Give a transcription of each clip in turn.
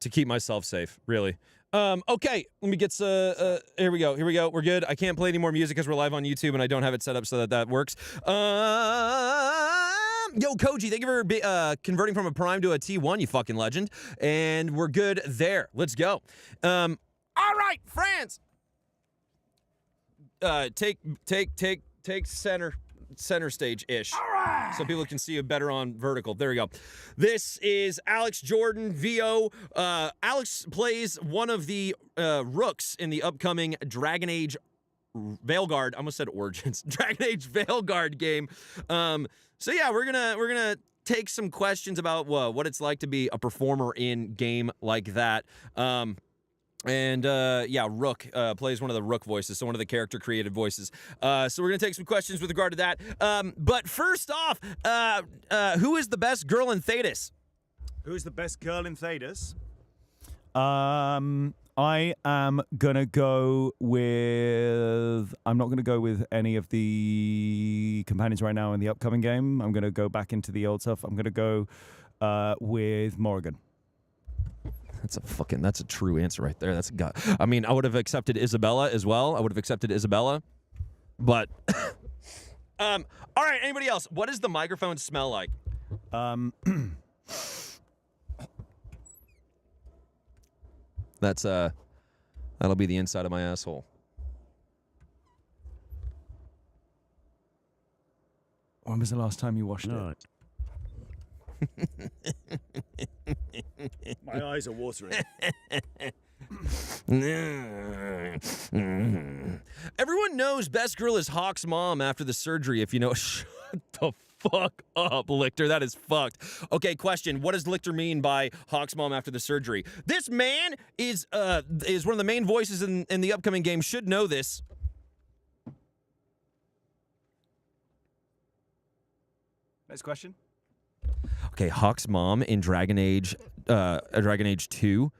to keep myself safe, really. Okay, let me get here we go. We're good. I can't play any more music because we're live on YouTube and I don't have it set up so that works. Yo, Koji, thank you for converting from a Prime to a T1, you fucking legend. And we're good there. Let's go. All right, France. Take center stage-ish. All right. So people can see you better on vertical. There we go. This is Alex Jordan, VO. Alex plays one of the rooks in the upcoming Dragon Age Veilguard. I almost said Origins. Dragon Age Veilguard game. So yeah, we're gonna take some questions about what it's like to be a performer in game like that. Yeah, Rook plays one of the Rook voices, so one of the character created voices. So we're gonna take some questions with regard to that. But first off, who is the best girl in Thedas? Who is the best girl in Thedas? I am gonna go with. I'm not gonna go with any of the companions right now in the upcoming game. I'm gonna go back into the old stuff. I'm gonna go with Morrigan. That's a true answer right there. That's a god. I mean, I would have accepted Isabella as well. But all right, anybody else? What does the microphone smell like? That's that'll be the inside of my asshole. When was the last time you washed it? My eyes are watering. Everyone knows best girl is Hawk's mom after the surgery, if you know. Shut the fuck up, Lichter. That is fucked. Okay, question. What does Lichter mean by Hawk's mom after the surgery? This man is one of the main voices in the upcoming game. Should know this. Next question. Okay, Hawk's mom in Dragon Age 2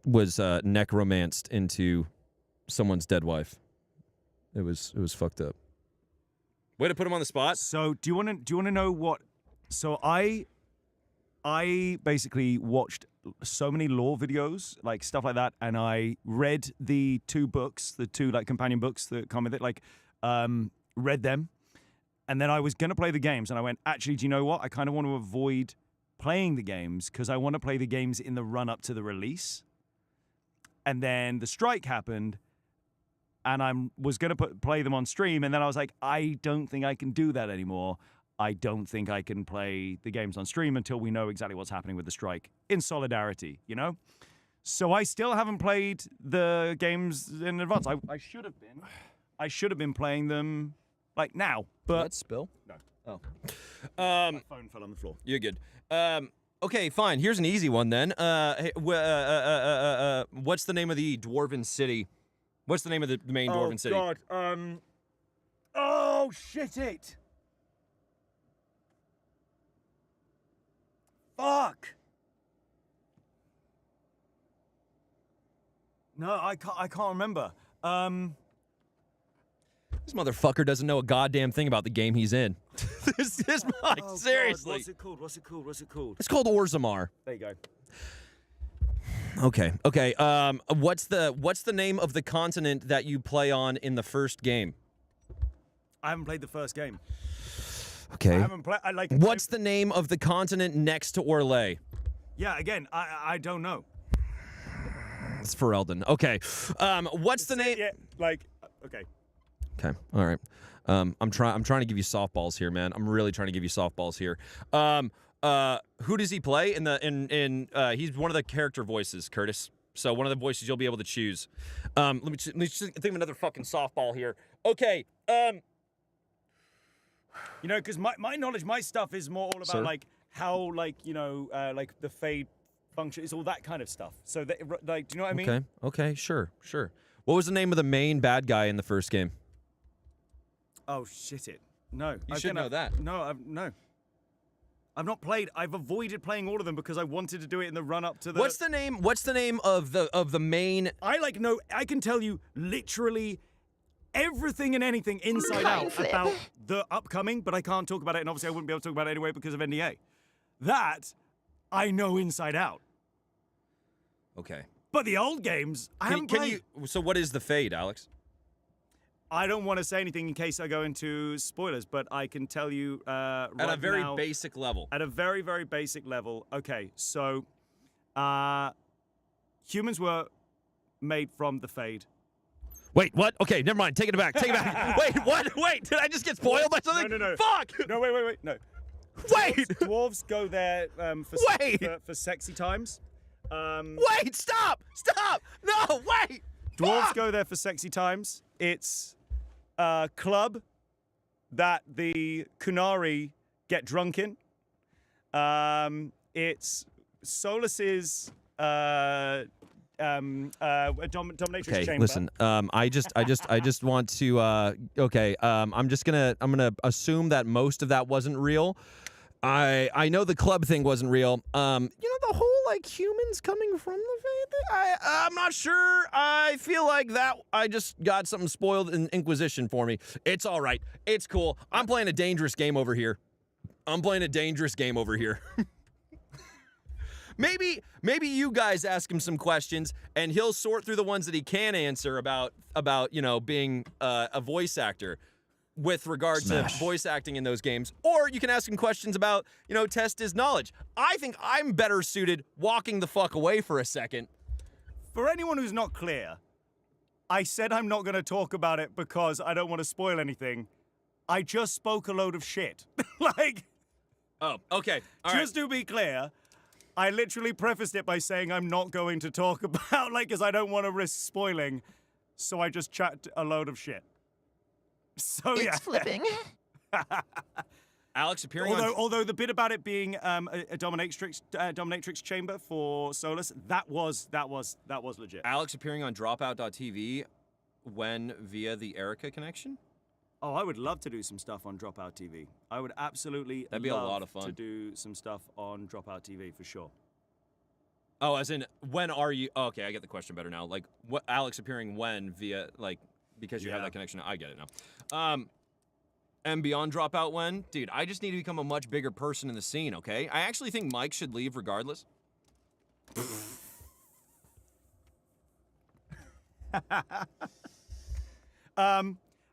was necromanced into someone's dead wife. It was fucked up. Way to put him on the spot. So do you want to know what? So I basically watched so many lore videos, like stuff like that, and I read the two companion books that come with it, read them. And then I was going to play the games, and I went, actually, do you know what? I kind of want to avoid playing the games because I want to play the games in the run-up to the release. And then the strike happened, and I was going to play them on stream, and then I was like, I don't think I can do that anymore. I don't think I can play the games on stream until we know exactly what's happening with the strike, in solidarity, you know? So I still haven't played the games in advance. I should have been. I should have been playing them... like now, but... Let's spill? No. Oh. My phone fell on the floor. You're good. Okay, fine. Here's an easy one then. What's the name of the dwarven city? What's the name of the main dwarven city? Oh, God. Oh, shit it. Fuck. No, I can't remember. This motherfucker doesn't know a goddamn thing about the game he's in. Seriously. God. What's it called? It's called Orzammar. There you go. Okay. What's the name of the continent that you play on in the first game? I haven't played the first game. Okay. I haven't played. What's the name of the continent next to Orlais? Yeah. Again, I don't know. It's Ferelden. Okay. What's the name? Yeah. Okay. Okay. All right. I'm trying to give you softballs here, man. I'm really trying to give you softballs here. Who does he play he's one of the character voices, Curtis. So one of the voices you'll be able to choose. Let me think of another fucking softball here. Okay. You know, because my knowledge, my stuff is more all about how the fade function. It's all that kind of stuff. So that, do you know what I mean? Okay. Sure. What was the name of the main bad guy in the first game? Oh, shit it. No. You should know that. No, no. I've not played. I've avoided playing all of them because I wanted to do it in the run-up to the... What's the name of the main... I can tell you literally everything and anything inside out about the upcoming, but I can't talk about it, and obviously I wouldn't be able to talk about it anyway because of NDA. That, I know inside out. Okay. But the old games, I haven't played. So what is the fade, Alex? I don't want to say anything in case I go into spoilers, but I can tell you right At a very now, basic level. At a very, very basic level. Okay, so humans were made from the Fade. Wait, what? Okay, never mind. Take it back. Take it back. Wait, what? Wait, did I just get spoiled by something? No. Fuck! No, wait. No. Wait! Dwarves go there for sexy times. Wait, stop! No, wait! Dwarves go there for sexy times. It's a club that the Kunari get drunk in. It's Solus's dominatrix Okay, chamber. listen. I just want to. I'm gonna assume that most of that wasn't real. I know the club thing wasn't real. The whole like humans coming from the faith thing. I'm not sure. I feel like that. I just got something spoiled in Inquisition for me. It's all right. It's cool. I'm playing a dangerous game over here. Maybe you guys ask him some questions and he'll sort through the ones that he can answer about being a voice actor with regard to voice acting in those games. Or you can ask him questions about, test his knowledge. I think I'm better suited walking the fuck away for a second. For anyone who's not clear, I said I'm not going to talk about it because I don't want to spoil anything. I just spoke a load of shit. Oh, okay. All just to be clear, I literally prefaced it by saying I'm not going to talk about, because I don't want to risk spoiling. So I just chat a load of shit. So yeah. It's flipping. Alex appearing although the bit about it being a dominatrix chamber for Solus, that was legit. Alex appearing on Dropout.tv when via the Erica connection? Oh, I would love to do some stuff on Dropout TV. I would absolutely That'd be a lot of fun to do some stuff on Dropout TV for sure. Oh, as in, when are you... Oh, okay, I get the question better now. Like, what Alex appearing when via, because you have that connection. I get it now. And beyond Dropout when? Dude, I just need to become a much bigger person in the scene, okay? I actually think Mike should leave regardless.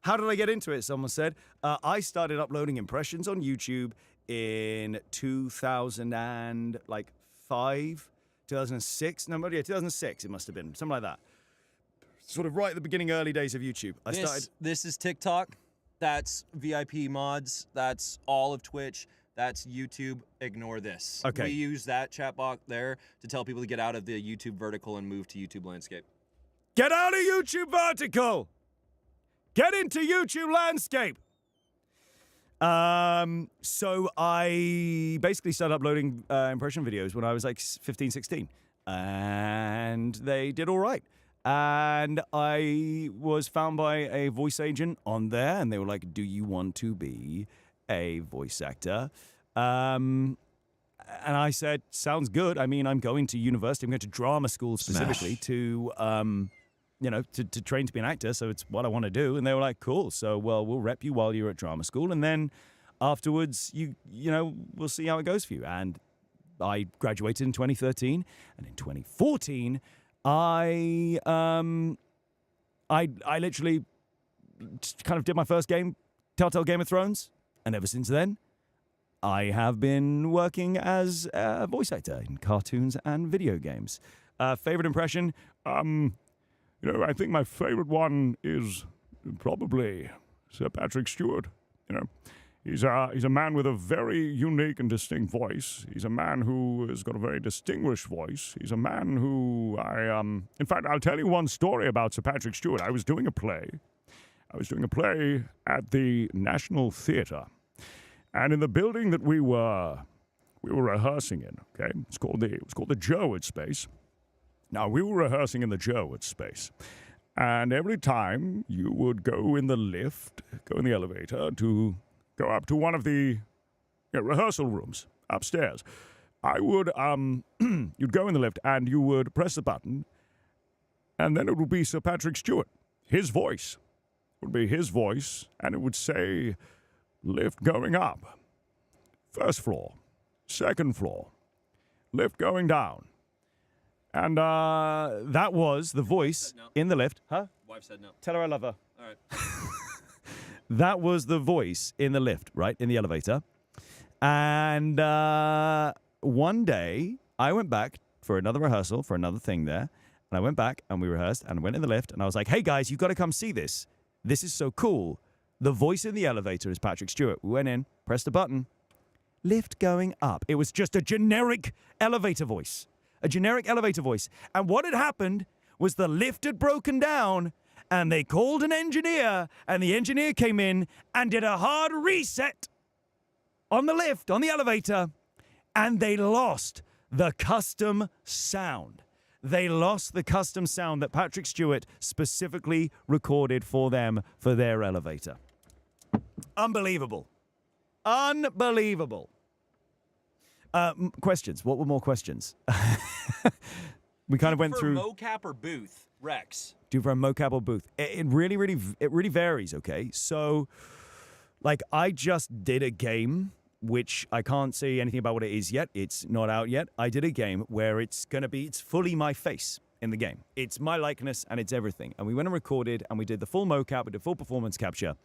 How did I get into it? Someone said. I started uploading impressions on YouTube in 2005, 2006. No, 2006 it must have been. Something like that. Sort of right at the beginning, early days of YouTube. This is TikTok. That's VIP mods. That's all of Twitch. That's YouTube. Ignore this. Okay. We use that chat box there to tell people to get out of the YouTube vertical and move to YouTube landscape. Get out of YouTube vertical! Get into YouTube landscape! So I basically started uploading impression videos when I was 15, 16. And they did all right. And I was found by a voice agent on there, and they were like, do you want to be a voice actor? And I said, sounds good. I mean, I'm going to university. I'm going to drama school specifically to train to be an actor. So it's what I want to do. And they were like, cool. So, we'll rep you while you're at drama school. And then afterwards, we'll see how it goes for you. And I graduated in 2013. And in 2014... I literally kind of did my first game, Telltale Game of Thrones, and ever since then, I have been working as a voice actor in cartoons and video games. Favorite impression? I think my favorite one is probably Sir Patrick Stewart. He's a man with a very unique and distinct voice. He's a man who has got a very distinguished voice. He's a man who in fact, I'll tell you one story about Sir Patrick Stewart. I was doing a play at the National Theatre. And in the building that we were rehearsing in, okay, it was called the Jerwood space. Now, we were rehearsing in the Jerwood space. And every time you would go in the elevator to go up to one of the rehearsal rooms upstairs, I would, you'd go in the lift and you would press the button, and then it would be Sir Patrick Stewart. His voice would be his voice, and it would say, lift going up, first floor, second floor, lift going down, And that was the voice no. in the lift. Huh? Wife said no. Tell her I love her. All right. That was the voice in the lift, right? In the elevator. And one day, I went back for another rehearsal for another thing there. And I went back and we rehearsed and went in the lift. And I was like, hey, guys, you've got to come see this. This is so cool. The voice in the elevator is Patrick Stewart. We went in, pressed a button. Lift going up. It was just a generic elevator voice. A generic elevator voice. And what had happened was the lift had broken down and they called an engineer and the engineer came in and did a hard reset on the lift, on the elevator, and they lost the custom sound. They lost the custom sound that Patrick Stewart specifically recorded for them for their elevator. Unbelievable. Unbelievable. Questions. What were more questions? We kind of went through mocap or booth, Rex. Do you prefer mocap or booth? It really varies. Okay, so like I just did a game which I can't say anything about what it is yet. It's not out yet. I did a game where it's fully my face in the game. It's my likeness and it's everything. And we went and recorded and we did the full mocap. We did full performance capture,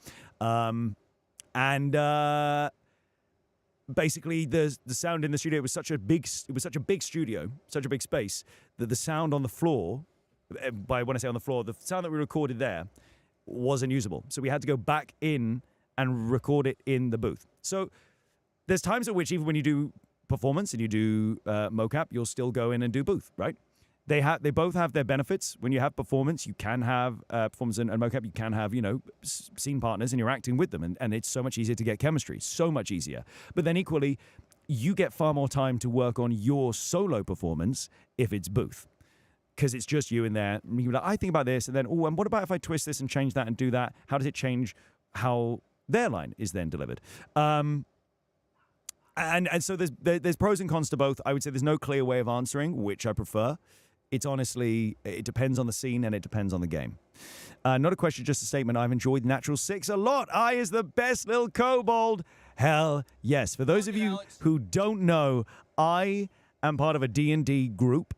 basically the sound in the studio was such a big studio, such a big space that the sound on the floor, when I say on the floor, the sound that we recorded there wasn't usable. So we had to go back in and record it in the booth. So there's times at which even when you do performance and you do mocap, you'll still go in and do booth, right? They both have their benefits. When you have performance, you can have performance and mocap. You can have, scene partners and you're acting with them. And it's so much easier to get chemistry, so much easier. But then equally, you get far more time to work on your solo performance if it's booth. Because it's just you in there. You're like, I think about this. And then, and what about if I twist this and change that and do that? How does it change how their line is then delivered? And so there's pros and cons to both. I would say there's no clear way of answering which I prefer. It's honestly, it depends on the scene and it depends on the game. Not a question, just a statement. I've enjoyed Natural 6 a lot. I is the best little kobold. Hell yes. For those of you who don't know, I am part of a D&D group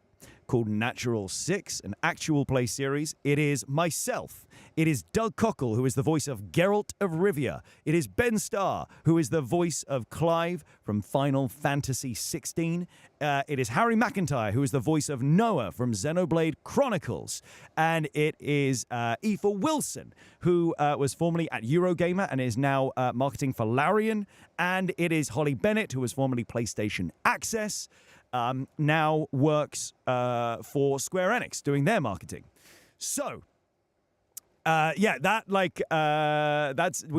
called Natural 6, an actual play series. It is myself. It is Doug Cockle, who is the voice of Geralt of Rivia. It is Ben Starr, who is the voice of Clive from Final Fantasy XVI. It is Harry McIntyre, who is the voice of Noah from Xenoblade Chronicles. And it is Aoife Wilson, who was formerly at Eurogamer and is now marketing for Larian. And it is Holly Bennett, who was formerly PlayStation Access. Now works for Square Enix doing their marketing. So, we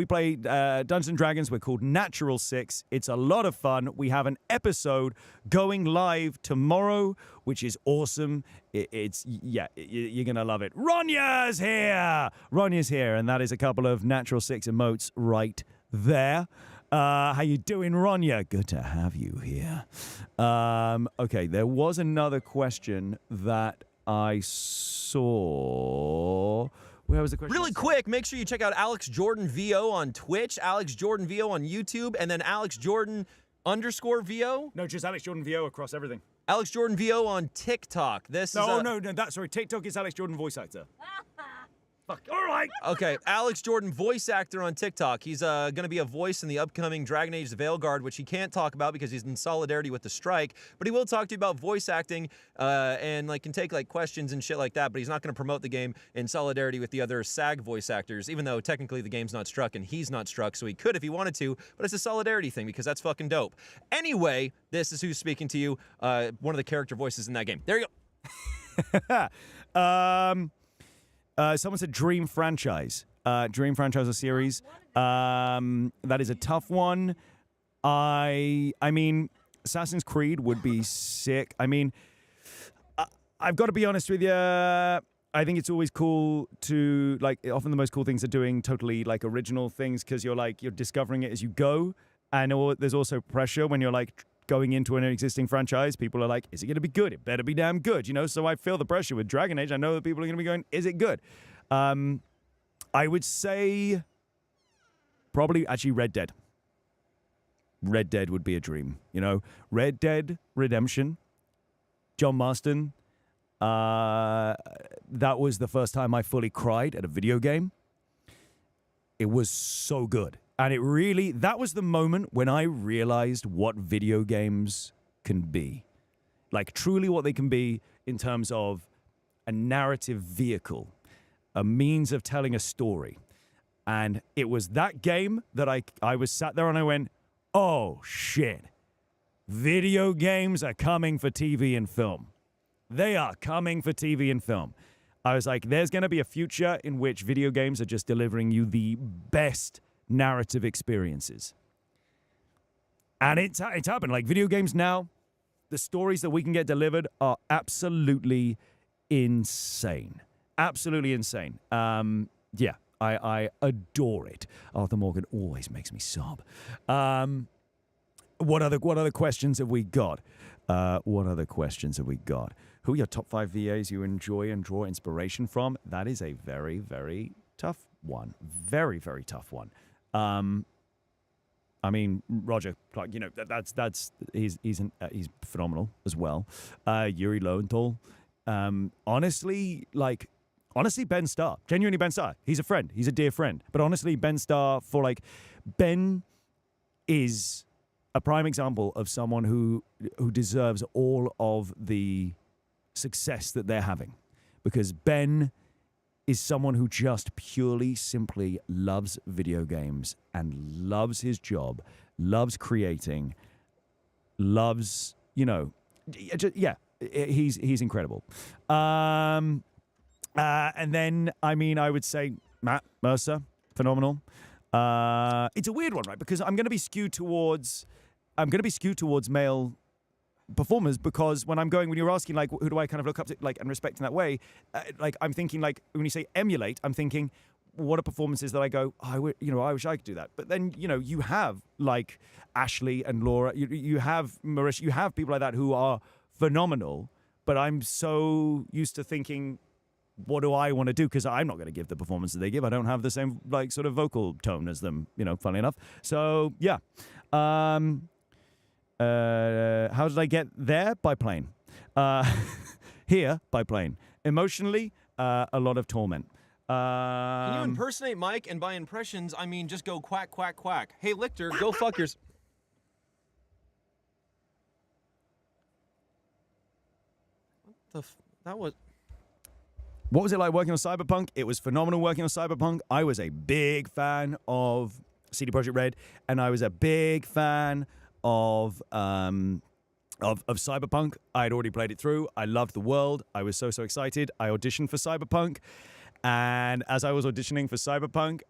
play Dungeons and Dragons. We're called Natural 6. It's a lot of fun. We have an episode going live tomorrow, which is awesome. You're gonna love it. Ronya's here, and that is a couple of Natural 6 emotes right there. How you doing, Ronya? Good to have you here. Okay, there was another question that I saw. Where was the question? Really quick, make sure you check out Alex Jordan VO on Twitch, Alex Jordan VO on YouTube, and then Alex Jordan _VO. No, just Alex Jordan VO across everything. Alex Jordan VO on TikTok. Sorry, TikTok is Alex Jordan voice actor. Fuck. All right. Okay, Alex Jordan, voice actor on TikTok. He's going to be a voice in the upcoming Dragon Age Veilguard, which he can't talk about because he's in solidarity with the strike. But he will talk to you about voice acting and can take questions and shit like that. But he's not going to promote the game in solidarity with the other SAG voice actors, even though technically the game's not struck and he's not struck. So he could if he wanted to. But it's a solidarity thing because that's fucking dope. Anyway, this is who's speaking to you. One of the character voices in that game. There you go. Someone said Dream Franchise. Dream Franchise, a series. That is a tough one. I mean, Assassin's Creed would be sick. I mean, I've got to be honest with you. I think it's always cool to, often the most cool things are doing totally, original things because you're discovering it as you go. And there's also pressure when you're, going into an existing franchise. People are like, is it going to be good? It better be damn good, So I feel the pressure with Dragon Age. I know that people are going to be going, is it good? I would say probably actually Red Dead. Red Dead would be a dream, Red Dead Redemption, John Marston, That was the first time I fully cried at a video game. It was so good. And that was the moment when I realized what video games can be. Like, truly what they can be in terms of a narrative vehicle, a means of telling a story. And it was that game that I was sat there and I went, oh, shit. Video games are coming for TV and film. They are coming for TV and film. I was like, there's going to be a future in which video games are just delivering you the best narrative experiences. And it's happened. Like, video games now, the stories that we can get delivered are absolutely insane. Absolutely insane. Yeah, I adore it. Arthur Morgan always makes me sob. What other questions have we got? What other questions have we got? Who are your top 5 VAs you enjoy and draw inspiration from? That is a very, very tough one. Very, very tough one. I mean, Roger, like, you know, he's phenomenal as well. Yuri Lowenthal. Honestly, Ben Starr. Genuinely Ben Starr. He's a friend. He's a dear friend. But honestly, Ben Starr, Ben is a prime example of someone who deserves all of the success that they're having, because Ben is someone who just purely, simply loves video games and loves his job, loves creating, loves, you know, yeah, he's incredible. And then, I mean, I would say Matt Mercer, phenomenal. It's a weird one, right? Because I'm going to be skewed towards male performers, because when you're asking, like, who do I kind of look up to, like, and respect in that way, like, I'm thinking, like, when you say emulate, I'm thinking, what are performances that I go, oh, I wish I could do that. But then, you know, you have, like, Ashley and Laura, you have Marisha, you have people like that who are phenomenal, but I'm so used to thinking, what do I want to do? Because I'm not going to give the performance that they give. I don't have the same, like, sort of vocal tone as them, you know, funnily enough. So, yeah. How did I get there? By plane. Here, by plane. Emotionally, a lot of torment. Can you impersonate Mike? And by impressions, I mean just go quack, quack, quack. Hey, Lichter, go fuck yours. That was... What was it like working on Cyberpunk? It was phenomenal working on Cyberpunk. I was a big fan of CD Projekt Red, and I was a big fan of Cyberpunk. I had already played it through. I loved the world. I was so excited. I auditioned for Cyberpunk, and as I was auditioning for Cyberpunk,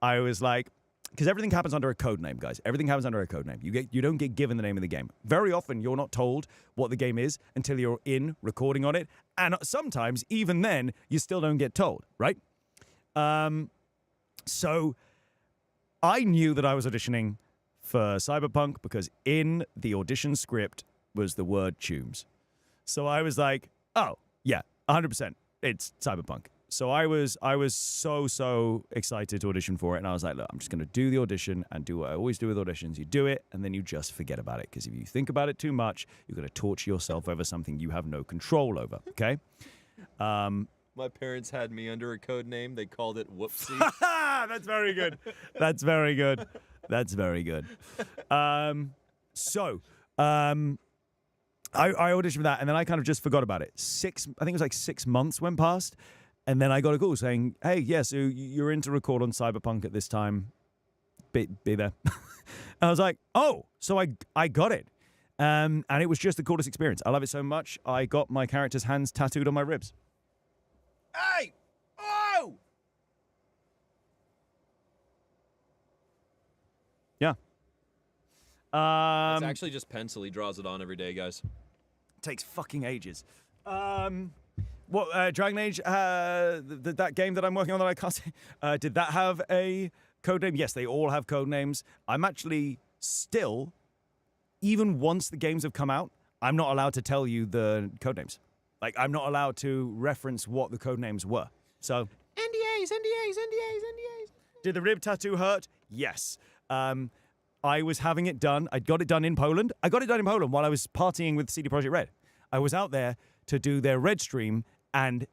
I was like, because everything happens under a code name, guys. Everything happens under a code name. You don't get given the name of the game. Very often, you're not told what the game is until you're in recording on it, and sometimes even then, you still don't get told, right? So I knew that I was auditioning for Cyberpunk because in the audition script was the word Tunes. So I was like, oh, yeah, 100%, it's Cyberpunk. So I was so excited to audition for it, and I was like, look, I'm just going to do the audition and do what I always do with auditions. You do it, and then you just forget about it, because if you think about it too much, you're going to torture yourself over something you have no control over, okay? My parents had me under a code name. They called it Whoopsie. That's very good. That's very good. That's very good. I auditioned for that, and then I kind of just forgot about it. I think it was like 6 months went past, and then I got a call saying, hey, yeah, so you're in to record on Cyberpunk at this time. Be there. And I was like, oh, so I got it. And it was just the coolest experience. I love it so much. I got my character's hands tattooed on my ribs. Hey! Oh! Yeah. It's actually just pencil. He draws it on every day, guys. Takes fucking ages. Dragon Age, that game that I'm working on that I can't say, did that have a code name? Yes, they all have code names. I'm actually still, even once the games have come out, I'm not allowed to tell you the code names. Like, I'm not allowed to reference what the code names were. So, NDAs. Did the rib tattoo hurt? Yes. I was having it done. I got it done in Poland. I got it done in Poland while I was partying with CD Projekt Red. I was out there to do their red stream and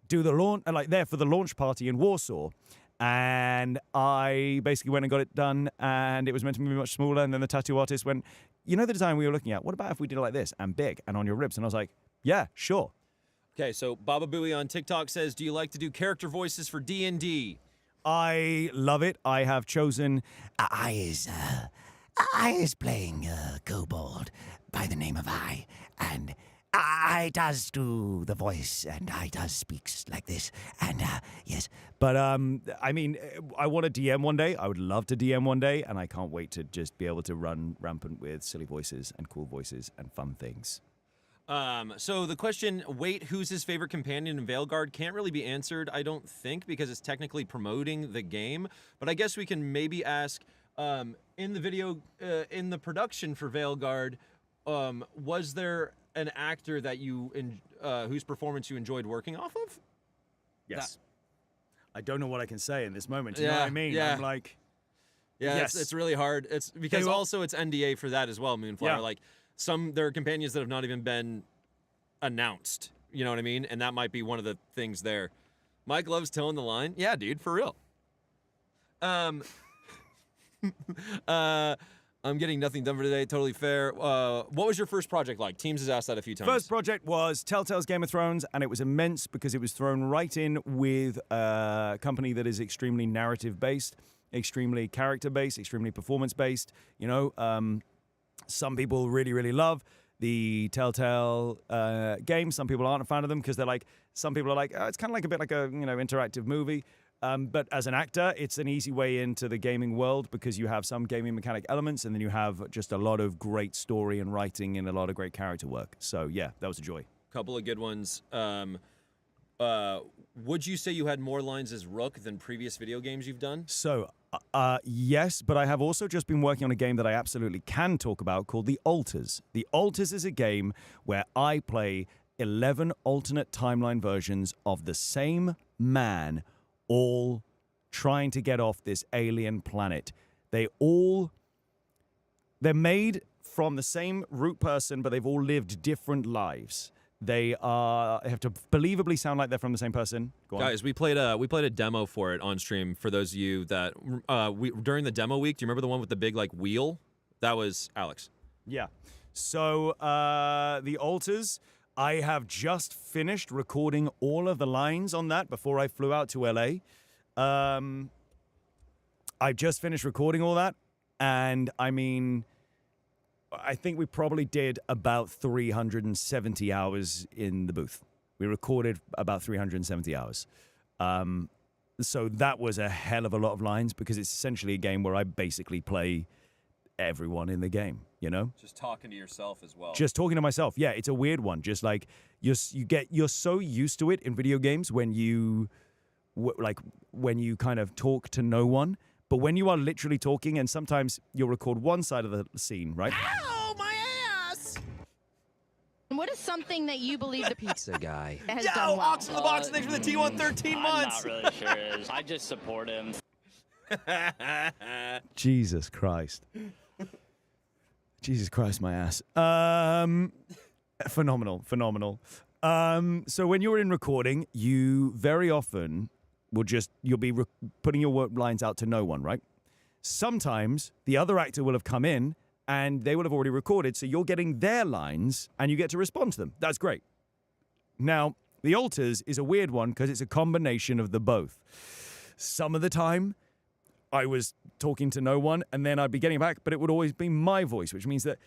do the launch, like there for the launch party in Warsaw. And I basically went and got it done, and it was meant to be much smaller. And then the tattoo artist went, you know the design we were looking at? What about if we did it like this and big and on your ribs? And I was like, yeah, sure. Okay, so Baba Booey on TikTok says, do you like to do character voices for D&D? I love it. I have chosen. I is playing Kobold by the name of and I does do the voice, and I does speaks like this, and yes. But I mean, I want to DM one day. I would love to DM one day, and I can't wait to just be able to run rampant with silly voices and cool voices and fun things. So the question, wait, who's his favorite companion in Veilguard, can't really be answered, I don't think, because it's technically promoting the game. But I guess we can maybe ask, in the video, in the production for Veilguard, was there an actor that you whose performance you enjoyed working off of? Yes. I don't know what I can say in this moment. You know what I mean? Yeah. I'm like, yeah, yes. it's really hard. It's because also it's NDA for that as well, Moonflower. Yeah. Like there are companions that have not even been announced. You know what I mean? And that might be one of the things there. Mike loves towing the line. Yeah, dude, for real. I'm getting nothing done for today. Totally fair. What was your first project like? Teams has asked that a few times. First project was Telltale's Game of Thrones, and it was immense because it was thrown right in with a company that is extremely narrative-based, extremely character-based, extremely performance-based. You know, some people really, really love the Telltale games. Some people aren't a fan of them because they're like, some people are like, oh, it's kind of like a bit like a, you know, interactive movie. But as an actor, it's an easy way into the gaming world because you have some gaming mechanic elements, and then you have just a lot of great story and writing and a lot of great character work. So yeah, that was a joy. Couple of good ones. Would you say you had more lines as Rook than previous video games you've done? So yes, but I have also just been working on a game that I absolutely can talk about called The Alters. The Alters is a game where I play 11 alternate timeline versions of the same man, all trying to get off this alien planet. They're made from the same root person, but they've all lived different lives. They have to believably sound like they're from the same person. Go on. Guys, we played a demo for it on stream. For those of you that during the demo week, do you remember the one with the big like wheel? That was Alex. Yeah. So The Alters, I have just finished recording all of the lines on that before I flew out to LA. I just finished recording all that, and I mean, I think we probably did about 370 hours in the booth. We recorded about 370 hours. So that was a hell of a lot of lines because it's essentially a game where I basically play everyone in the game, you know? Just talking to yourself as well. Just talking to myself. Yeah, it's a weird one. Just like you're so used to it in video games when you kind of talk to no one, but when you are literally talking, and sometimes you'll record one side of the scene, right? Ow, my ass! What is something that you believe the pizza guy has Yo, done well? Ox in the box, thanks for the T1 13 months. I'm not really sure it is. I just support him. Jesus Christ. Jesus Christ, my ass. Phenomenal. So when you're in recording, you very often you'll be putting your lines out to no one, right? Sometimes the other actor will have come in and they will have already recorded, so you're getting their lines and you get to respond to them. That's great. Now, The Alters is a weird one because it's a combination of the both. Some of the time, I was talking to no one, and then I'd be getting back, but it would always be my voice, which means that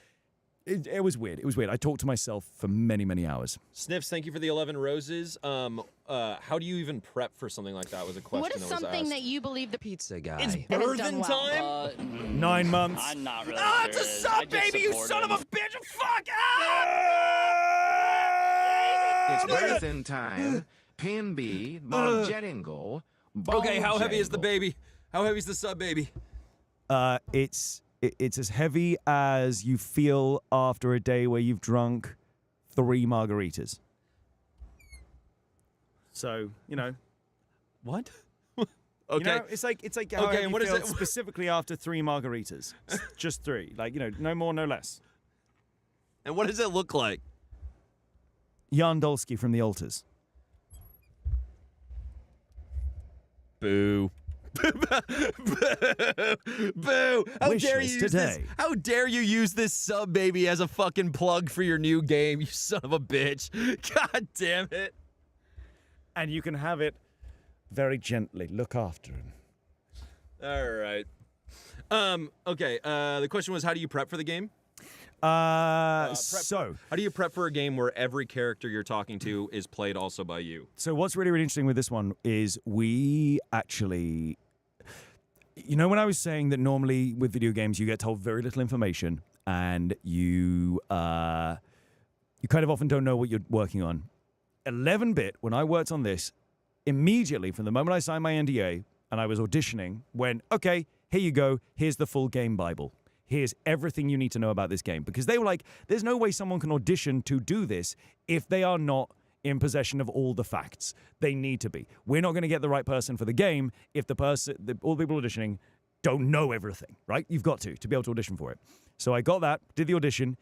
it was weird. It was weird. I talked to myself for many, many hours. Sniffs, thank you for the 11 roses. How do you even prep for something like that was a question What is that was something asked. that you believe the pizza guy It's has done birthing well? time? 9 months. I'm not really Ah, sure it's a it is. sub, I just baby, you support son him. of a bitch! Fuck! Ah! It's birthing time. Pin B, Bob Jettingle. Okay, how heavy is the baby? How heavy is the sub, baby? It's as heavy as you feel after a day where you've drunk 3 margaritas. So, you know. What? Okay. Okay. You know, it's like how Okay, you and what is feel it? specifically after 3 margaritas. Just 3. Like, you know, no more, no less. And what does it look like? Jan Dolsky from the Altars. Boo. Boo. How Wish dare list you use this? today. How dare you use this sub baby as a fucking plug for your new game, you son of a bitch. God damn it. And you can have it very gently. Look after him. All right. Okay, the question was, how do you prep for the game? How How do you prep for a game where every character you're talking to is played also by you? So what's really, really interesting with this one is we actually, you know, when I was saying that normally with video games you get told very little information and you kind of often don't know what you're working on. 11-bit, when I worked on this, immediately from the moment I signed my NDA and I was auditioning, went, okay, here you go, here's the full game Bible. Here's everything you need to know about this game. Because they were like, there's no way someone can audition to do this if they are not in possession of all the facts. They need to be. We're not going to get the right person for the game if all the people auditioning don't know everything, right? You've got to be able to audition for it. So I got that, did the audition.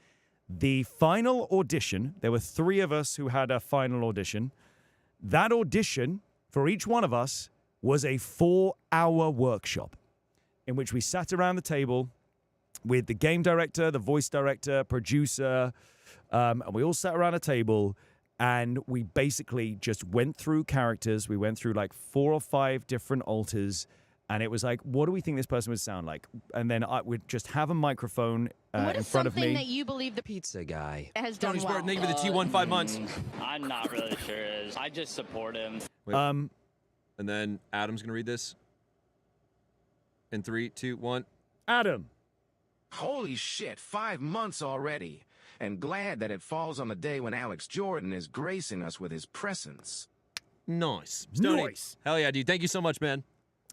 The final audition, there were 3 of us who had a final audition. That audition, for each one of us, was a 4-hour workshop in which we sat around the table with the game director, the voice director, producer, and we all sat around a table and we basically just went through characters. We went through like 4 or 5 different alters, and it was like, what do we think this person would sound like? And then I would just have a microphone in front of me. What is something that you believe the pizza guy has done Tony well? Spartan, thank you for the T1 5 months. I'm not really sure. I just support him. Wait. And then Adam's going to read this. In 3, 2, 1. Adam. Holy shit, 5 months already. And glad that it falls on the day when Alex Jordan is gracing us with his presence. Nice. Stoney. Nice. Hell yeah, dude. Thank you so much, man.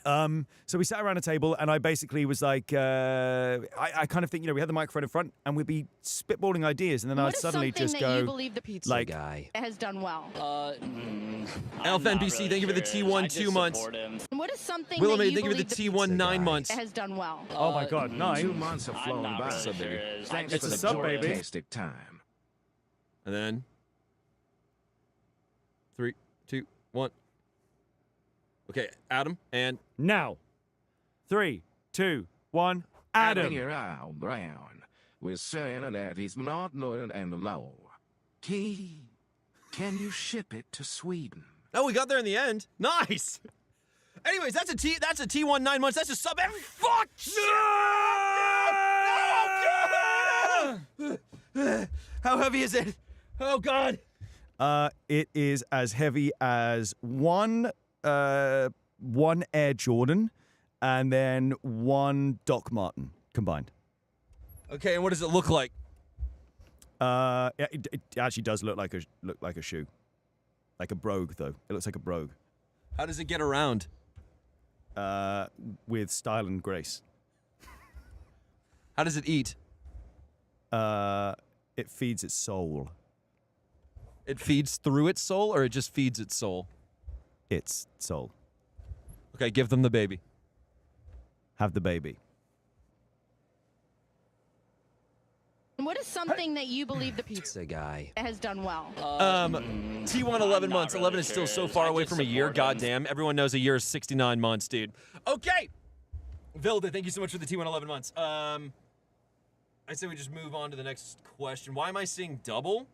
So we sat around a table, and I basically was like, I kind of think, you know, we had the microphone in front, and we'd be spitballing ideas, and then I'd suddenly just go, you believe the pizza like, guy has done well? Elf NBC, thank you for the T1 2 months. What is something Willem, that you thank you for the believe T1 9 months. has done well? oh my God, 2 9. months have flown not by. really Sub, sure. baby. Thanks It's for a the sub, baby. Jordan-tastic time. And then 3, 2, 1. Okay, Adam and Now, 3, 2, 1. Adam. Here, Al Brown. We're saying that he's not loyal and low. Can you ship it to Sweden? oh, we got there in the end. Nice. Anyways, that's a T1 9 months. That's a sub every fuck. No! How heavy is it? Oh God. It is as heavy as one Air Jordan and then 1 Doc Marten combined. Okay, and what does it look like? It actually does look like a shoe, like a brogue though. It looks like a brogue. How does it get around? With style and grace. How does it eat? It feeds its soul. It feeds through its soul, or it just feeds its soul? Its soul. Okay, give them the baby. Have the baby. What is something that you believe the pizza guy has done well? T1 11 months. 11 is still so far away from a year. Goddamn. Everyone knows a year is 69 months, dude. Okay. Vilda, thank you so much for the T1 11 months. I say we just move on to the next question. Why am I seeing double?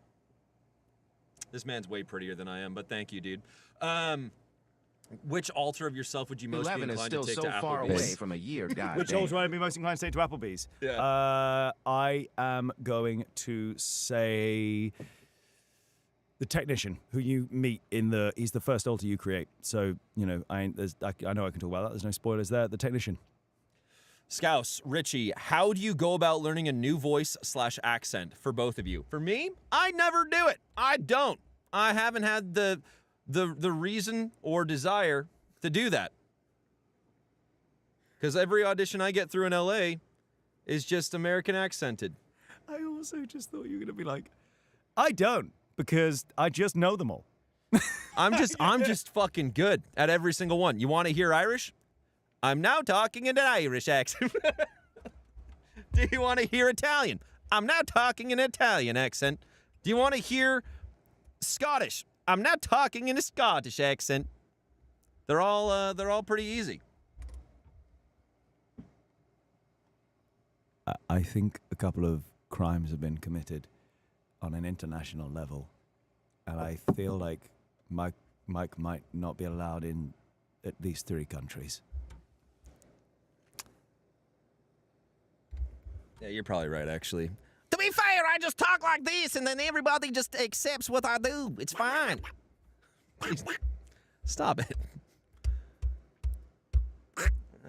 This man's way prettier than I am, but thank you, dude. Which altar of yourself would you most be 11 is inclined still to take so to far Applebee's? away from a year, goddamn. Which altar would I be most inclined to take to Applebee's? Yeah. I am going to say the technician who you meet he's the first altar you create. So, you know, I know I can talk about that. There's no spoilers there. The technician. Scouse, Richie, how do you go about learning a new voice/accent for both of you? For me, I never do it. I don't. I haven't had the reason or desire to do that. Because every audition I get through in LA is just American accented. I also just thought you were going to be like, I don't, because I just know them all. I'm just fucking good at every single one. You want to hear Irish? I'm now talking in an Irish accent. Do you want to hear Italian? I'm now talking in an Italian accent. Do you want to hear Scottish. I'm not talking in a Scottish accent. They're all pretty easy. I think a couple of crimes have been committed on an international level, and I feel like Mike might not be allowed in at least 3 countries. Yeah, you're probably right, actually. To be fair, I just talk like this, and then everybody just accepts what I do. It's fine. Please, stop it.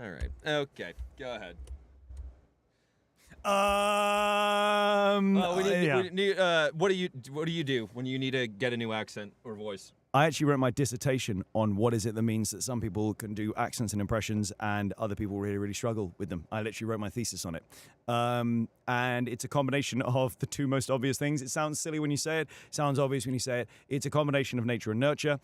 All right. Okay. Go ahead. What do you do when you need to get a new accent or voice? I actually wrote my dissertation on what is it that means that some people can do accents and impressions and other people really, really struggle with them. I literally wrote my thesis on it. And it's a combination of the 2 most obvious things. It sounds silly when you say it. It sounds obvious when you say it. It's a combination of nature and nurture.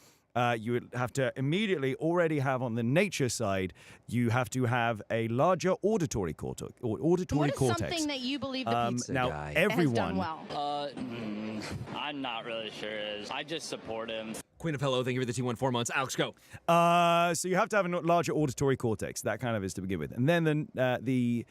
You would have to immediately already have on the nature side, you have to have a larger auditory cortex. What is something that you believe the pizza now guy everyone, has done well? I'm not really sure. I just support him. Queen of Hello, thank you for the T1 4 months. Alex, go. So you have to have a larger auditory cortex. That kind of is to begin with. And then the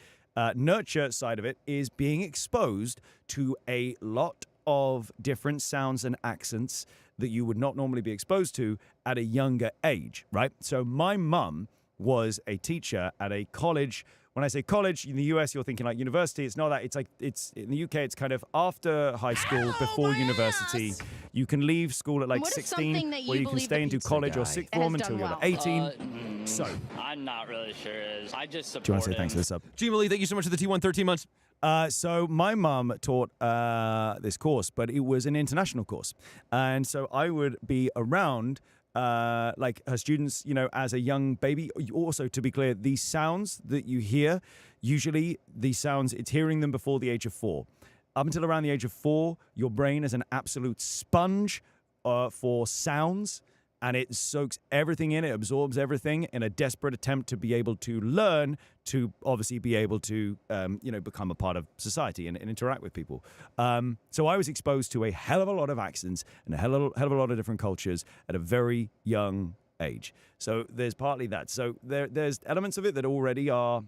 nurture side of it is being exposed to a lot of different sounds and accents that you would not normally be exposed to at a younger age, right? So my mum was a teacher at a college. When I say college, in the US, you're thinking like university. It's not that. It's like, it's in the UK, it's kind of after high school, before university. You can leave school at like 16, where you can stay and do college or sixth form until you're 18. So I'm not really sure. I just support do you want to say him. thanks for this up? G-Malie, thank you so much for the T1 13 months. So my mum taught this course, but it was an international course. And so I would be around like her students, you know, as a young baby. Also, to be clear, these sounds that you hear, usually these sounds, it's hearing them before the age of 4. Up until around the age of 4, your brain is an absolute sponge for sounds. And it soaks everything in, it absorbs everything in a desperate attempt to be able to learn, to obviously be able to, become a part of society and interact with people. So I was exposed to a hell of a lot of accents and a hell of a lot of different cultures at a very young age. So there's partly that. So there's elements of it that already are,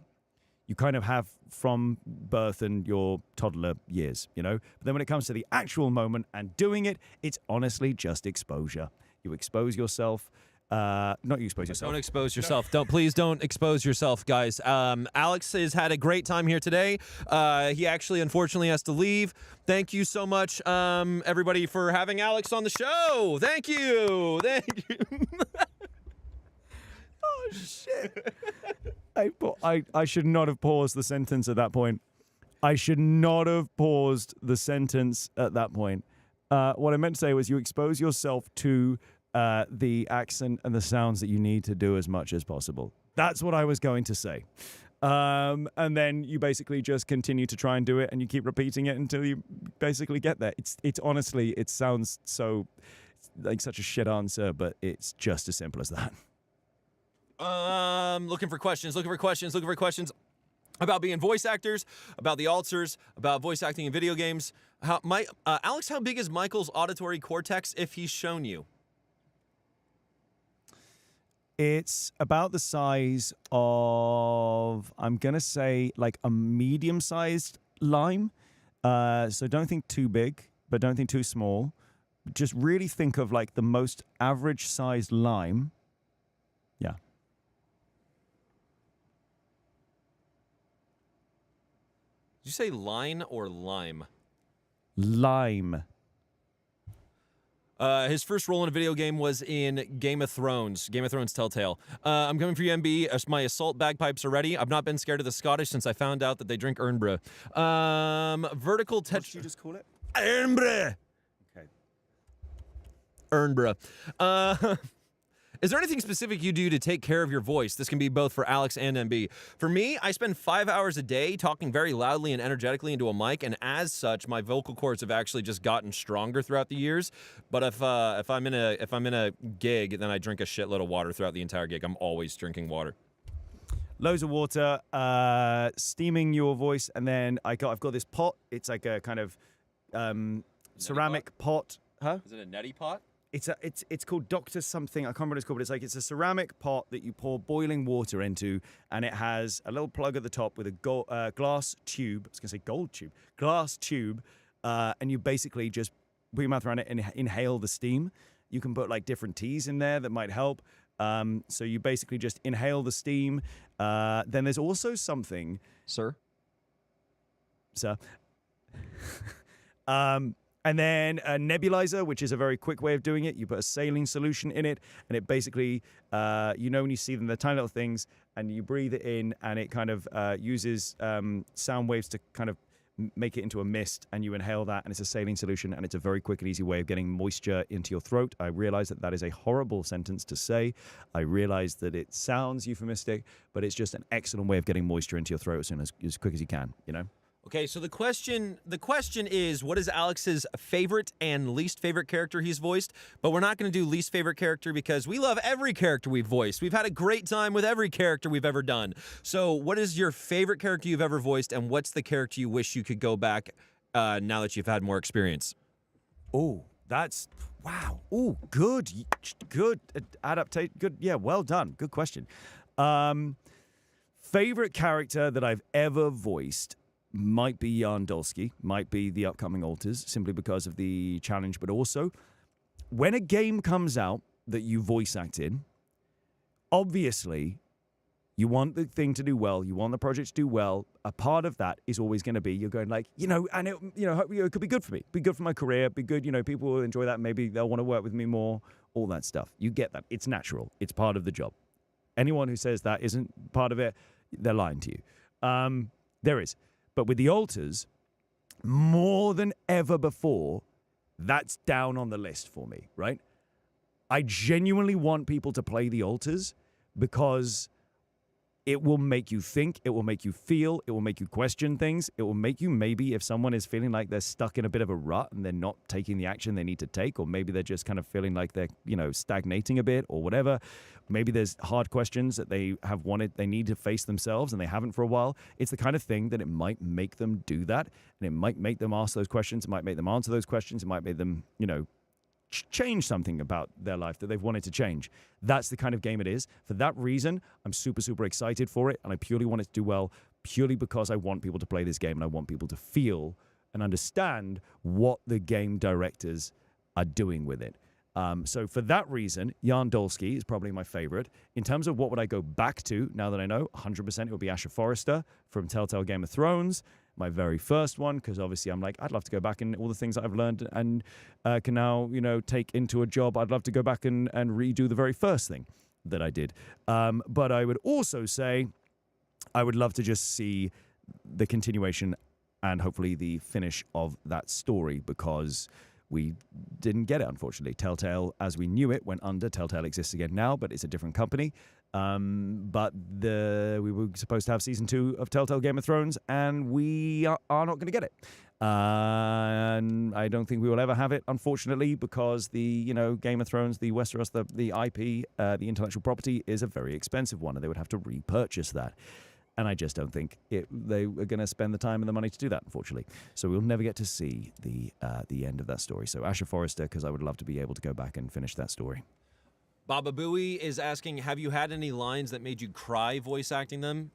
you kind of have from birth and your toddler years, you know? But then when it comes to the actual moment and doing it, it's honestly just exposure. You expose yourself. Not you expose yourself. Don't expose yourself. Please don't expose yourself, guys. Alex has had a great time here today. He actually, unfortunately, has to leave. Thank you so much, everybody, for having Alex on the show. Thank you. Thank you. Oh, shit. I should not have paused the sentence at that point. I should not have paused the sentence at that point. What I meant to say was you expose yourself to the accent and the sounds that you need to do as much as possible. That's what I was going to say. And then you basically just continue to try and do it, and you keep repeating it until you basically get there. It's honestly, it sounds so like such a shit answer, but it's just as simple as that. Looking for questions about being voice actors, about the alters, about voice acting in video games. Alex, how big is Michael's auditory cortex if he's shown you? It's about the size of, I'm going to say, like a medium-sized lime. So don't think too big, but don't think too small. Just really think of like the most average-sized lime. Yeah. Did you say line or lime? Lime. His first role in a video game was in Game of Thrones Telltale. I'm coming for you, MB. My assault bagpipes are ready. I've not been scared of the Scottish since I found out that they drink Ernbra. Vertical What did you just call it? Ernbra. Okay. Ernbra. Is there anything specific you do to take care of your voice? This can be both for Alex and MB. For me, I spend 5 hours a day talking very loudly and energetically into a mic, and as such, my vocal cords have actually just gotten stronger throughout the years. But if I'm in a gig, then I drink a shitload of water throughout the entire gig. I'm always drinking water. Loads of water, steaming your voice, and then I've got this pot. It's like a kind of ceramic pot Huh? Is it a neti pot? It's called Doctor something. I can't remember what it's called, but it's a ceramic pot that you pour boiling water into, and it has a little plug at the top with a glass tube. I was going to say gold tube. Glass tube, and you basically just put your mouth around it and inhale the steam. You can put like different teas in there that might help. So you basically just inhale the steam. Then there's also something... Sir? And then a nebulizer, which is a very quick way of doing it. You put a saline solution in it, and it basically, when you see them, they're tiny little things, and you breathe it in, and it kind of uses sound waves to kind of make it into a mist, and you inhale that, and it's a saline solution, and it's a very quick and easy way of getting moisture into your throat. I realize that is a horrible sentence to say. I realize that it sounds euphemistic, but it's just an excellent way of getting moisture into your throat as quick as you can, you know? Okay, so the question is, what is Alex's favorite and least favorite character he's voiced? But we're not going to do least favorite character because we love every character we've voiced. We've had a great time with every character we've ever done. So what is your favorite character you've ever voiced, and what's the character you wish you could go back now that you've had more experience? Oh, that's... Wow. Oh, good adaptation. Good, yeah, well done. Good question. Favorite character that I've ever voiced might be Jan Dolsky, might be the upcoming Altars, simply because of the challenge, but also when a game comes out that you voice act in, obviously you want the thing to do well, you want the project to do well. A part of that is always going to be you're going like, and it could be good for me, be good for my career, be good, people will enjoy that, maybe they'll want to work with me more, all that stuff. You get that. It's natural. It's part of the job. Anyone who says that isn't part of it, they're lying to you. There is. But with the Altars, more than ever before, that's down on the list for me, right? I genuinely want people to play the Altars because it will make you think, it will make you feel, it will make you question things. It will make you maybe, if someone is feeling like they're stuck in a bit of a rut and they're not taking the action they need to take, or maybe they're just kind of feeling like they're, stagnating a bit or whatever. Maybe there's hard questions that they need to face themselves and they haven't for a while. It's the kind of thing that it might make them do that, and it might make them ask those questions. It might make them answer those questions. It might make them, change something about their life that they've wanted to change. That's the kind of game it is. For that reason, I'm super, super excited for it, and I purely want it to do well, purely because I want people to play this game and I want people to feel and understand what the game directors are doing with it. So for that reason, Jan Dolsky is probably my favorite. In terms of what would I go back to, now that I know, 100% it would be Asher Forrester from Telltale Game of Thrones, my very first one, because obviously I'm like, I'd love to go back and all the things that I've learned and can now, take into a job. I'd love to go back and redo the very first thing that I did. But I would also say I would love to just see the continuation and hopefully the finish of that story, because we didn't get it, unfortunately. Telltale, as we knew it, went under. Telltale exists again now, but it's a different company. But we were supposed to have season 2 of Telltale Game of Thrones, and we are not going to get it. And I don't think we will ever have it, unfortunately, because the Game of Thrones, the Westeros, the IP, the intellectual property is a very expensive one, and they would have to repurchase that. And I just don't think they are going to spend the time and the money to do that, unfortunately. So we'll never get to see the end of that story. So Asher Forrester, because I would love to be able to go back and finish that story. Baba Booey is asking, have you had any lines that made you cry voice acting them?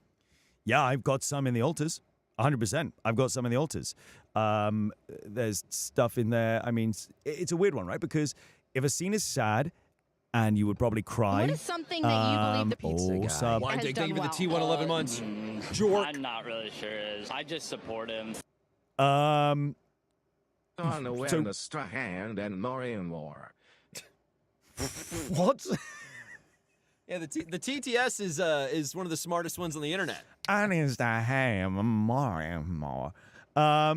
Yeah, I've got some in the Altars. 100%. I've got some in the Altars. There's stuff in there. I mean, it's a weird one, right? Because if a scene is sad, and you would probably cry. What is something that you believe the pizza guy Wine has Dick, done thank you for the well? T1 11 months. Jork. I'm not really sure is. I just support him. On the way to Strahand and Lorien War. What? Yeah, the TTS is one of the smartest ones on the internet. And is the ham more. Yeah,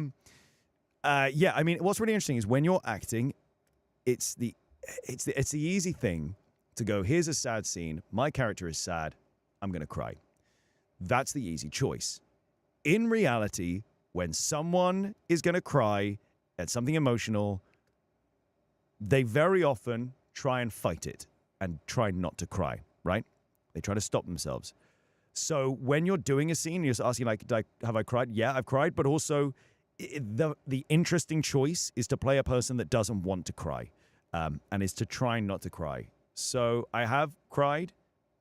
I mean, what's really interesting is when you're acting, it's the easy thing to go, here's a sad scene, my character is sad, I'm going to cry. That's the easy choice. In reality, when someone is going to cry at something emotional, they very often try and fight it and try not to cry, right? They try to stop themselves. So when you're doing a scene, you're just asking, like, have I cried? Yeah, I've cried, but also the interesting choice is to play a person that doesn't want to cry, and is to try not to cry. So I have cried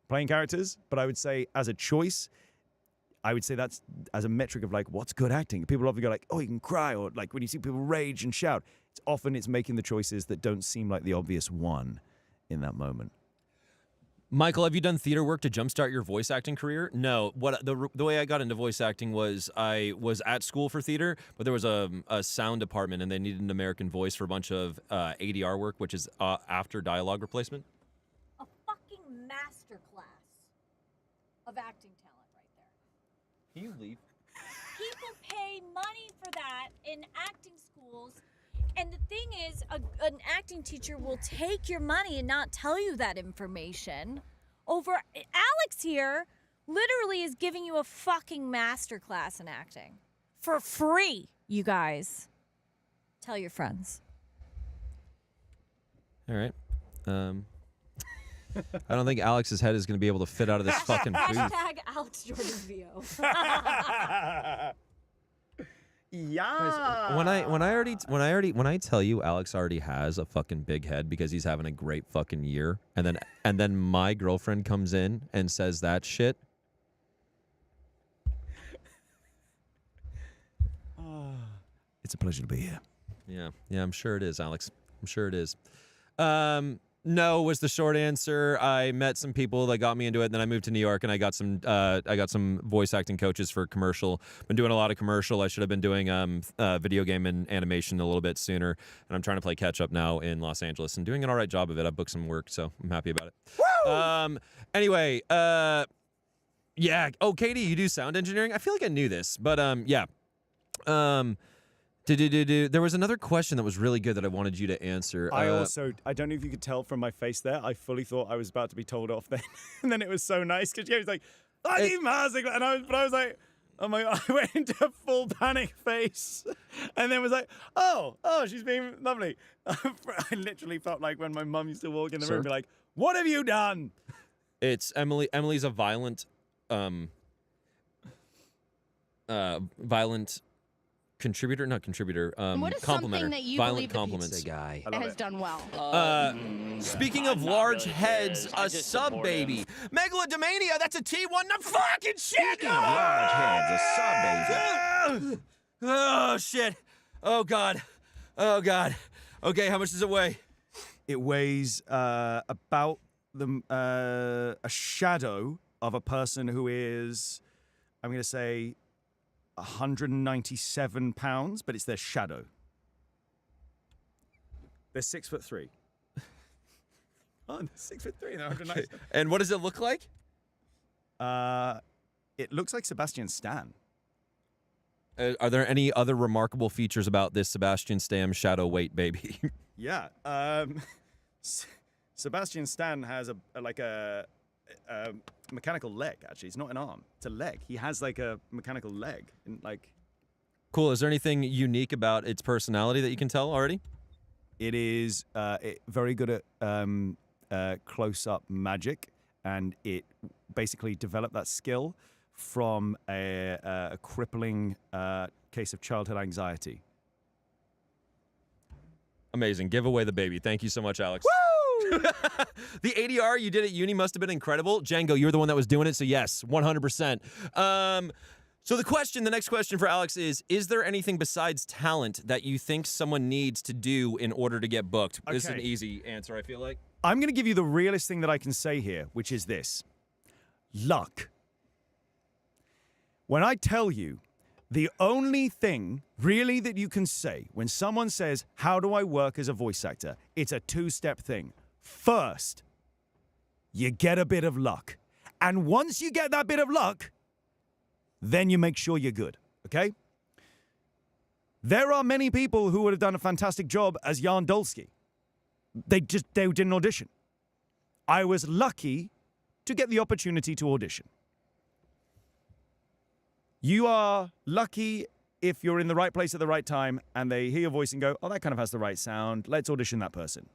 playing characters, but I would say as a choice, I would say that's as a metric of like, what's good acting? People often go like, oh, you can cry, or like when you see people rage and shout, it's making the choices that don't seem like the obvious one in that moment. Michael, have you done theater work to jumpstart your voice acting career? No. What the way I got into voice acting was I was at school for theater, but there was a sound department, and they needed an American voice for a bunch of ADR work, which is after dialogue replacement. A fucking masterclass of acting talent right there. Can you leave? People pay money for that in acting schools. And the thing is, an acting teacher will take your money and not tell you that information. Alex here literally is giving you a fucking masterclass in acting. For free, you guys. Tell your friends. All right. I don't think Alex's head is going to be able to fit out of this fucking booth. Hashtag Alex Jordan VO. Yeah. When I tell you Alex already has a fucking big head because he's having a great fucking year, and then my girlfriend comes in and says that shit. It's a pleasure to be here. Yeah, I'm sure it is, Alex. I'm sure it is. No was the short answer. I met some people that got me into it, and then I moved to New York, and I got some voice acting coaches for commercial. Been doing a lot of commercial. I should have been doing video game and animation a little bit sooner, and I'm trying to play catch up now in Los Angeles and doing an all right job of it. I've booked some work, so I'm happy about it. Woo! Anyway, yeah. Oh, Katie, you do sound engineering? I feel like I knew this, but yeah. There was another question that was really good that I wanted you to answer. I don't know if you could tell from my face there, I fully thought I was about to be told off then. And then it was so nice because she was like, I was like, oh my God, I went into a full panic face. And then was like, oh, she's being lovely. I literally felt like when my mum used to walk in the room and be like, what have you done? It's Emily. Emily's a violent contributor, not contributor. What is something that you violent believe compliments. the guy has done well? Speaking of large really heads, sure. I a just sub support baby. him. Megalomania, that's a T1. No fucking shit. Speaking of large heads, a sub baby. Oh shit. Oh god. Okay, how much does it weigh? It weighs about a shadow of a person who is, I'm going to say, 197 pounds, but it's their shadow. They're 6'3". Oh, they're 6'3". They're 197. And what does it look like? It looks like Sebastian Stan. Are there any other remarkable features about this Sebastian Stan shadow weight baby? Yeah. Sebastian Stan has a mechanical leg. Actually, it's not an arm; it's a leg. He has like a mechanical leg, and like. Cool. Is there anything unique about its personality that you can tell already? It is very good at close-up magic, and it basically developed that skill from a crippling case of childhood anxiety. Amazing. Give away the baby. Thank you so much, Alex. Woo! The ADR you did at uni must have been incredible. Django, you're the one that was doing it, so yes, 100%. So the next question for Alex is there anything besides talent that you think someone needs to do in order to get booked? Okay. This is an easy answer, I feel like. I'm going to give you the realest thing that I can say here, which is this. Luck. When I tell you, the only thing really that you can say when someone says, how do I work as a voice actor? It's a two-step thing. First, you get a bit of luck. And once you get that bit of luck, then you make sure you're good, okay? There are many people who would have done a fantastic job as Jan Dolsky. They didn't audition. I was lucky to get the opportunity to audition. You are lucky if you're in the right place at the right time and they hear your voice and go, oh, that kind of has the right sound. Let's audition that person.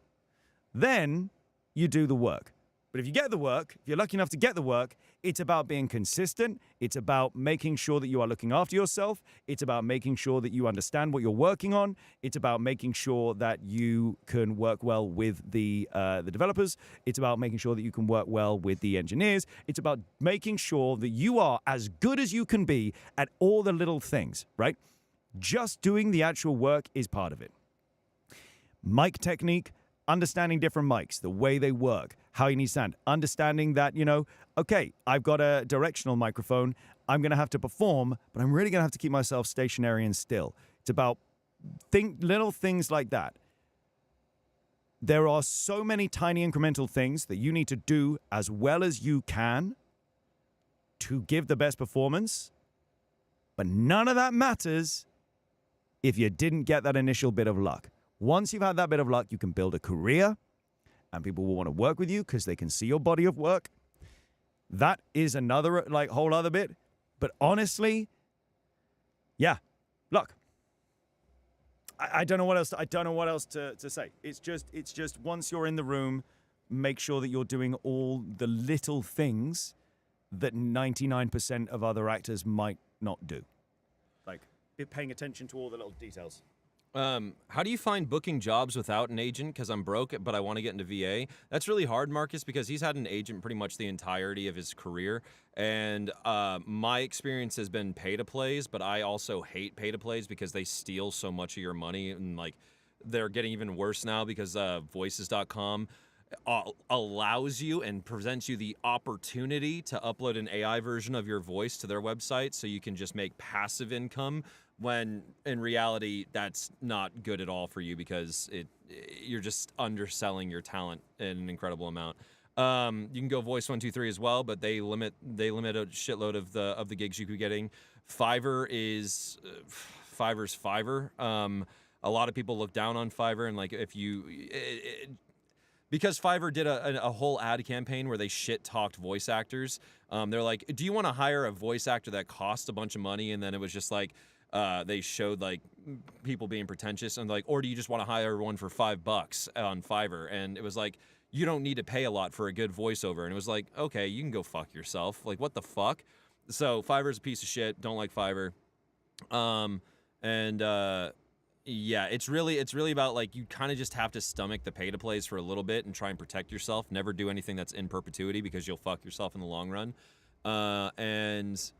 Then you do the work. But if you get the work, if you're lucky enough to get the work, it's about being consistent. It's about making sure that you are looking after yourself. It's about making sure that you understand what you're working on. It's about making sure that you can work well with the developers. It's about making sure that you can work well with the engineers. It's about making sure that you are as good as you can be at all the little things, right? Just doing the actual work is part of it. Mic technique, understanding different mics, the way they work, how you need to stand, understanding that, okay, I've got a directional microphone, I'm going to have to perform, but I'm really going to have to keep myself stationary and still. It's about little things like that. There are so many tiny incremental things that you need to do as well as you can to give the best performance, but none of that matters if you didn't get that initial bit of luck. Once you've had that bit of luck, you can build a career, and people will want to work with you because they can see your body of work. That is another, whole other bit. But honestly, yeah, luck. I don't know what else. I don't know what else to say. It's just once you're in the room, make sure that you're doing all the little things that 99% of other actors might not do. Like paying attention to all the little details. How do you find booking jobs without an agent? Because I'm broke, but I want to get into VA. That's really hard, Marcus, because he's had an agent pretty much the entirety of his career. And my experience has been pay-to-plays, but I also hate pay-to-plays because they steal so much of your money. And, they're getting even worse now because Voices.com allows you and presents you the opportunity to upload an AI version of your voice to their website so you can just make passive income, when in reality that's not good at all for you because you're just underselling your talent in an incredible amount. You can go Voice 123 as well, but they limit a shitload of the gigs you could be getting. Fiverr is Fiverr's Fiverr. A lot of people look down on Fiverr, and if you because Fiverr did a whole ad campaign where they shit-talked voice actors. They're like, do you want to hire a voice actor that costs a bunch of money? And then it was just they showed people being pretentious and or do you just want to hire one for $5 on Fiverr? And it was you don't need to pay a lot for a good voiceover. And it was okay, you can go fuck yourself. What the fuck? So Fiverr's a piece of shit. Don't like Fiverr. Yeah, it's really about you kind of just have to stomach the pay to plays for a little bit and try and protect yourself. Never do anything that's in perpetuity because you'll fuck yourself in the long run. And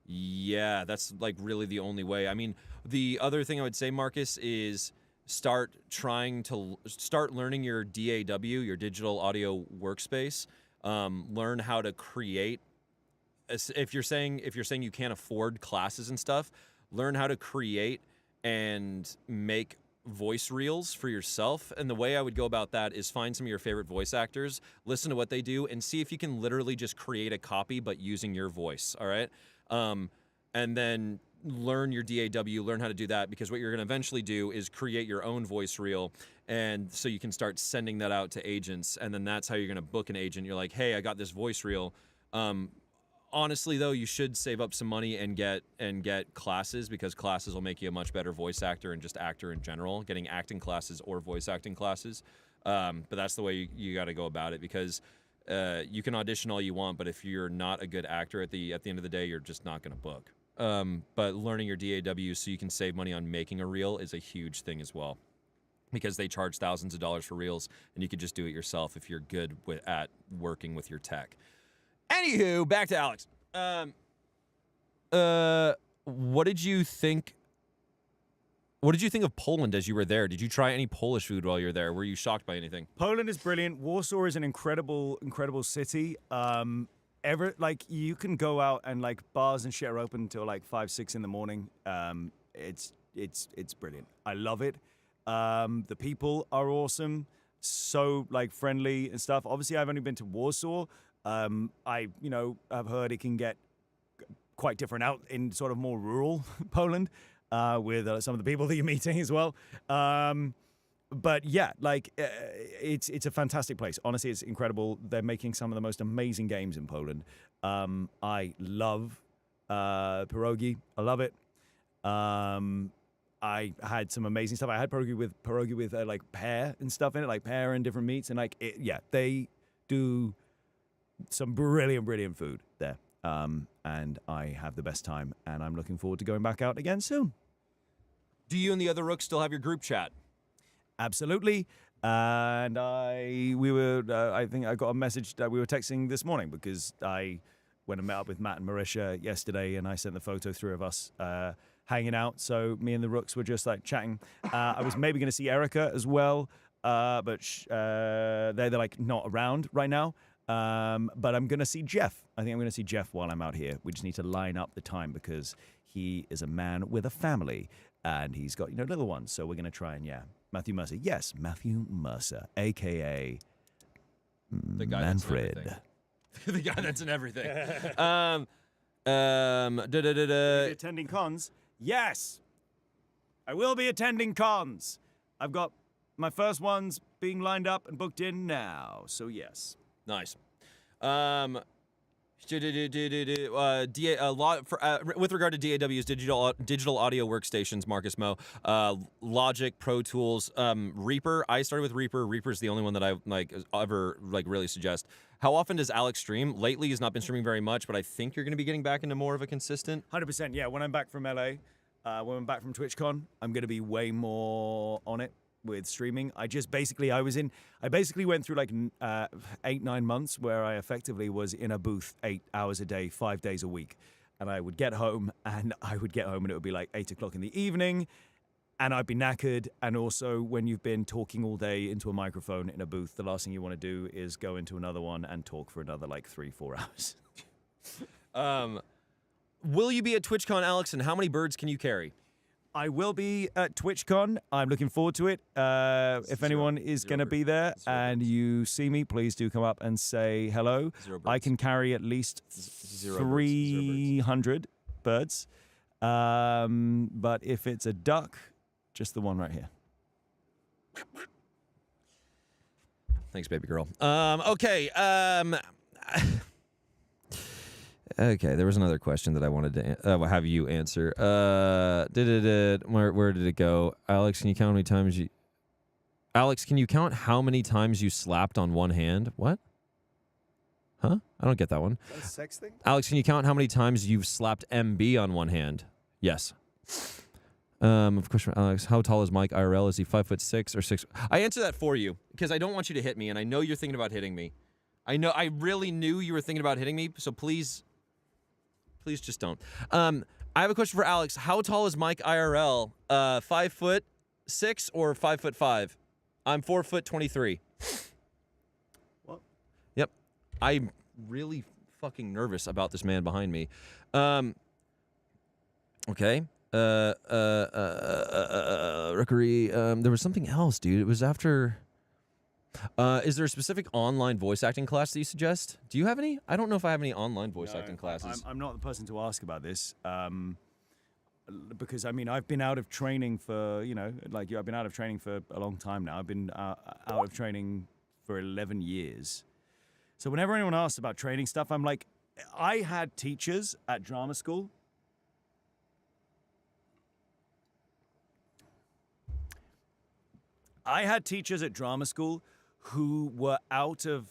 yeah, that's really the only way. I mean, the other thing I would say, Marcus, is start learning your DAW, your digital audio workspace. Learn how to create. If you're saying you can't afford classes and stuff, learn how to create and make voice reels for yourself. And the way I would go about that is find some of your favorite voice actors, listen to what they do, and see if you can literally just create a copy but using your voice, all right? And then learn your DAW, learn how to do that, because what you're going to eventually do is create your own voice reel, and so you can start sending that out to agents, and then that's how you're going to book an agent. You're like, hey, I got this voice reel. Honestly, though, you should save up some money and get classes, because classes will make you a much better voice actor and just actor in general, getting acting classes or voice acting classes. But that's the way you got to go about it, because you can audition all you want, but if you're not a good actor at the end of the day, you're just not going to book. But learning your DAW so you can save money on making a reel is a huge thing as well, because they charge thousands of dollars for reels, and you could just do it yourself if you're good at working with your tech. Anywho, back to Alex. What did you think? What did you think of Poland as you were there? Did you try any Polish food while you were there? Were you shocked by anything? Poland is brilliant. Warsaw is an incredible city. You can go out and bars and shit are open until 5, 6 in the morning. It's brilliant. I love it. The people are awesome. So friendly and stuff. Obviously, I've only been to Warsaw. I've heard it can get quite different out in sort of more rural Poland with some of the people that you're meeting as well. But yeah, it's a fantastic place. Honestly, it's incredible. They're making some of the most amazing games in Poland. I love pierogi. I love it. I had some amazing stuff. I had pierogi with pear and stuff in it, pear and different meats, and they do some brilliant food there. And I have the best time, and I'm looking forward to going back out again soon. Do you and the other rooks still have your group chat? Absolutely. And I think I got a message that we were texting this morning because I went and met up with Matt and Marisha yesterday, and I sent the photo through of us hanging out. So me and the rooks were just like chatting. I was maybe going to see Erica as well, but they're like not around right now. But I'm going to see Jeff. I think I'm going to see Jeff while I'm out here. We just need to line up the time because he is a man with a family and he's got, little ones. So we're going to try and, Matthew Mercer. Yes, Matthew Mercer, a.k.a. The guy Manfred. The guy that's in everything. Attending cons? Yes! I will be attending cons. I've got my first ones being lined up and booked in now. So, yes. Nice. With regard to DAW's digital audio workstations, Marcus Mo, Logic, Pro Tools, Reaper. I started with Reaper. Reaper's the only one that I ever really suggest. How often does Alex stream? Lately, he's not been streaming very much, but I think you're going to be getting back into more of a consistent. 100%. Yeah. When I'm back from LA, when I'm back from TwitchCon, I'm going to be way more on it with streaming. I basically went through 8-9 months where I effectively was in a booth 8 hours a day, 5 days a week. And I would get home and it would be like 8 o'clock in the evening and I'd be knackered. And also when you've been talking all day into a microphone in a booth, the last thing you want to do is go into another one and talk for another 3-4 hours. Will you be at TwitchCon, Alex, and how many birds can you carry? I will be at TwitchCon. I'm looking forward to it. If anyone is going to be there and you see me, please do come up and say hello. I can carry at least 300 birds. But if it's a duck, just the one right here. Thanks, baby girl. Okay. Okay, there was another question that I wanted to have you answer. Where did it go? Alex, can you count how many times you... Alex, can you count how many times you slapped on one hand? What? Huh? I don't get that one. That's a sex thing? Alex, can you count how many times you've slapped MB on one hand? Yes. Of course, Alex, how tall is Mike IRL? Is he 5'6" or 6? I answer that for you because I don't want you to hit me, and I know you're thinking about hitting me. I really knew you were thinking about hitting me, so please just don't. I have a question for Alex. How tall is Mike IRL? 5'6" or 5'5"? I'm 4'23". What? Yep. I'm really fucking nervous about this man behind me. Okay. Rookery. There was something else, dude. It was after. Is there a specific online voice acting class that you suggest? Do you have any? I don't know if I have any online voice acting classes. I'm not the person to ask about this. Because I've been out of training for, I've been out of training for a long time now. I've been out of training for 11 years. So whenever anyone asks about training stuff, I'm like, I had teachers at drama school. I had teachers at drama school who were out of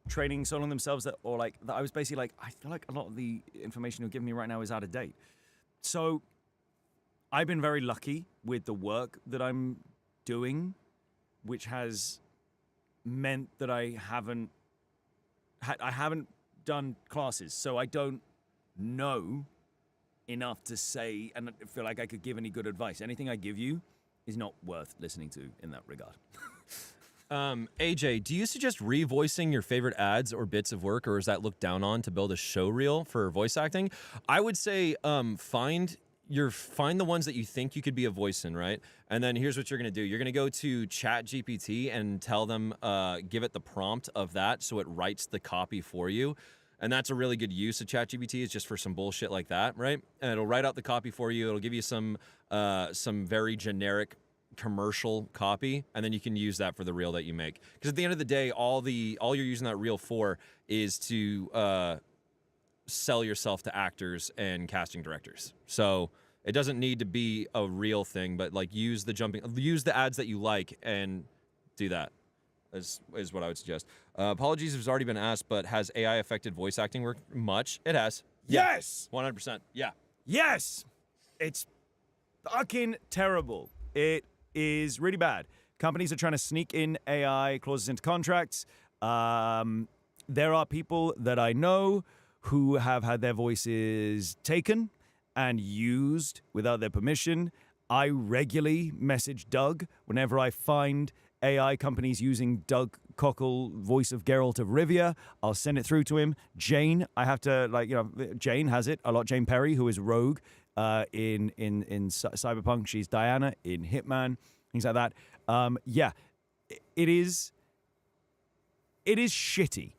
training soloing themselves that I was basically like, I feel like a lot of the information you're giving me right now is out of date. So I've been very lucky with the work that I'm doing, which has meant that I haven't done classes, so I don't know enough to say and feel like I could give any good advice. Anything I give you is not worth listening to in that regard. AJ, do you suggest revoicing your favorite ads or bits of work, or is that looked down on to build a show reel for voice acting? I would say find the ones that you think you could be a voice in, right? And then here's what you're gonna do. You're gonna go to ChatGPT and tell them, give it the prompt of that so it writes the copy for you. And that's a really good use of ChatGPT, is just for some bullshit like that, right? And it'll write out the copy for you. It'll give you some very generic commercial copy, and then you can use that for the reel that you make. Because at the end of the day, all you're using that reel for is to sell yourself to actors and casting directors. So it doesn't need to be a real thing, but use the ads that you like and do that. is what I would suggest. Apologies if it's already been asked, but has AI affected voice acting work much? It has. Yes! 100%. Yeah. Yes! It's fucking terrible. It is really bad. Companies are trying to sneak in AI clauses into contracts. There are people that I know who have had their voices taken and used without their permission. I regularly message Doug whenever I find AI companies using Doug Cockle, voice of Geralt of Rivia. I'll send it through to him. Jane, I have to, Jane has it a lot. Jane Perry, who is Rogue in Cyberpunk. She's Diana in Hitman, things like that. It is shitty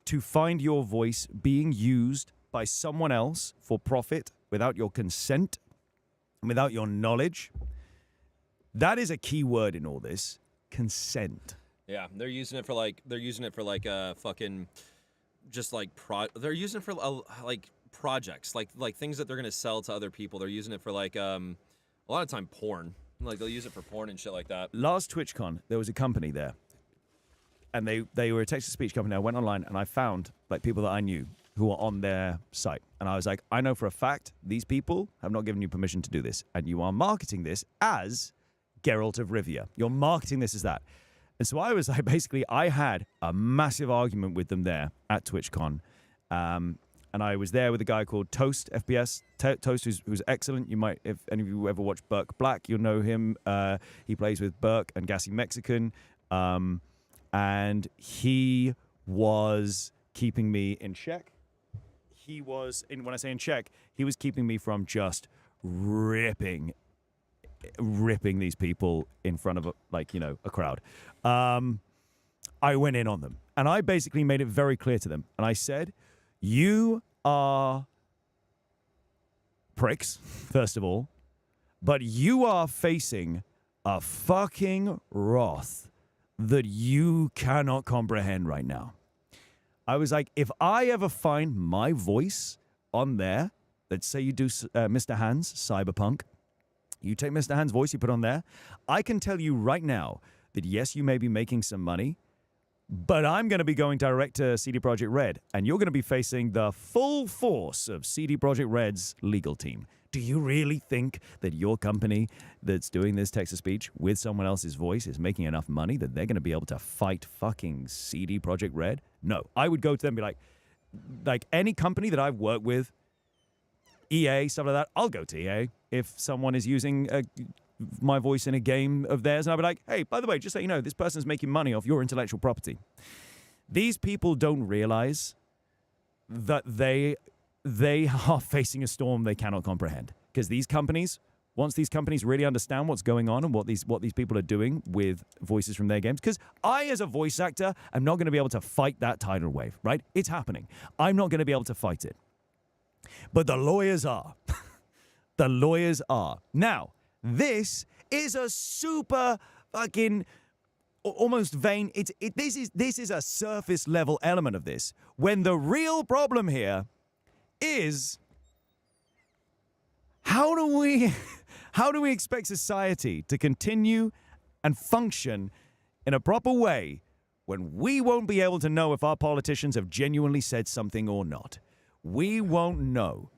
to find your voice being used by someone else for profit without your consent, without your knowledge. That is a key word in all this. Consent. Yeah, they're using it for fucking just like they're using it for like projects, like things that they're gonna sell to other people. They're using it for like a lot of time porn. Like they'll use it for porn and shit like that. Last TwitchCon, there was a company there, and they were a text-to-speech company. I went online and I found like people that I knew who were on their site, and I was like, I know for a fact these people have not given you permission to do this, and you are marketing this as Geralt of Rivia. You're marketing this as that. And so I was like, basically, I had a massive argument with them there at TwitchCon. And I was there with a guy called Toast FPS. Toast, who's excellent. You might, if any of you ever watch Burke Black, you'll know him. He plays with Burke and Gassy Mexican. And he was keeping me in check. When I say in check, he was keeping me from just ripping these people in front of a crowd. I went in on them, and I basically made it very clear to them, and I said, you are pricks, first of all, but you are facing a fucking wrath that you cannot comprehend right now. I was like, if I ever find my voice on there, let's say you do Mr. Hans Cyberpunk, you take Mr. Hans' voice, you put on there, I can tell you right now that yes, you may be making some money, but I'm going to be going direct to CD Projekt Red, and you're going to be facing the full force of CD Projekt Red's legal team. Do you really think that your company that's doing this text-to-speech with someone else's voice is making enough money that they're going to be able to fight fucking CD Projekt Red? No. I would go to them and be like any company that I've worked with, EA, stuff like that, I'll go to EA if someone is using my voice in a game of theirs, and I'll be like, hey, by the way, just so you know, this person's making money off your intellectual property. These people don't realize that they are facing a storm they cannot comprehend. Because these companies, once these companies really understand what's going on and what these people are doing with voices from their games, because I, as a voice actor, am not going to be able to fight that tidal wave, right? It's happening. I'm not going to be able to fight it. But the lawyers are. The lawyers are. Now, this is a super fucking almost vain. This is a surface level element of this. When the real problem here is how do we expect society to continue and function in a proper way when we won't be able to know if our politicians have genuinely said something or not? We won't know.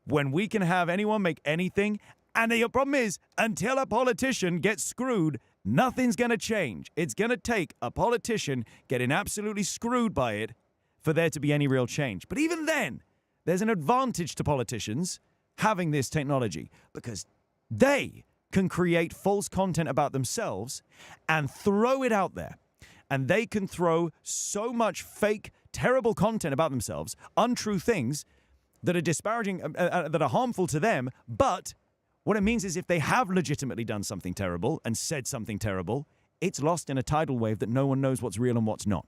When we can have anyone make anything, and the problem is, until a politician gets screwed, nothing's going to change. It's going to take a politician getting absolutely screwed by it for there to be any real change. But even then, there's an advantage to politicians having this technology because they can create false content about themselves and throw it out there. And they can throw so much fake, terrible content about themselves, untrue things that are disparaging, that are harmful to them. But what it means is if they have legitimately done something terrible and said something terrible, it's lost in a tidal wave that no one knows what's real and what's not.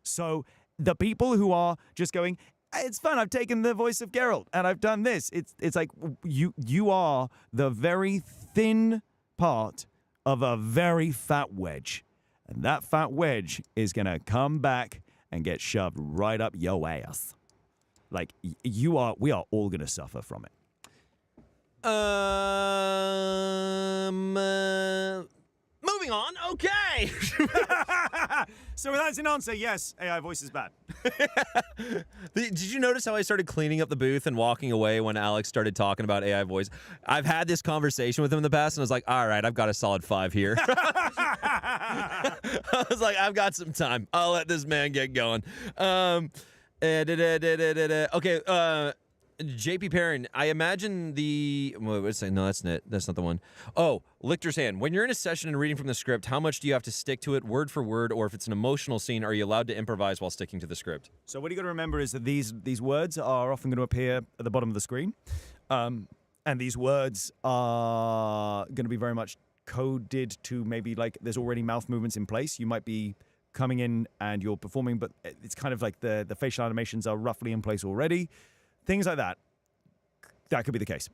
So the people who are just going, it's fun, I've taken the voice of Geralt and I've done this. It's like you are the very thin part of a very fat wedge. And that fat wedge is going to come back and get shoved right up your ass. Like, we are all going to suffer from it. Movie moving on. Okay. So that's an answer. Yes, AI voice is bad. Did you notice how I started cleaning up the booth and walking away when Alex started talking about AI voice? I've had this conversation with him in the past, and I was like, all right, I've got a solid 5 here. I was like, I've got some time. I'll let this man get going. Okay, JP Perrin, I imagine the... No, that's not the one. Oh, Lichter's Hand. When you're in a session and reading from the script, how much do you have to stick to it word for word, or if it's an emotional scene, are you allowed to improvise while sticking to the script? So what you got to remember is that these words are often going to appear at the bottom of the screen. And these words are going to be very much coded to maybe like there's already mouth movements in place. You might be coming in and you're performing, but it's kind of like the facial animations are roughly in place already. Things like that. That could be the case.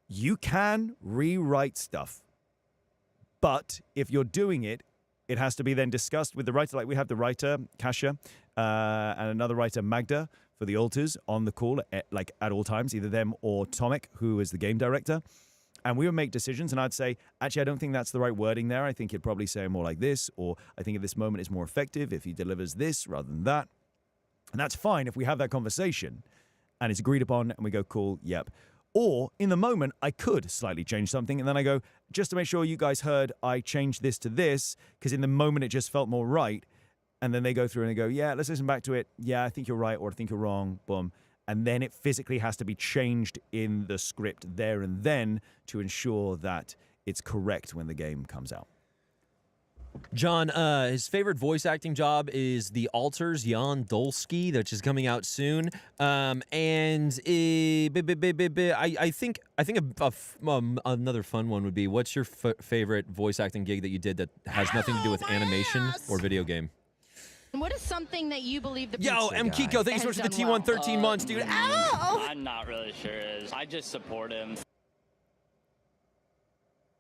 You can rewrite stuff, but if you're doing it, it has to be then discussed with the writer. Like we have the writer, Kasia, and another writer, Magda, for the alters on the call, like at all times, either them or Tomek, who is the game director. And we would make decisions, and I'd say, actually, I don't think that's the right wording there. I think he'd probably say more like this, or I think at this moment it's more effective if he delivers this rather than that. And that's fine if we have that conversation and it's agreed upon and we go, cool, yep. Or in the moment, I could slightly change something and then I go, just to make sure you guys heard, I changed this to this because in the moment it just felt more right. And then they go through and they go, yeah, let's listen back to it. Yeah, I think you're right or I think you're wrong. Boom. And then it physically has to be changed in the script there and then to ensure that it's correct when the game comes out. John, his favorite voice acting job is The Alters, Jan Dolsky, which is coming out soon. I think another fun one would be, what's your favorite voice acting gig that you did that has nothing to do with animation or video game? What is something that you believe the Yo, pizza M. guy Kiko, thank you so much for the has T1 done 13 months, dude. Ow! I'm not really sure is. I just support him.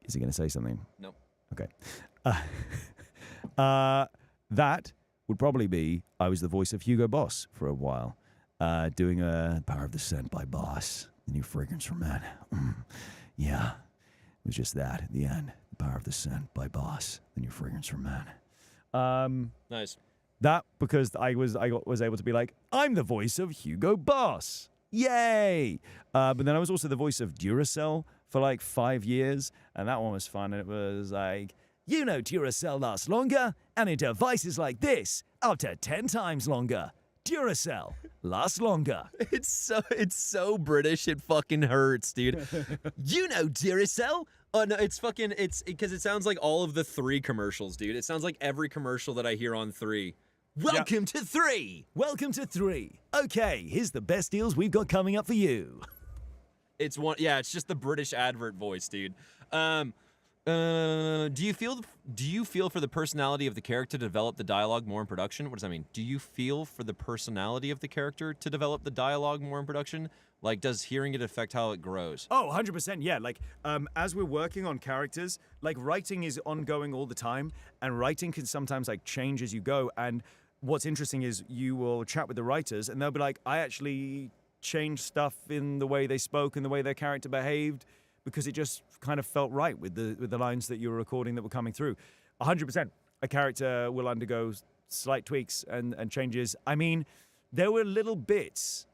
Is he going to say something? No. Okay. That would probably be, I was the voice of Hugo Boss for a while, doing Power of the Scent by Boss, the new fragrance from men. Yeah, it was just that at the end. Power of the Scent by Boss, the new fragrance from men. Nice. That because I was able to be like, I'm the voice of Hugo Boss. Yay! But then I was also the voice of Duracell for like 5 years, and that one was fun. And it was like, you know Duracell lasts longer, and in devices like this, up to 10 times longer. Duracell lasts longer. It's so British, it fucking hurts, dude. You know Duracell? Oh no, it's because it sounds like all of the 3 commercials, dude. It sounds like every commercial that I hear on 3. Welcome to 3. Welcome to 3. Okay, here's the best deals we've got coming up for you. It's just the British advert voice, dude. Do you feel for the personality of the character to develop the dialogue more in production? What does that mean? Do you feel for the personality of the character to develop the dialogue more in production? Like, does hearing it affect how it grows? Oh, 100%, yeah. Like, as we're working on characters, like, writing is ongoing all the time, and writing can sometimes, like, change as you go. And what's interesting is you will chat with the writers, and they'll be like, I actually changed stuff in the way they spoke and the way their character behaved because it just kind of felt right with the lines that you were recording that were coming through. 100%, a character will undergo slight tweaks and changes. I mean, there were little bits.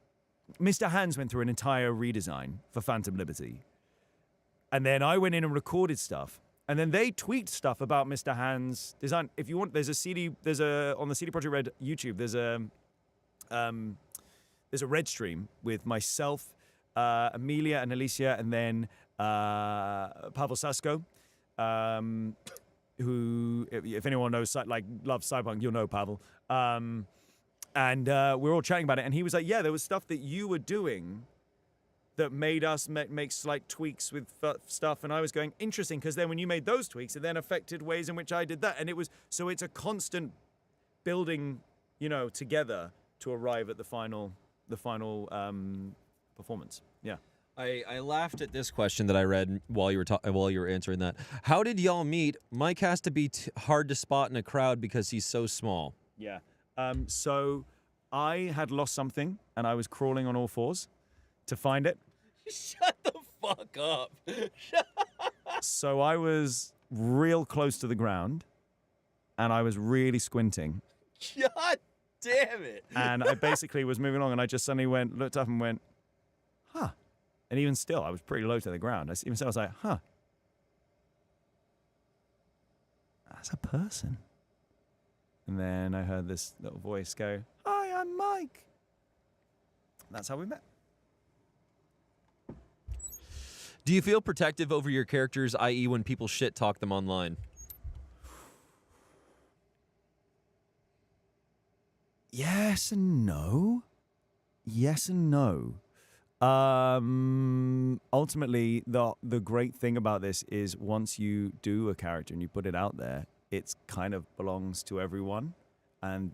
Mr. Hands went through an entire redesign for Phantom Liberty. And then I went in and recorded stuff. And then they tweaked stuff about Mr. Hands' design. If you want, on the CD Projekt Red YouTube, there's a red stream with myself, Amelia and Alicia, and then Pavel Sasko, who, if anyone knows, loves Cyberpunk, you'll know Pavel. And we're all chatting about it, and he was like, yeah, there was stuff that you were doing that made us make slight tweaks with stuff, and I was going, interesting, because then when you made those tweaks, it then affected ways in which I did that, and so it's a constant building, together to arrive at the final performance. Yeah. I laughed at this question that I read while you were answering that. How did y'all meet? Mike has to be hard to spot in a crowd because he's so small. Yeah. So I had lost something, and I was crawling on all fours to find it. Shut the fuck up. So I was real close to the ground, and I was really squinting. God damn it. And I basically was moving along, and I just suddenly looked up and went, huh. And even still, I was pretty low to the ground. Even still, I was like, huh. That's a person. And then I heard this little voice go, hi, I'm Mike. And that's how we met. Do you feel protective over your characters, i.e. when people shit talk them online? Yes and no. Yes and no. Ultimately, the great thing about this is once you do a character and you put it out there, it's kind of belongs to everyone, and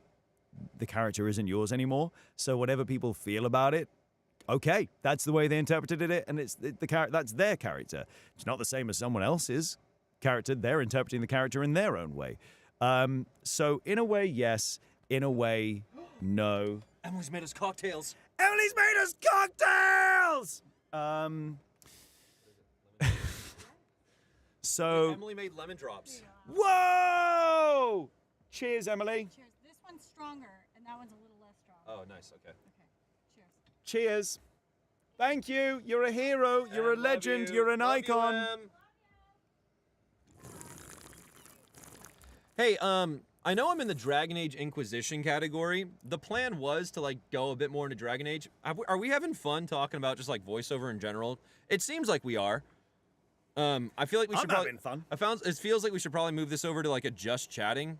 the character isn't yours anymore. So whatever people feel about it, okay, that's the way they interpreted it, and it's that's their character. It's not the same as someone else's character. They're interpreting the character in their own way. So in a way, yes. In a way, no. Emily's made us cocktails. Emily's made us cocktails! So... Emily made lemon drops. Whoa! Cheers, Emily. Cheers. This one's stronger, and that one's a little less strong. Oh, nice. Okay. Okay. Cheers. Cheers. Thank you. You're a hero. You're a legend. You're an icon. Hey, I know I'm in the Dragon Age Inquisition category. The plan was to like go a bit more into Dragon Age. Are we having fun talking about just like voiceover in general? It seems like we are. I feel like we should probably. I'm having fun. It feels like we should probably move this over to like a just chatting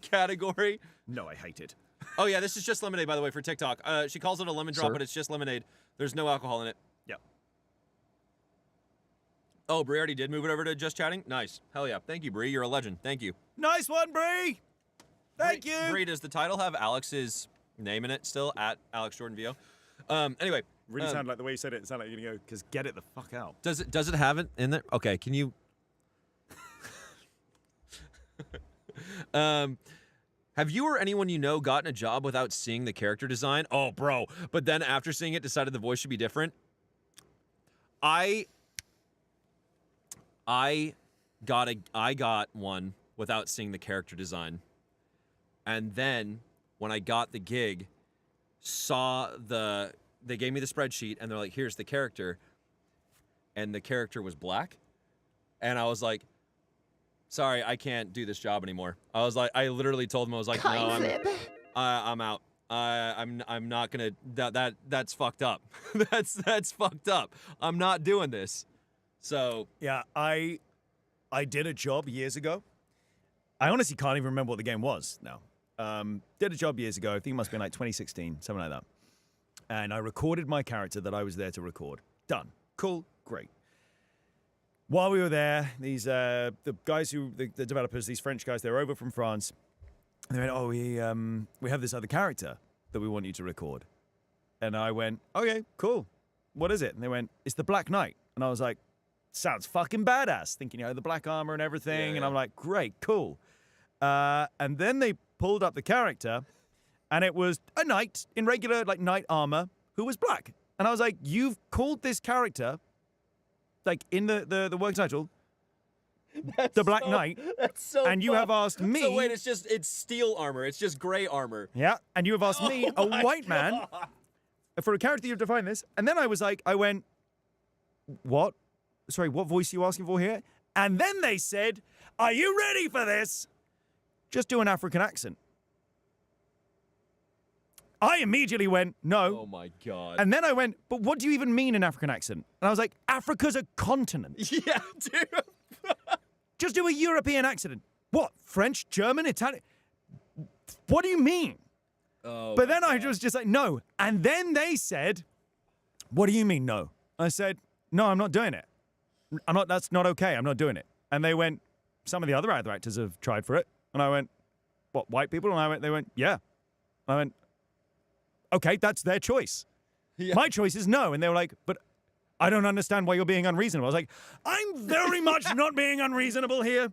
category. No, I hate it. Oh yeah, this is just lemonade, by the way, for TikTok. She calls it a lemon drop, but it's just lemonade. There's no alcohol in it. Yep. Oh, Brie already did move it over to just chatting? Nice. Hell yeah. Thank you, Brie. You're a legend. Thank you. Nice one, Bree. Thank you. Brie, does the title have Alex's name in it still? At Alex Jordan VO? Anyway. Really sounded like the way you said it. It sounded like you're going to go, because get it the fuck out. Does it have it in there? Okay, can you... Have you or anyone you know gotten a job without seeing the character design? Oh, bro. But then after seeing it, decided the voice should be different? I got one without seeing the character design. And then when I got the gig, they gave me the spreadsheet and they're like, here's the character. And the character was black. And I was like, sorry, I can't do this job anymore. I literally told them, I was like, no, I'm out. I'm not gonna, that's fucked up. that's fucked up. I'm not doing this. So. Yeah, I did a job years ago. I honestly can't even remember what the game was now. Did a job years ago. I think it must have been like 2016, something like that. And I recorded my character that I was there to record. Done. Cool. Great. While we were there, these the guys the developers, these French guys, they're over from France. And they went, oh, we have this other character that we want you to record. And I went, okay, cool. What is it? And they went, it's the Black Knight. And I was like, sounds fucking badass. Thinking, the black armor and everything. Yeah. And I'm like, great, cool. And then they pulled up the character, and it was a knight in regular knight armor who was black. And I was like, you've called this character, in the work title, the Black Knight. That's so and you have asked me. So wait, it's steel armor. It's just gray armor. Yeah, and you have asked me, a white man, for a character you've defined this. And then I went, what? Sorry, what voice are you asking for here? And then they said, are you ready for this? Just do an African accent. I immediately went, no. Oh my God. And then I went, but what do you even mean an African accent? And I was like, Africa's a continent. Yeah, dude. Just do a European accent. What? French, German, Italian? What do you mean? Oh. But then I was just like, no. And then they said, what do you mean no? I said, no, I'm not doing it. That's not okay. I'm not doing it. And they went, some of the other actors have tried for it. And I went, what, white people? And they went, yeah. I went, okay, that's their choice. Yeah. My choice is no. And they were like, but I don't understand why you're being unreasonable. I was like, I'm very much not being unreasonable here.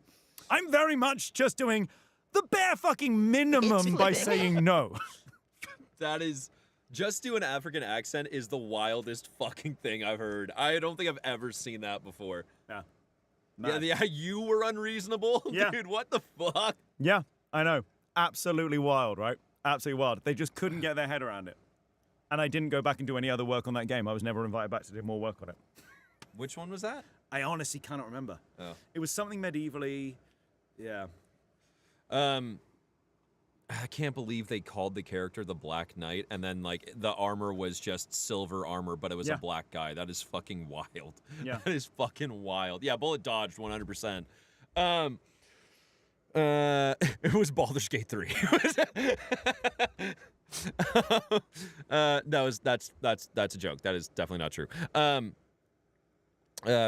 I'm very much just doing the bare fucking minimum by saying no. That is, just do an African accent is the wildest fucking thing I've heard. I don't think I've ever seen that before. Yeah. Mad. Yeah, you were unreasonable? Yeah. Dude, what the fuck? Yeah, I know. Absolutely wild, right? Absolutely wild. They just couldn't get their head around it. And I didn't go back and do any other work on that game. I was never invited back to do more work on it. Which one was that? I honestly cannot remember. Oh. It was something medievally. Yeah. I can't believe they called the character the Black Knight, and then like the armor was just silver armor, but it was a black guy. That is fucking wild. Yeah. That is fucking wild. Yeah, bullet dodged 100%. It was Baldur's Gate 3. That's a joke. That is definitely not true.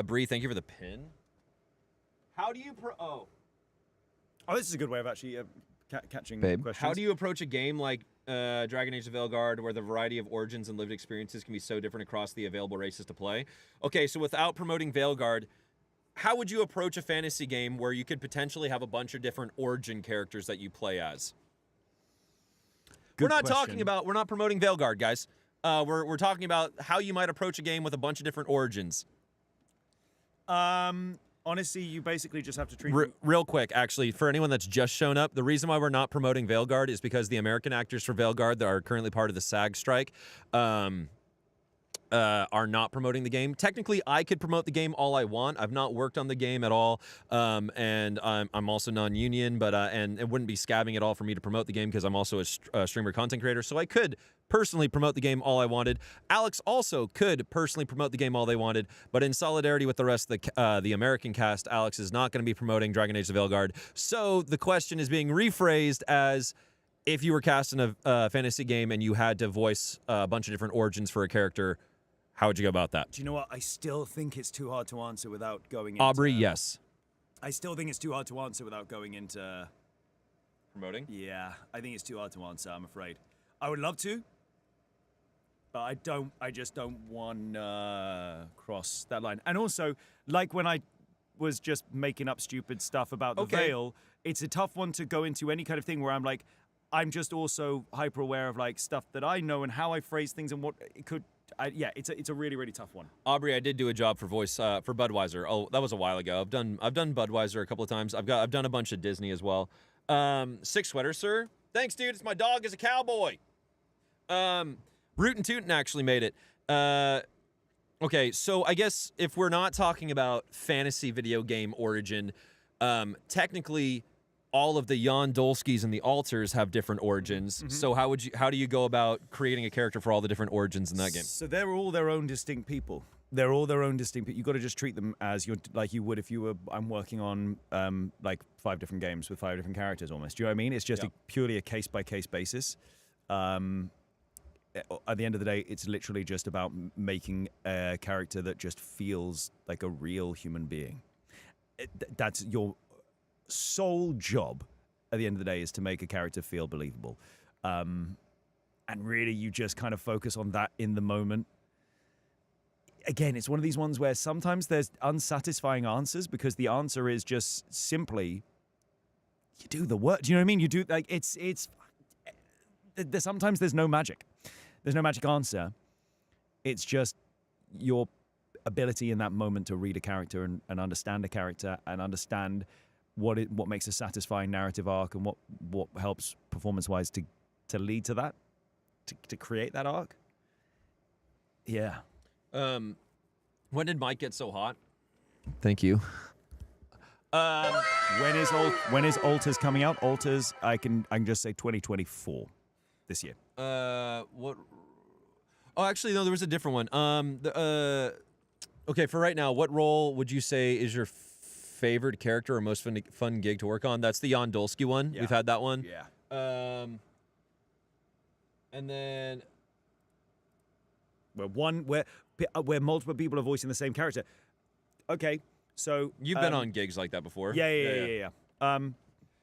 Bree, thank you for the pin. How do you Oh, this is a good way of actually catching questions. How do you approach a game like Dragon Age of Veilguard, where the variety of origins and lived experiences can be so different across the available races to play? Okay, so without promoting Veilguard, how would you approach a fantasy game where you could potentially have a bunch of different origin characters that you play as? Good we're not question. talking about, we're not promoting Veilguard, guys. We're talking about how you might approach a game with a bunch of different origins. Honestly, you basically just have to treat Real quick, actually, for anyone that's just shown up, the reason why we're not promoting Veilguard is because the American actors for Veilguard that are currently part of the SAG strike are not promoting the game. Technically, I could promote the game all I want. I've not worked on the game at all, and I'm also non-union, but and it wouldn't be scabbing at all for me to promote the game because I'm also a streamer content creator, so I could personally promote the game all I wanted. Alex also could personally promote the game all they wanted, but in solidarity with the rest of the American cast, Alex is not going to be promoting Dragon Age of Veilguard. So the question is being rephrased as, if you were cast in a fantasy game and you had to voice a bunch of different origins for a character, how would you go about that? Do you know what? I still think it's too hard to answer without going into... Aubrey, yes. I still think it's too hard to answer without going into... Promoting? Yeah, I think it's too hard to answer, I'm afraid. I would love to, but I just don't want to cross that line. And also, like when I was just making up stupid stuff about the Veil, it's a tough one to go into any kind of thing where I'm like, I'm just also hyper aware of like stuff that I know and how I phrase things and what it could... it's a really, really tough one. Aubrey, I did do a job for voice for Budweiser. Oh, that was a while ago. I've done Budweiser a couple of times. I've done a bunch of Disney as well. Six sweaters, sir. Thanks, dude. It's my dog is a cowboy. Rootin' Tootin' actually made it. Okay, so I guess if we're not talking about fantasy video game origin, technically all of the Jan Dolskys and the Alters have different origins. Mm-hmm. So how do you go about creating a character for all the different origins in that game? So they're all their own distinct people. They're all their own distinct people. You've got to just treat them as like you would if you were... I'm working on like 5 different games with 5 different characters almost. Do you know what I mean? It's just purely a case-by-case basis. At the end of the day, it's literally just about making a character that just feels like a real human being. That's your sole job at the end of the day, is to make a character feel believable. And really, you just kind of focus on that in the moment. Again, it's one of these ones where sometimes there's unsatisfying answers because the answer is just simply, you do the work. Do you know what I mean? You do, like, sometimes there's no magic. There's no magic answer. It's just your ability in that moment to read a character and understand a character and understand what makes a satisfying narrative arc and what helps performance-wise to lead to that, to create that arc. Yeah. When did Mike get so hot? Thank you. When is Alters coming out? Alters, I can just say 2024 this year. What? Oh, actually, no, there was a different one. Okay, for right now, what role would you say is your favorite character or most fun gig to work on? That's the Jan Dolsky one. Yeah. We've had that one. Yeah. And then where multiple people are voicing the same character. Okay, so you've been on gigs like that before. Yeah.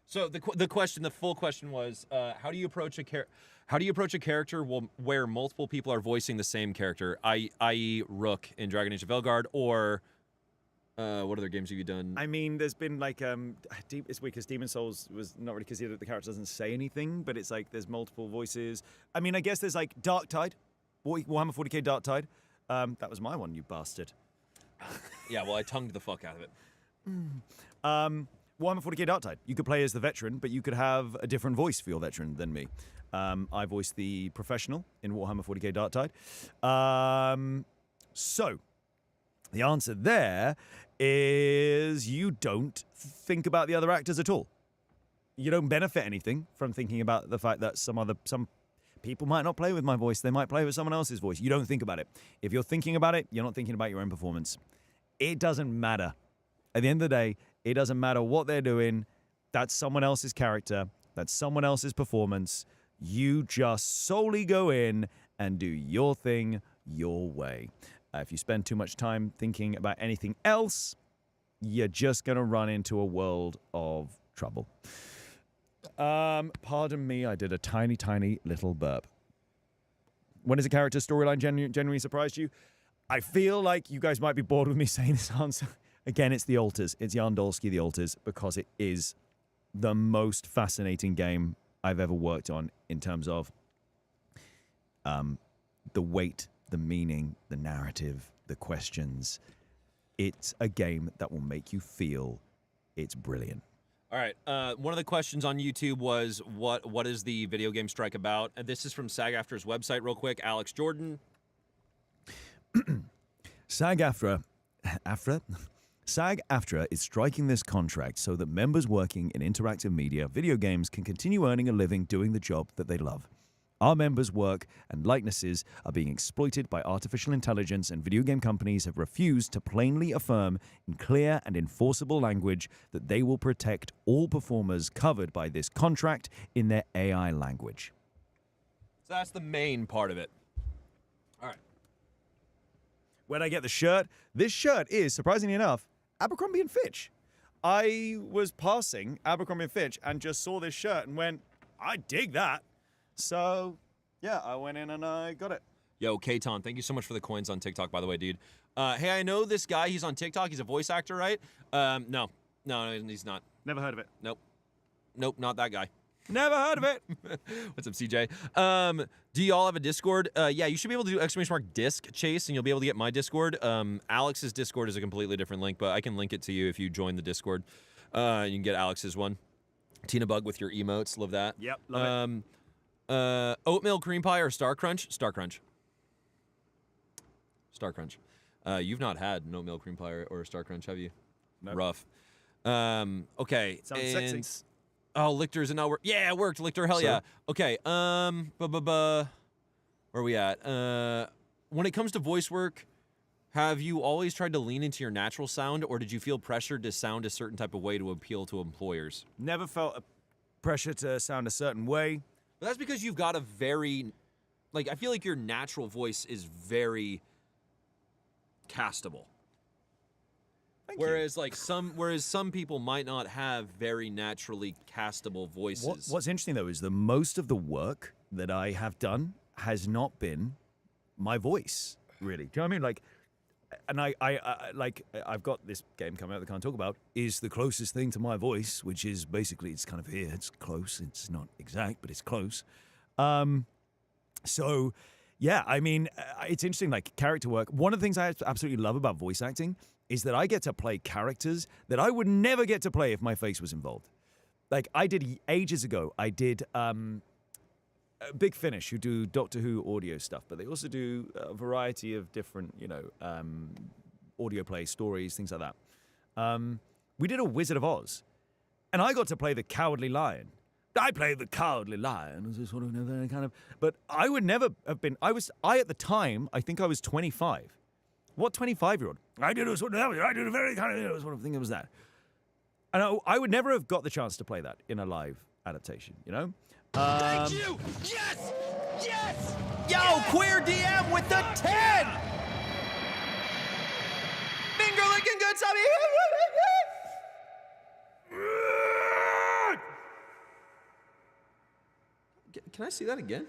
So the full question was, how do you approach a character where multiple people are voicing the same character, i.e. Rook in Dragon Age of Veilguard, or what other games have you done? I mean, there's been like it's weird because Demon Souls was not really considered. The character doesn't say anything, but it's like there's multiple voices. I mean, I guess there's like Darktide, Warhammer 40k Darktide. That was my one, you bastard. Yeah, well, I tongued the fuck out of it. Warhammer 40k Dark Tide. You could play as the veteran, but you could have a different voice for your veteran than me. I voiced the professional in Warhammer 40k Dark Tide. So, the answer there is you don't think about the other actors at all. You don't benefit anything from thinking about the fact that some people might not play with my voice. They might play with someone else's voice. You don't think about it. If you're thinking about it, you're not thinking about your own performance. It doesn't matter. At the end of the day, it doesn't matter what they're doing. That's someone else's character. That's someone else's performance. You just solely go in and do your thing your way. If you spend too much time thinking about anything else, you're just going to run into a world of trouble. Pardon me, I did a tiny, tiny little burp. When has a character storyline genuinely surprised you? I feel like you guys might be bored with me saying this answer. Again, it's the Altars. It's Jan Dolsky, the Altars, because it is the most fascinating game I've ever worked on in terms of the weight, the meaning, the narrative, the questions. It's a game that will make you feel it's brilliant. All right. One of the questions on YouTube was, what is the video game strike about? And this is from SAG-AFTRA's website real quick. Alex Jordan. SAG-AFTRA is striking this contract so that members working in interactive media, video games, can continue earning a living doing the job that they love. Our members' work and likenesses are being exploited by artificial intelligence, and video game companies have refused to plainly affirm in clear and enforceable language that they will protect all performers covered by this contract in their AI language. So that's the main part of it. All right. When I get the shirt, this shirt is, surprisingly enough, Abercrombie & Fitch. I was passing Abercrombie & Fitch and just saw this shirt and went, I dig that. So, yeah, I went in and I got it. Yo, Katon, thank you so much for the coins on TikTok, by the way, dude. Hey, I know this guy. He's on TikTok. He's a voice actor, right? No, he's not. Never heard of it. Nope, not that guy. Never heard of it. What's up, CJ? Do y'all have a Discord? Yeah, you should be able to do !disc chase, and you'll be able to get my Discord. Alex's Discord is a completely different link, but I can link it to you if you join the Discord. You can get Alex's one. Tina Bug with your emotes. Love that. Yep, love it. Oatmeal cream pie or Star Crunch? Star Crunch. Star Crunch. You've not had an oatmeal cream pie or a Star Crunch, have you? Nope. Rough. Okay. Sounds sexy. Oh, Lictor's and now work. Yeah, it worked. Lictor, hell yeah. Okay. Where are we at? When it comes to voice work, have you always tried to lean into your natural sound, or did you feel pressured to sound a certain type of way to appeal to employers? Never felt a pressure to sound a certain way. But that's because you've got a very, I feel like your natural voice is very castable. Whereas some people might not have very naturally castable voices. What's interesting though is that most of the work that I have done has not been my voice, really. Do you know what I mean? I've got this game coming out that I can't talk about, is the closest thing to my voice, which is basically, it's kind of here, it's close, it's not exact, but it's close. So, yeah, I mean, it's interesting, character work. One of the things I absolutely love about voice acting is that I get to play characters that I would never get to play if my face was involved. I did ages ago, I did Big Finish, who do Doctor Who audio stuff, but they also do a variety of different, audio play, stories, things like that. We did a Wizard of Oz, and I got to play the Cowardly Lion. I played the Cowardly Lion, as a sort of kind of, but I would never have been. At the time, I think I was 25. What 25-year-old? I did a very kind of sort of thing. It was that, and I would never have got the chance to play that in a live adaptation. Thank you! Yes! Yes! Yo, Queer DM with the 10! Finger licking good, Subby! Can I see that again?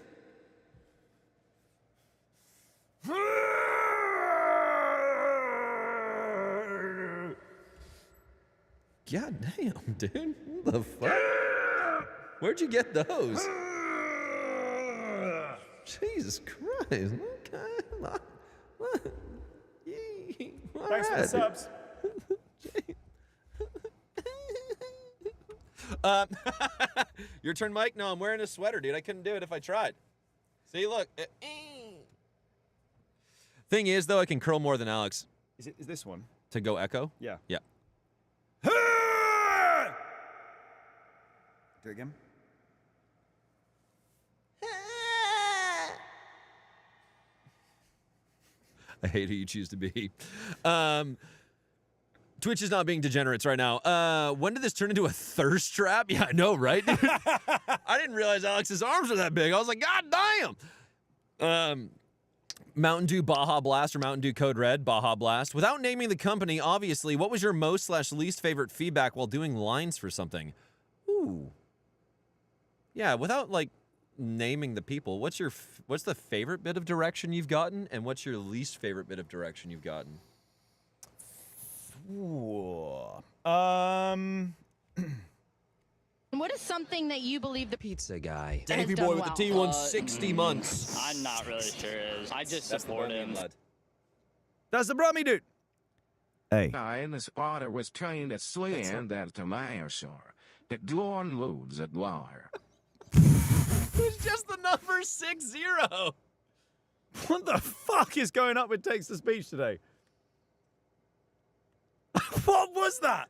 God damn, dude. What the fuck? Where'd you get those? Jesus Christ. Okay. What? Thanks for the subs. Your turn, Mike? No, I'm wearing a sweater, dude. I couldn't do it if I tried. See, look. Thing is, though, I can curl more than Alex. Is this one? To go echo? Yeah. Yeah. Do it again. I hate who you choose to be. Twitch is not being degenerates right now. When did this turn into a thirst trap? Yeah, I know, right? I didn't realize Alex's arms were that big. I was like, God damn. Mountain Dew Baja Blast or Mountain Dew Code Red Baja Blast. Without naming the company, obviously, what was your most/least favorite feedback while doing lines for something? Ooh. Yeah, without like naming the people, what's the favorite bit of direction you've gotten, and what's your least favorite bit of direction you've gotten? Ooh. What is something that you believe the pizza guy has Davey done boy with well? the T1 60 months. I'm not really sure is. I just support him. That's the Brummy dude. Hey. In this order was trying to slam that to my shore. The dawn loads at war. It's just the number 60. What the fuck is going up with text-to-speech today? What was that?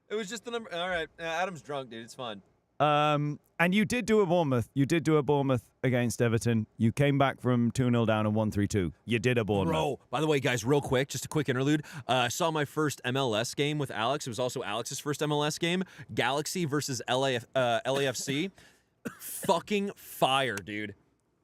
It was just the number. All right, Adam's drunk, dude. It's fine. And you did do a Bournemouth. You did do a Bournemouth against Everton. You came back from 2-0 down and 1-3-2. You did a Bournemouth. Bro, by the way, guys, real quick, just a quick interlude. I saw my first MLS game with Alex. It was also Alex's first MLS game. Galaxy versus LAFC. Fucking fire, dude.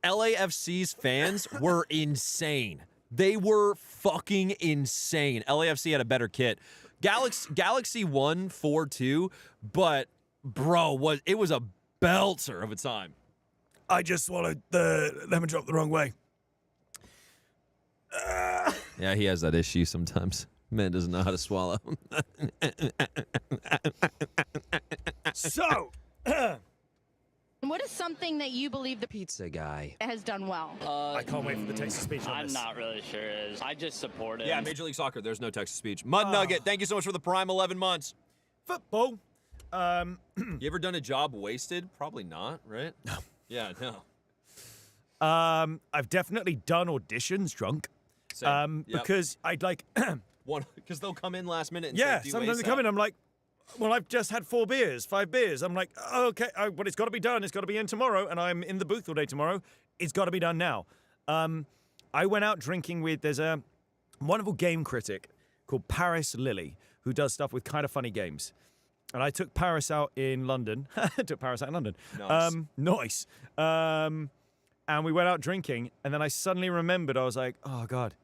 LAFC's fans were insane. They were fucking insane. LAFC had a better kit. Galaxy won 4-2, but bro, it was a belter of a time. I just swallowed the lemon drop the wrong way. Yeah, he has that issue sometimes. Man doesn't know how to swallow. So, What is something that you believe the pizza guy has done well? I can't wait for the text-to-speech on I'm this. not really sure is. I just support him. Yeah, Major League Soccer, there's no text-to-speech. Mud Nugget, thank you so much for the prime 11 months. Football. You ever done a job wasted? Probably not, right? No. Yeah, no. I've definitely done auditions drunk. Same. Yep. Because I'd like... Because they'll come in last minute and yeah, say, do sometimes they ASAP. come in, I'm like, well, I've just had 5 beers. I'm like, oh, okay, but it's got to be done. It's got to be in tomorrow, and I'm in the booth all day tomorrow. It's got to be done now. I went out drinking with, there's a wonderful game critic called Paris Lilly, who does stuff with kind of funny games. And I took Paris out in London. Nice. And we went out drinking, and then I suddenly remembered, I was like, oh, God,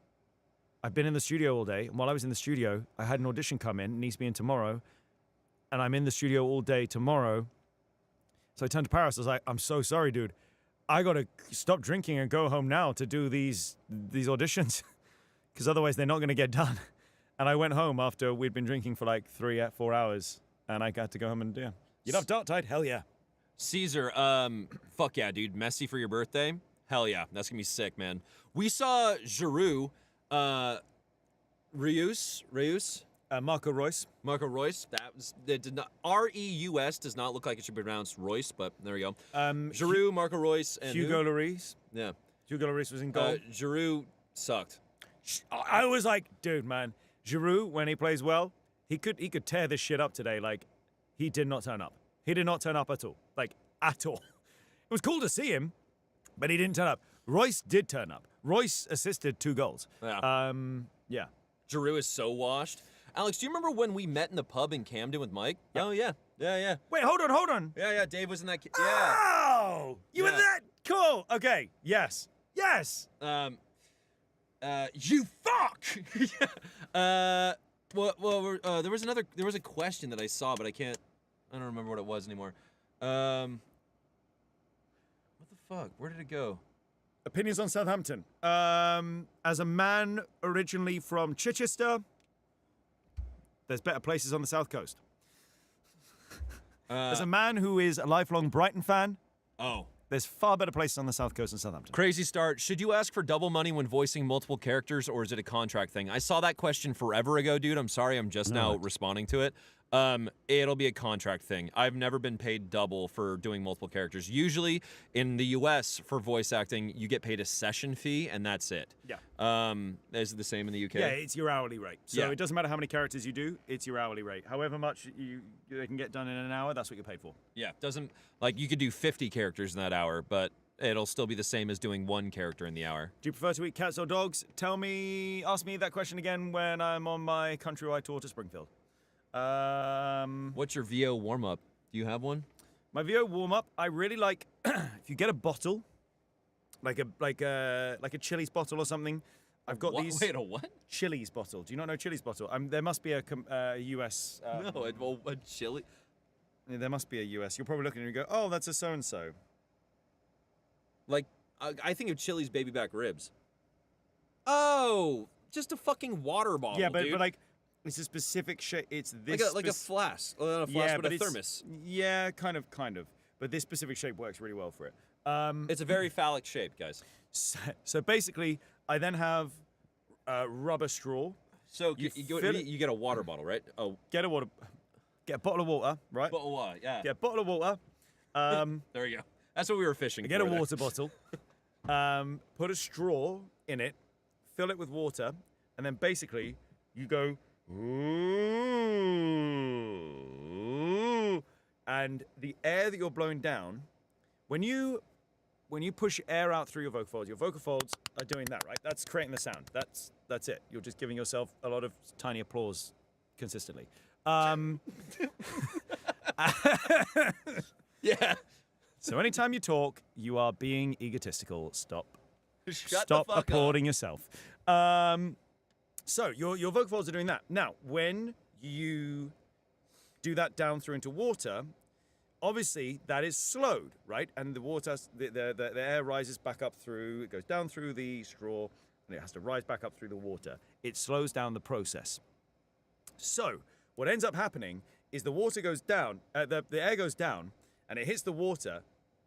I've been in the studio all day. And while I was in the studio, I had an audition come in. It needs to be in tomorrow. And I'm in the studio all day tomorrow. So I turned to Paris. I was like, I'm so sorry, dude. I got to stop drinking and go home now to do these auditions. Because otherwise they're not going to get done. And I went home after we'd been drinking for like 3-4 hours. And I got to go home and, yeah. You love Dark Tide? Hell yeah. Caesar, fuck yeah, dude. Messi for your birthday? Hell yeah. That's going to be sick, man. We saw Giroud, Reus? Marco Reus. That did not. R-E-U-S does not look like it should be pronounced Royce, but there we go. Giroud, Marco Reus, and Hugo Lloris. Yeah. Hugo Lloris was in goal. Giroud sucked. I was like, dude, man, Giroud, when he plays well, he could tear this shit up today. Like, he did not turn up. He did not turn up at all. Like, at all. It was cool to see him, but he didn't turn up. Royce did turn up. Royce assisted 2 goals. Yeah. Yeah. Giroud is so washed. Alex, do you remember when we met in the pub in Camden with Mike? Yep. Oh, yeah. Yeah. Wait, hold on. Yeah, Dave was in that. Yeah. Oh! You were that cool. Okay. Yes. You fuck! Well, there was a question that I saw, but I don't remember what it was anymore. What the fuck? Where did it go? Opinions on Southampton. As a man originally from Chichester, there's better places on the South Coast. As a man who is a lifelong Brighton fan, there's far better places on the South Coast than Southampton. Crazy start. Should you ask for double money when voicing multiple characters, or is it a contract thing? I saw that question forever ago, dude. I'm sorry, I'm just now responding to it. It'll be a contract thing. I've never been paid double for doing multiple characters. Usually in the US for voice acting, you get paid a session fee and that's it. Yeah. Is it the same in the UK? Yeah, it's your hourly rate. So Yeah. it doesn't matter how many characters you do, it's your hourly rate. However much they can get done in an hour, that's what you're paid for. Yeah. Doesn't like you could do 50 characters in that hour, but it'll still be the same as doing one character in the hour. Do you prefer to eat cats or dogs? Ask me that question again when I'm on my countrywide tour to Springfield. What's your VO warm-up? Do you have one? My VO warm-up, I really like if you get a bottle, like a Chili's bottle or something. I've got these. Wait, a what? Chili's bottle. Do you not know Chili's bottle? There must be a US. No, a chili. There must be a US. You're probably looking and you go, oh, that's a so-and-so. Like, I think of Chili's baby back ribs. Oh, just a fucking water bottle, Yeah, but dude. like, it's a specific shape. It's this. like a flask. Well, not a flask, yeah, but a it's- thermos. Yeah, kind of. But this specific shape works really well for it. It's a very phallic shape, guys. So basically, I then have a rubber straw. So You you fill it- get a water bottle, right? Oh, Get a bottle of water, right? bottle of water, yeah. Get a bottle of water. There you go. That's what we were fishing Get for a there. water bottle. Put a straw in it. Fill it with water, and then basically you go. Ooh, and the air that you're blowing down, when you push air out through your vocal folds are doing that, right? That's creating the sound. That's it. You're just giving yourself a lot of tiny applause consistently. Yeah. So anytime you talk, you are being egotistical. Stop Shut the Stop fuck applauding yourself. So your vocal folds are doing that. Now, when you do that down through into water, obviously that is slowed, right? And the water, the air rises back up through, it goes down through the straw, and it has to rise back up through the water. It slows down the process. So what ends up happening is the water goes down, the air goes down, and it hits the water.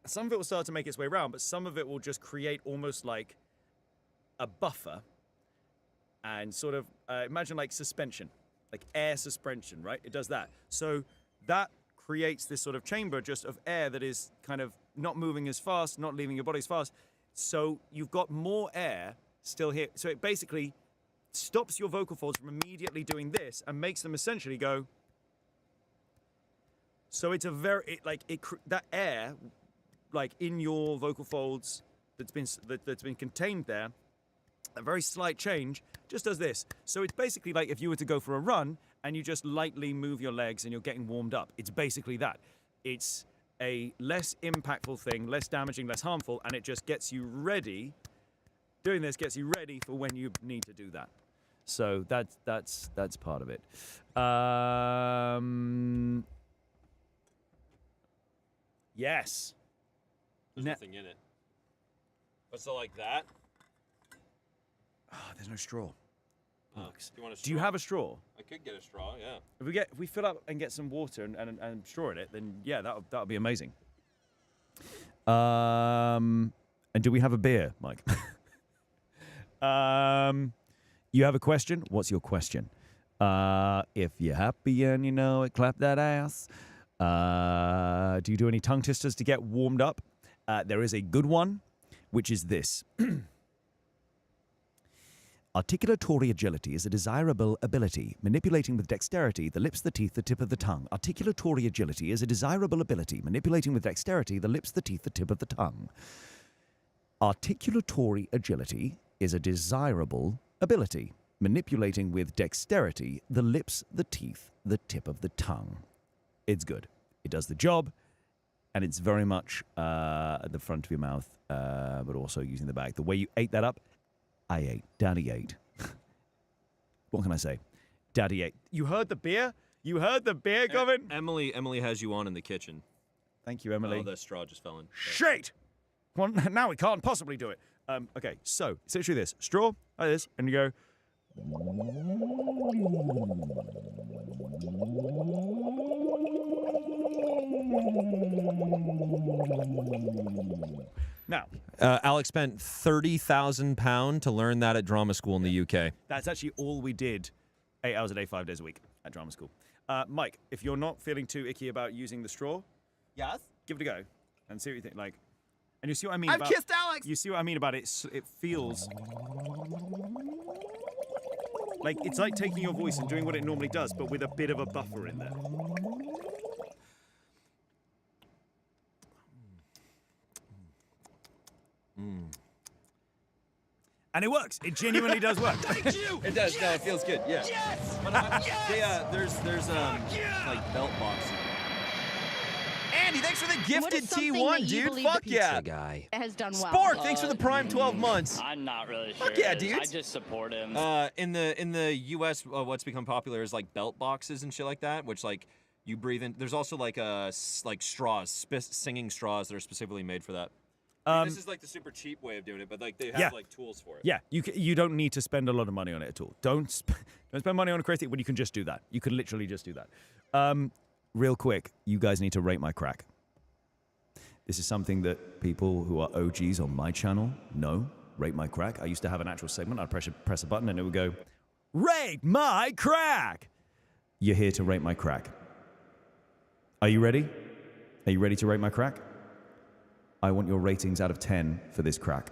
Some of it will start to make its way around, but some of it will just create almost like a buffer and sort of imagine like suspension, like air suspension, right? It does that. So that creates this sort of chamber just of air that is kind of not moving as fast, not leaving your body as fast. So you've got more air still here. So it basically stops your vocal folds from immediately doing this and makes them essentially go. So it's a very, that air, like in your vocal folds that's been contained there, a very slight change just does this. So it's basically like if you were to go for a run and you just lightly move your legs and you're getting warmed up. It's basically that. It's a less impactful thing, less damaging, less harmful, and it just gets you ready. Doing this gets you ready for when you need to do that. So that's part of it. Yes. There's nothing in it. But so like that? Oh, there's no straw. Oh, do you want a straw? Do you have a straw? I could get a straw, yeah. If we fill up and get some water and straw in it, then yeah, that would be amazing. And do we have a beer, Mike? You have a question? What's your question? If you're happy and you know it, clap that ass. Do you do any tongue twisters to get warmed up? There is a good one, which is this. Articulatory agility is a desirable ability. Manipulating with dexterity the lips, the teeth, the tip of the tongue. Articulatory agility is a desirable ability. Manipulating with dexterity the lips, the teeth, the tip of the tongue. Articulatory agility is a desirable ability. Manipulating with dexterity the lips, the teeth, the tip of the tongue. It's good. It does the job, and it's very much at the front of your mouth, but also using the back. The way you ate that up, I ate. Daddy ate. What can I say? Daddy ate. You heard the beer? You heard the beer coming? Emily has you on in the kitchen. Thank you, Emily. Oh, the straw just fell in. Shit! Well, now we can't possibly do it. Okay, so it's literally this. Straw, like this, and you go... Now, Alex spent £30,000 to learn that at drama school in the UK. that's actually all we did 8 hours a day, 5 days a week at drama school. Mike, if you're not feeling too icky about using the straw, Yes. give it a go and see what you think. Like, and you see what I mean. I've about, kissed Alex. You see what I mean about it? It feels like it's like taking your voice and doing what it normally does, but with a bit of a buffer in there. And it works. It genuinely does work. It does. No, it feels good. Yeah. Yes! But there's like belt boxes. Andy, thanks for the What gifted is something T1, that you dude. believe the Fuck pizza yeah. guy has done well? Spork, thanks for the prime 12 months. I'm not really sure. Fuck yeah, it is. dudes. I just support him. In the U.S., what's become popular is like belt boxes and shit like that, which like you breathe in. There's also like straws, singing straws that are specifically made for that. This is like the super cheap way of doing it, but like they have like tools for it. Yeah, you don't need to spend a lot of money on it at all. Don't spend money on a crazy when you can just do that. You can literally just do that. Real quick, you guys need to rate my crack. This is something that people who are OGs on my channel know. Rate my crack. I used to have an actual segment. I'd press a button and it would go, rate my crack. You're here to rate my crack. Are you ready? Are you ready to rate my crack? I want your ratings out of 10 for this crack.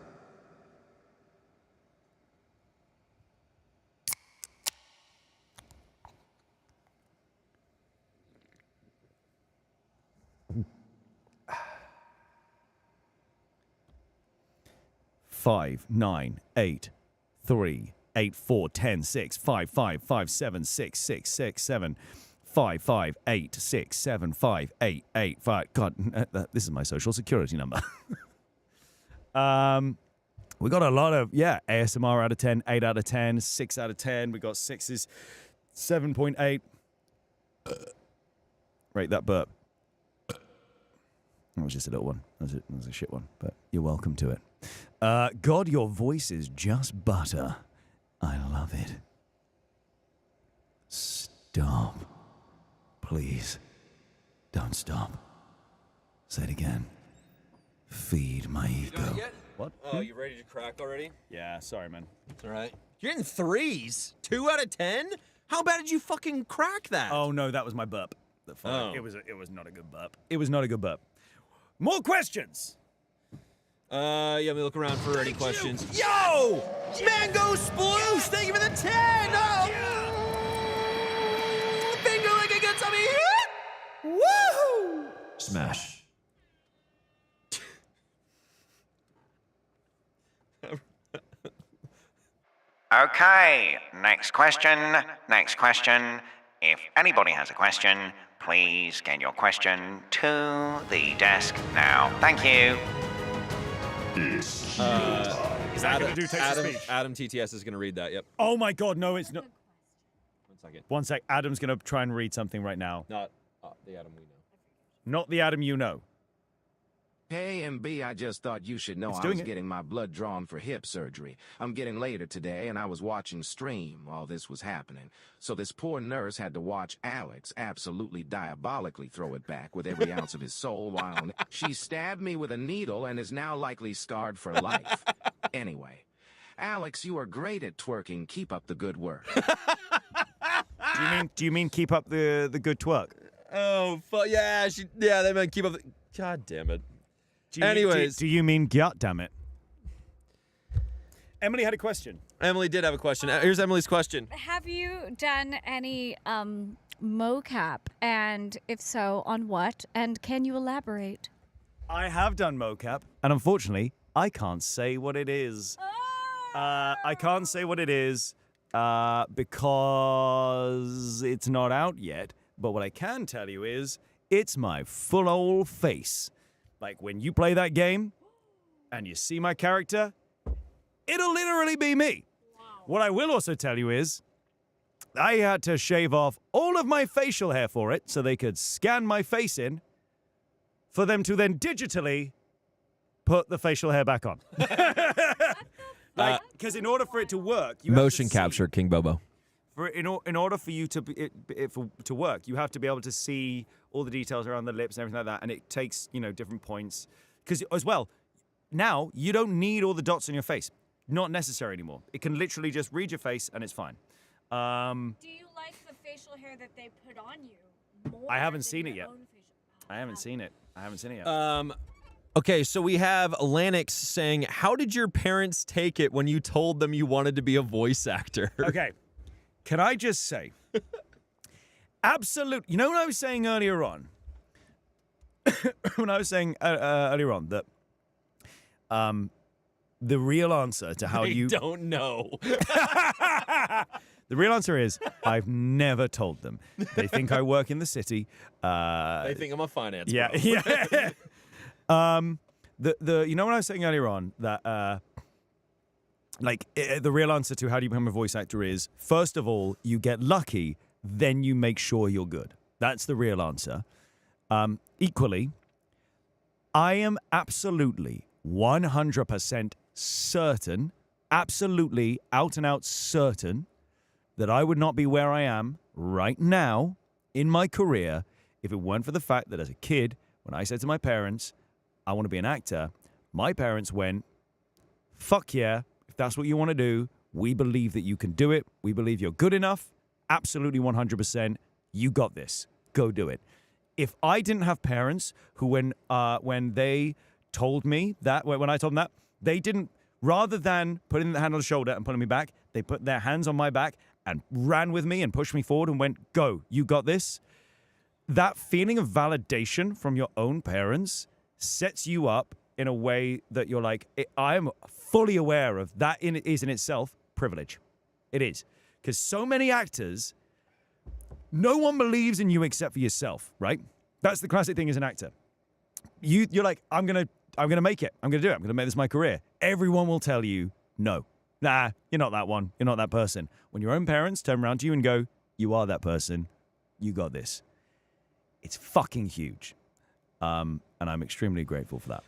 Five, 9, 8, 3, 8, 4, 10, 6, 5, 5, 5, 7, 6, 6, 6, 7, 5, 5, 8, 6, 7, 5, 8, 8, 5. God, this is my social security number. We got a lot of, ASMR out of 10, 8 out of 10, 6 out of 10. We got 6s, 7.8. Rate that burp. That was just a little one. That was a shit one, but you're welcome to it. God, your voice is just butter. I love it. Stop. Please. Don't stop. Say it again. Feed my ego. What? Oh, you ready to crack already? Yeah, sorry, man. It's all right. You're getting 3s. 2 out of 10? How bad did you fucking crack that? Oh, no, that was my burp. Oh. It was not a good burp. It was not a good burp. More questions. Let me look around for any questions. Yo! Mango Sploose! Thank you for the 10! Oh! Finger licking gets on me! Woohoo! Smash. Okay, next question. If anybody has a question, please get your question to the desk now. Thank you. Is that going to do text-to-speech? Adam TTS is going to read that, yep. Oh my God, no, it's not. 1 second. One sec. Adam's going to try and read something right now. Not the Adam we know. Not the Adam you know. Hey, MB, I just thought you should know I was getting my blood drawn for hip surgery. I'm getting later today, and I was watching stream while this was happening. So this poor nurse had to watch Alex absolutely diabolically throw it back with every ounce of his soul while she stabbed me with a needle and is now likely scarred for life. Anyway, Alex, you are great at twerking. Keep up the good work. Do you mean keep up the good twerk? Oh, yeah, they meant keep up the... God damn it. Anyways. Do you mean gut, damn it? Emily had a question. Emily did have a question. Here's Emily's question. Have you done any mocap? And if so, on what? And can you elaborate? I have done mocap, and unfortunately, I can't say what it is. I can't say what it is because it's not out yet. But what I can tell you is it's my full old face. Like, when you play that game and you see my character, it'll literally be me. Wow. What I will also tell you is I had to shave off all of my facial hair for it so they could scan my face in for them to then digitally put the facial hair back on. Because in order for it to work, you motion have to capture, King Bobo. In order for you to work, you have to be able to see all the details around the lips and everything like that, and it takes, different points. Because as well, now you don't need all the dots on your face. Not necessary anymore. It can literally just read your face and it's fine. Do you like the facial hair that they put on you more. I haven't than seen it your yet. own facial- I haven't seen it. I haven't seen it yet. Okay, so we have Lanix saying, how did your parents take it when you told them you wanted to be a voice actor? Okay. Can I just say, absolute. You know what I was saying earlier on? When I was saying earlier on that the real answer to how you don't know. The real answer is I've never told them. They think I work in the city. They think I'm a finance Yeah, bro. yeah. The you know what I was saying earlier on that the real answer to how do you become a voice actor is first of all you get lucky, then you make sure you're good. That's the real answer. Equally, I am absolutely 100% certain, absolutely out and out certain that I would not be where I am right now in my career if it weren't for the fact that as a kid, when I said to my parents, I want to be an actor, my parents went, fuck yeah, if that's what you want to do, we believe that you can do it. We believe you're good enough. Absolutely 100%. You got this. Go do it. If I didn't have parents who, when they told me that, when I told them that, they didn't, rather than putting the hand on the shoulder and pulling me back, they put their hands on my back and ran with me and pushed me forward and went, go, you got this. That feeling of validation from your own parents sets you up in a way that you're like, I am fully aware of that is in itself privilege. It is. Because so many actors, no one believes in you except for yourself, right? That's the classic thing as an actor. You're like, I'm gonna make it. I'm gonna do it. I'm gonna make this my career. Everyone will tell you, no. Nah, you're not that one. You're not that person. When your own parents turn around to you and go, you are that person. You got this. It's fucking huge. And I'm extremely grateful for that.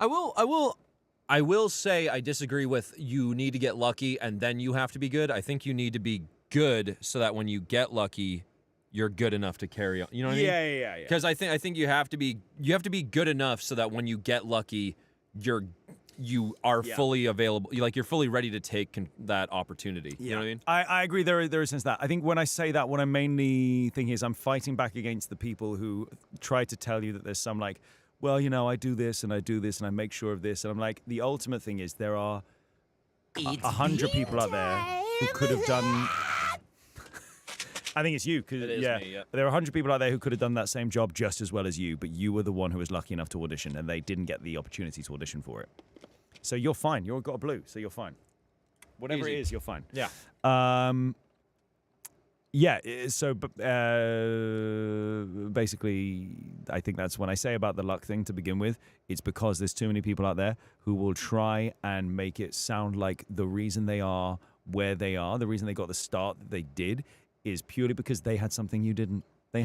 I will say I disagree with you need to get lucky and then you have to be good. I think you need to be good so that when you get lucky, you're good enough to carry on. You know what I mean? Yeah. Because I think you have to be good enough so that when you get lucky, you are fully available. You're fully ready to take that opportunity. You know what I mean? I agree. There is a sense that. I think when I say that, what I'm mainly thinking is I'm fighting back against the people who try to tell you that there's some like, well, I do this and I do this and I make sure of this. And I'm like, the ultimate thing is there are 100 people out there who could have done. I think it's you. It is me, yeah. There are 100 people out there who could have done that same job just as well as you, but you were the one who was lucky enough to audition and they didn't get the opportunity to audition for it. So you're fine. You've got a blue, so you're fine. Whatever Easy. it is, you're fine. Yeah. So basically, I think that's when I say about the luck thing to begin with, it's because there's too many people out there who will try and make it sound like the reason they are where they are, the reason they got the start that they did is purely because they had something you didn't. There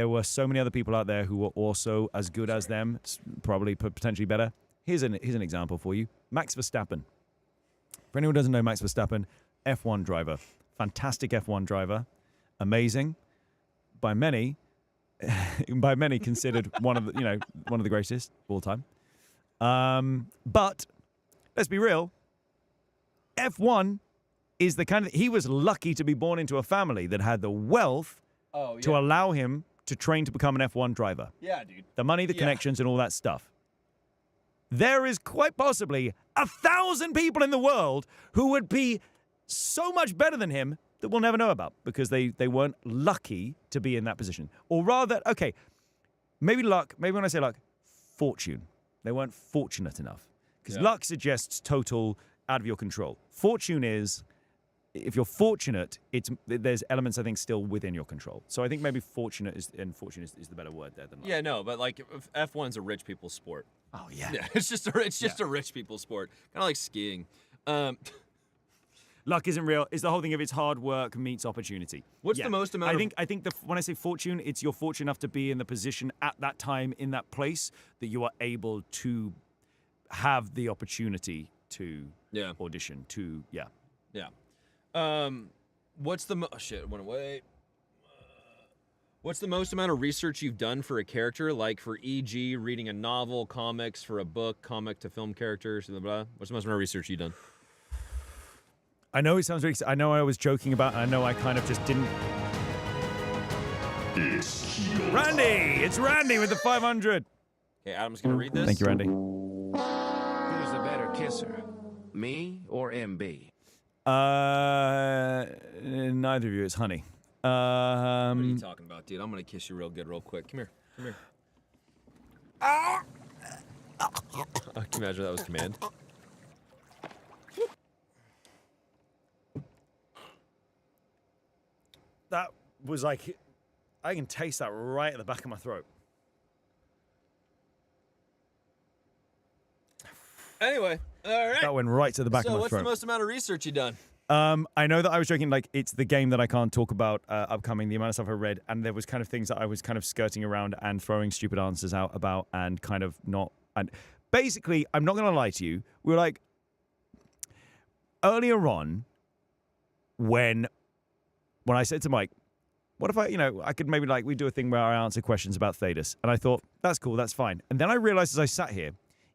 were so many other people out there who were also as good as them, probably potentially better. Here's an example for you. Max Verstappen. For anyone who doesn't know Max Verstappen, F1 driver. Fantastic F1 driver. Amazing. By many considered one of the greatest of all time. But let's be real. F1 is the kind of he was lucky to be born into a family that had the wealth to allow him to train to become an F1 driver. Yeah, dude. The money, the connections, and all that stuff. There is quite possibly 1,000 people in the world who would be so much better than him that we'll never know about because they weren't lucky to be in that position. Or rather, okay, maybe luck, maybe when I say luck, fortune. They weren't fortunate enough. Because luck suggests total out of your control. Fortune is, if you're fortunate, there's elements I think still within your control. So I think maybe fortune is the better word there than luck. Yeah, no, but like F1's a rich people's sport. Oh yeah. It's just a rich people's sport. Kind of like skiing. Luck isn't real. It's the whole thing of it's hard work meets opportunity. What's the most amount? I think when I say fortune, it's you're fortunate enough to be in the position at that time in that place that you are able to have the opportunity to audition to What's the What's the most amount of research you've done for a character? Like for e.g. reading a novel, comics, for a book, comic to film characters, blah, blah, blah. What's the most amount of research you've done? I know it sounds really... I know I was joking about, and I know I kind of just didn't... Randy! It's Randy with the 500. Okay, Adam's going to read this. Thank you, Randy. Who's a better kisser, me or MB? Neither of you. It's Honey. What are you talking about, dude? I'm going to kiss you real good real quick. Come here. Come here. I can imagine that was command. That was like... I can taste that right at the back of my throat. Anyway, all right. That went right to the back of my throat. So what's the most amount of research you've done? I know that I was joking, like, it's the game that I can't talk about upcoming, the amount of stuff I read, and there was kind of things that I was kind of skirting around and throwing stupid answers out about and kind of not... And basically, I'm not going to lie to you, we were like... Earlier on, when I said to Mike, what if I could maybe, like, we do a thing where I answer questions about Thedas, and I thought, that's cool, that's fine. And then I realized as I sat here,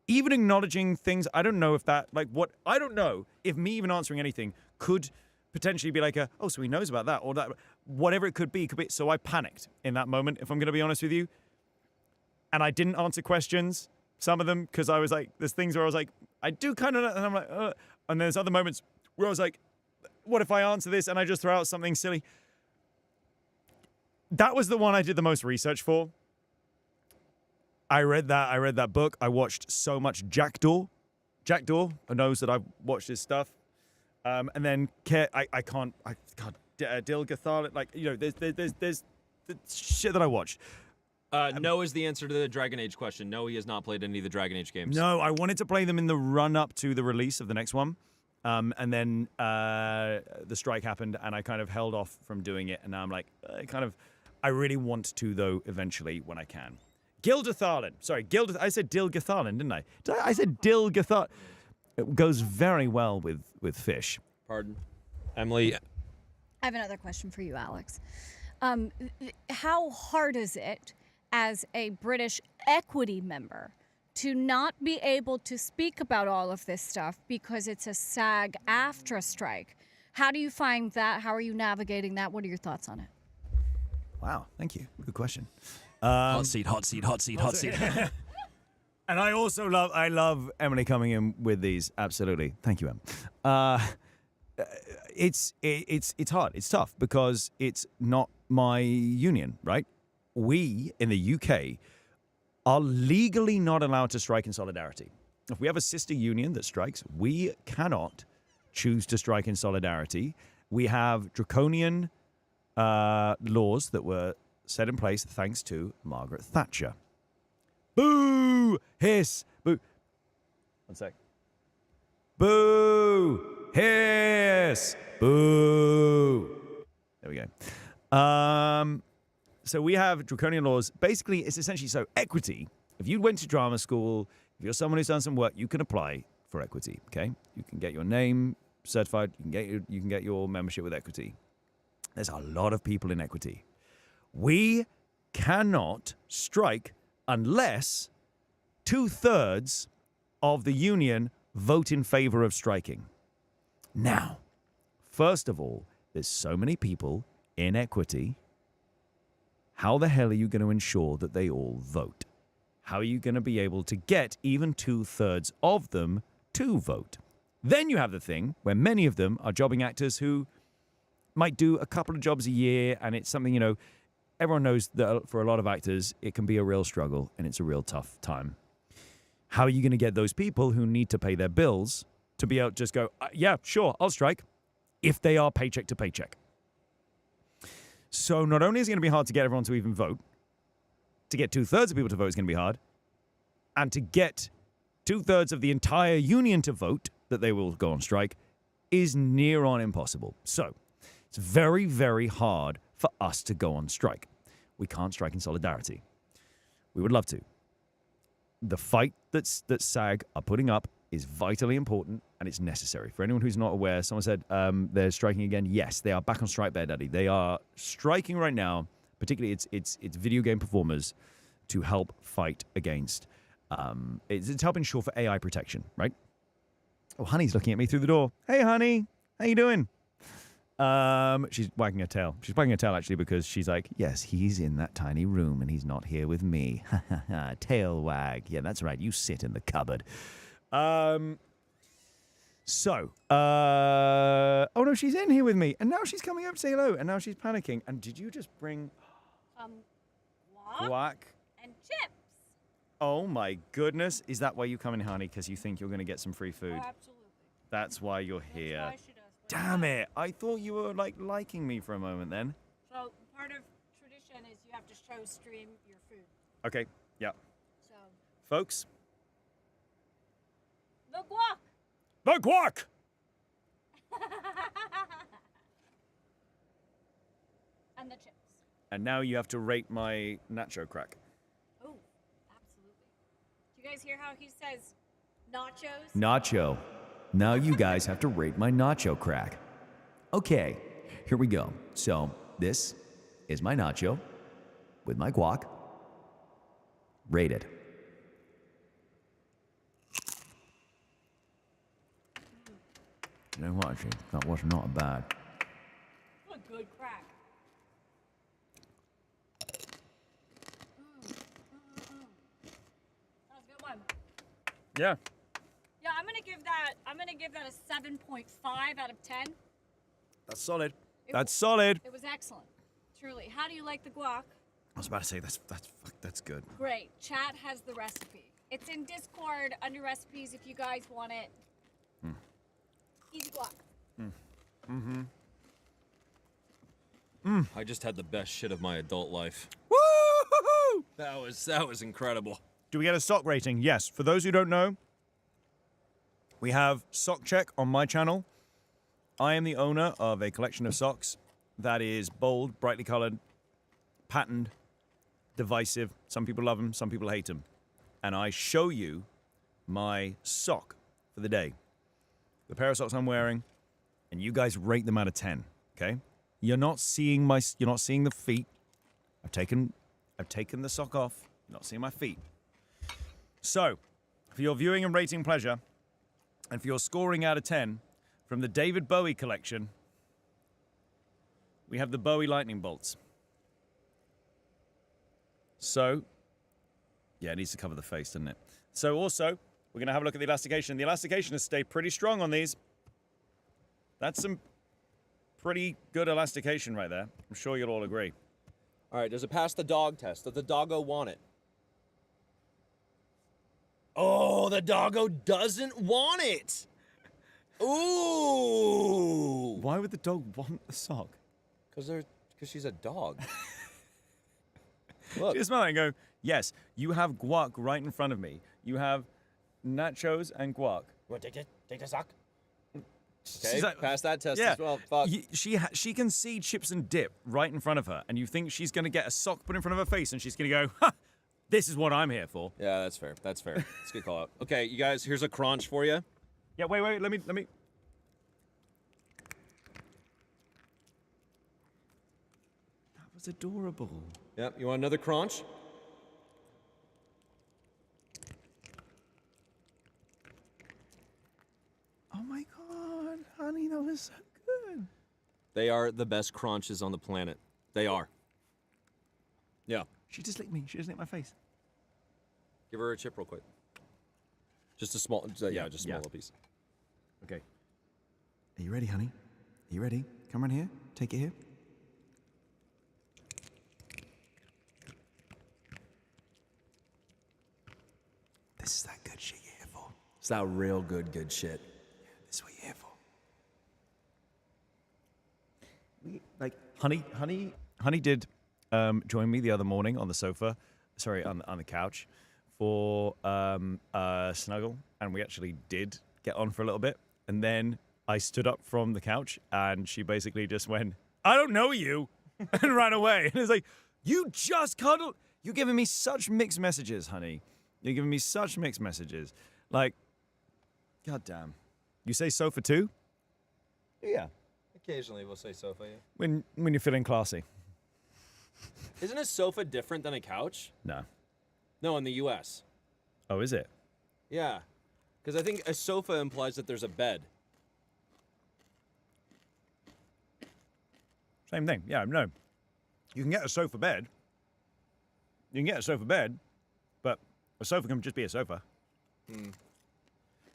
even acknowledging things, I don't know if that, like, I don't know if me even answering anything could potentially be like oh, so he knows about that, or that, whatever it could be. So I panicked in that moment, if I'm going to be honest with you. And I didn't answer questions, some of them, because I was like, there's things where I was like, I do kind of know, and I'm like, and there's other moments where I was like, what if I answer this and I just throw out something silly? That was the one I did the most research for. I read that book. I watched so much Jackdaw. Jackdaw knows that I've watched his stuff. And then Dilgathal, like, there's the shit that I watched. No is the answer to the Dragon Age question. No, he has not played any of the Dragon Age games. No, I wanted to play them in the run-up to the release of the next one. And then the strike happened, and I kind of held off from doing it. And now I'm like, I really want to, though, eventually, when I can. Gildatharlan. Sorry, I said Dilgatharlan, didn't I? I said Dilgatharlan. It goes very well with fish. Pardon. Emily. I have another question for you, Alex. How hard is it as a British equity member to not be able to speak about all of this stuff because it's a SAG-AFTRA strike? How do you find that? How are you navigating that? What are your thoughts on it? Wow, thank you. Good question. Hot seat. And I also love Emily coming in with these. Absolutely. Thank you, Em. It's hard. It's tough because it's not my union, right? We in the UK are legally not allowed to strike in solidarity. If we have a sister union that strikes, we cannot choose to strike in solidarity. We have draconian laws that were set in place thanks to Margaret Thatcher. Boo! Hiss! Boo! One sec. Boo! Hiss! Boo! There we go. So we have draconian laws. Basically, it's essentially so equity. If you went to drama school, if you're someone who's done some work, you can apply for equity. Okay, you can get your name certified. You can get your membership with equity. There's a lot of people in equity. We cannot strike unless 2/3 of the union vote in favor of striking. Now, first of all, there's so many people in equity. How the hell are you going to ensure that they all vote? How are you going to be able to get even 2/3 of them to vote? Then you have the thing where many of them are jobbing actors who might do a couple of jobs a year, and it's something, everyone knows that for a lot of actors, it can be a real struggle and it's a real tough time. How are you going to get those people who need to pay their bills to be able to just go, yeah, sure, I'll strike, if they are paycheck to paycheck? So not only is it going to be hard to get everyone to even vote, to get 2/3 of people to vote is going to be hard, and to get 2/3 of the entire union to vote that they will go on strike is near on impossible. So it's very, very hard for us to go on strike. We can't strike in solidarity. We would love to. The fight that SAG are putting up is vitally important, and it's necessary. For anyone who's not aware, someone said they're striking again. Yes, they are back on strike, Bear Daddy. They are striking right now, particularly it's video game performers, to help fight against, it's help ensure for AI protection, right? Oh, Honey's looking at me through the door. Hey, Honey. How you doing? She's wagging her tail. She's wagging her tail actually because she's like, yes, he's in that tiny room and he's not here with me. Ha ha ha. Tail wag. Yeah, that's right. You sit in the cupboard. Oh no, she's in here with me, and now she's coming up to say hello, and now she's panicking. And did you just bring guac and chips? Oh my goodness, is that why you come in, honey? Because you think you're going to get some free food? Oh, absolutely. That's why you're here. That's why she does. Damn it! I thought you were like liking me for a moment then. So part of tradition is you have to show stream your food. Okay, yeah. So. Folks. The guac. The guac! And the chips. And now you have to rate my nacho crack. Oh, absolutely. Do you guys hear how he says nachos? Nacho. Now you guys have to rate my nacho crack. Okay, here we go. So, this is my nacho with my guac. Rate it. You know what, actually? That was not bad. A good crack. That was a good one. Yeah. Yeah, I'm gonna give that a 7.5 out of 10. That's solid. That's solid. It was excellent. Truly. How do you like the guac? I was about to say that's good. Great. Chat has the recipe. It's in Discord under recipes if you guys want it. Easy guac. I just had the best shit of my adult life. Woo! That was incredible. Do we get a sock rating? Yes. For those who don't know, we have Sock Check on my channel. I am the owner of a collection of socks that is bold, brightly colored, patterned, divisive. Some people love them, some people hate them. And I show you my sock for the day. The pair of socks I'm wearing, and you guys rate them out of 10, okay? You're not seeing the feet. I've taken the sock off. You're not seeing my feet. So, for your viewing and rating pleasure, and for your scoring out of 10, from the David Bowie collection, we have the Bowie lightning bolts. So, yeah, it needs to cover the face, doesn't it? So also, we're going to have a look at the elastication. The elastication has stayed pretty strong on these. That's some pretty good elastication right there. I'm sure you'll all agree. All right, does it pass the dog test? Does the doggo want it? Oh, the doggo doesn't want it. Ooh. Why would the dog want the sock? Because she's a dog. Look. She smell it and go, yes, you have guac right in front of me. You have nachos and guac. You want to take the sock? She's Okay, like, pass that test yeah, as well. Fuck. She can see chips and dip right in front of her, and you think she's going to get a sock put in front of her face, and she's going to go, ha, this is what I'm here for. Yeah, that's fair. That's fair. It's a good call out. Okay, you guys, here's a crunch for you. Yeah, wait, let me. That was adorable. Yep, you want another crunch? Oh my god, honey, that was so good. They are the best crunches on the planet. They are. Yeah. She just licked me. She just licked my face. Give her a chip real quick. Just a small, just a small little piece. Okay. Are you ready, honey? Are you ready? Come right here. Take it here. This is that good shit you're here for. It's that real good shit. This is what you're here for. Honey did join me the other morning on the sofa, on the couch for a snuggle, and we actually did get on for a little bit, and then I stood up from the couch, and she basically just went, I don't know you, and ran away. And it's like, you just cuddled. You're giving me such mixed messages, honey. You're giving me such mixed messages. Like, goddamn. You say sofa too? Yeah. Occasionally we'll say sofa, yeah. When you're feeling classy. Isn't a sofa different than a couch? No. No, in the U.S. Oh, is it? Yeah. Because I think a sofa implies that there's a bed. Same thing. Yeah, no. You can get a sofa bed. You can get a sofa bed, but a sofa can just be a sofa.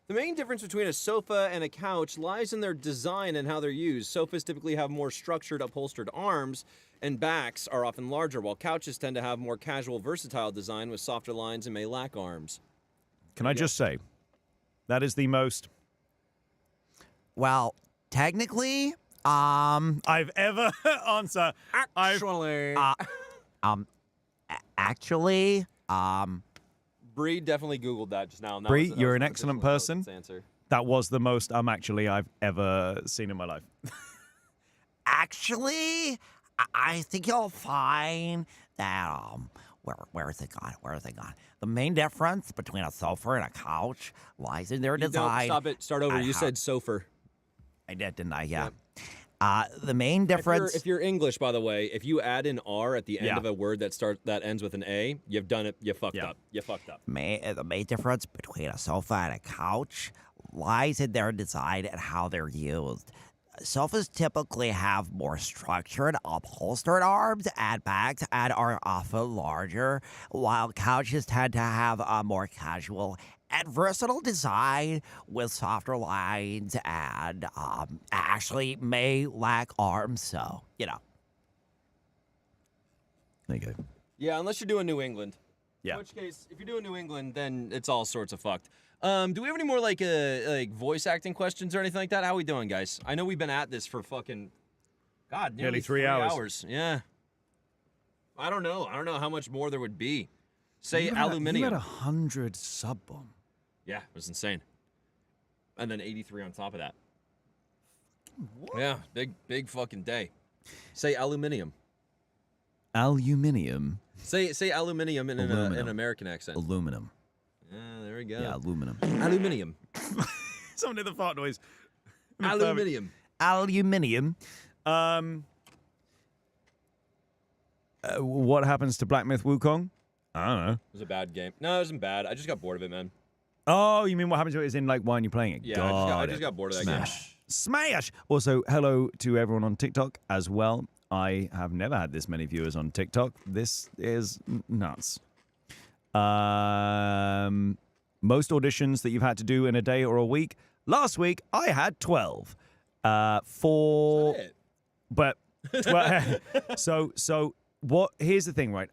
The main difference between a sofa and a couch lies in their design and how they're used. Sofas typically have more structured, upholstered arms, and backs are often larger, while couches tend to have more casual, versatile design with softer lines and may lack arms. Can I just say, that is the most... Well, technically, I've ever answered. Actually. Actually, Bree definitely Googled that just now. And that Bree, was you're an an excellent official person. answer. That was the most actually I've ever seen in my life. actually, I think you'll find that where is it gone? Where is it gone? The main difference between a sofa and a couch lies in their design. Stop it. Start over. You said sofa. I did, didn't I? Yeah. The main difference. If you're English, by the way, if you add an R at the end of a word that ends with an A, you've done it. You fucked up. You fucked up. The main difference between a sofa and a couch lies in their design and how they're used. Sofas typically have more structured, upholstered arms and backs and are often larger, while couches tend to have a more casual and versatile design with softer lines and actually may lack arms, so, you know. There you go. Yeah, unless you're doing New England. Yeah. In which case, if you're doing New England, then it's all sorts of fucked. Do we have any more like voice acting questions or anything like that? How we doing, guys? I know we've been at this for fucking nearly 3 hours. Yeah. I don't know. I don't know how much more there would be. Say You aluminium. had 100 sub bomb. Yeah, it was insane. And then 83 on top of that. What? Yeah, big fucking day. Say aluminium. Aluminium. Say aluminium in an American accent. Aluminum. Yeah, there we go. Yeah, aluminum. Aluminium. Someone did the fart noise. Aluminium. Aluminium. What happens to Black Myth Wukong? I don't know. It was a bad game. No, it wasn't bad. I just got bored of it, man. Oh, you mean what happens to it is in like while you're playing it? Yeah, I just got bored of that game. Smash! Also, hello to everyone on TikTok as well. I have never had this many viewers on TikTok. This is nuts. Most auditions that you've had to do in a day or a week. Last week, I had 12. But so what? Here's the thing, right?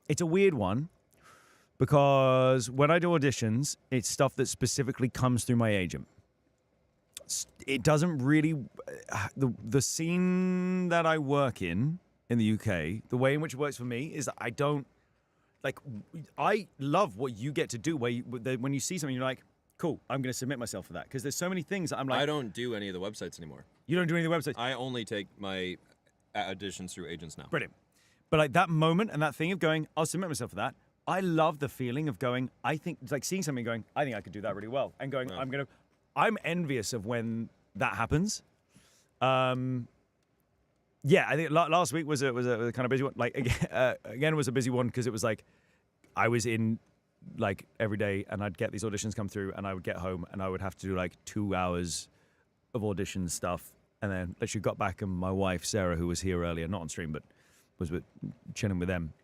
It's a weird one because when I do auditions, it's stuff that specifically comes through my agent. It doesn't really the scene that I work in the UK. The way in which it works for me is that I don't. Like, I love what you get to do when you see something, you're like, cool, I'm going to submit myself for that. Because there's so many things that I'm like... I don't do any of the websites anymore. You don't do any of the websites? I only take my auditions through agents now. Brilliant. But like that moment and that thing of going, I'll submit myself for that. I love the feeling of going, I think, it's like seeing something going, I think I could do that really well. And going, I'm envious of when that happens. Yeah, I think last week was a kind of busy one. Like again, it was a busy one because it was like I was in like every day, and I'd get these auditions come through, and I would get home, and I would have to do like 2 hours of audition stuff, and then literally got back, and my wife Sarah, who was here earlier, not on stream, but was chilling with them,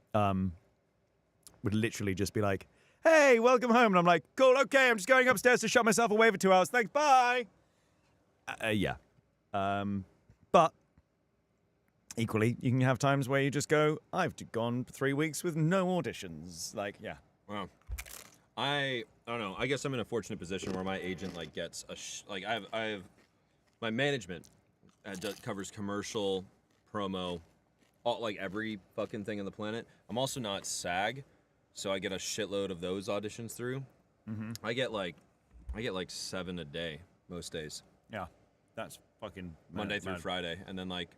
would literally just be like, "Hey, welcome home," and I'm like, "Cool, okay, I'm just going upstairs to shut myself away for 2 hours. Thanks, bye." Yeah, but. Equally, you can have times where you just go, I've gone 3 weeks with no auditions. Like, yeah. Wow. I don't know. I guess I'm in a fortunate position where my agent like gets I have my management covers commercial, promo, all like every fucking thing on the planet. I'm also not SAG, so I get a shitload of those auditions through. Mm-hmm. I get like 7 a day most days. Yeah, that's fucking Monday through Friday, and then like.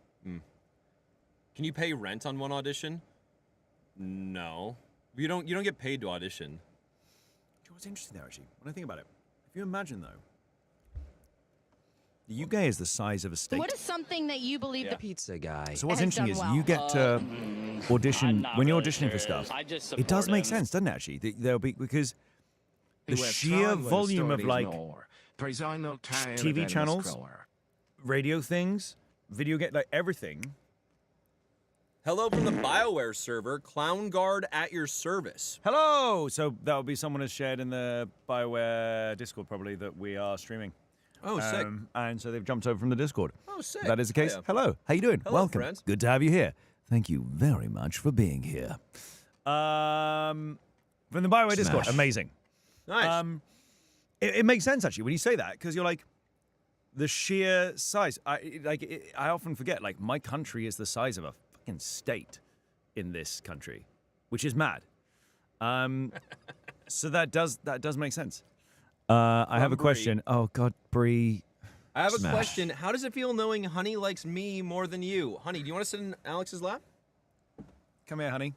Can you pay rent on one audition? No. You don't get paid to audition. Do you know what's interesting there, actually? When I think about it, if you imagine, though, the UK is the size of a state. What is something that you believe the pizza guy So what's has interesting done is well? you get to audition, when you're really auditioning sure for stuff, I just it does support make him. sense, doesn't it, actually? There'll be, because the He went sheer trying with volume of, stories like, no more. Praise I no time TV of channels, endless color. radio things, video game, like everything. Hello from the BioWare server. Clown Guard at your service. Hello! So that will be someone has shared in the BioWare Discord probably that we are streaming. Oh, sick. And so they've jumped over from the Discord. Oh, sick. That is the case. Yeah. Hello. How you doing? Hello, Welcome. friends. Good to have you here. Thank you very much for being here. From the BioWare Discord. Amazing. Nice. It makes sense actually when you say that because you're like the sheer size. I often forget like my country is the size of a fucking state in this country, which is mad. So that does make sense. I have a question. Oh God, Bree. I have a question. How does it feel knowing Honey likes me more than you? Honey, do you want to sit in Alex's lap? Come here, honey.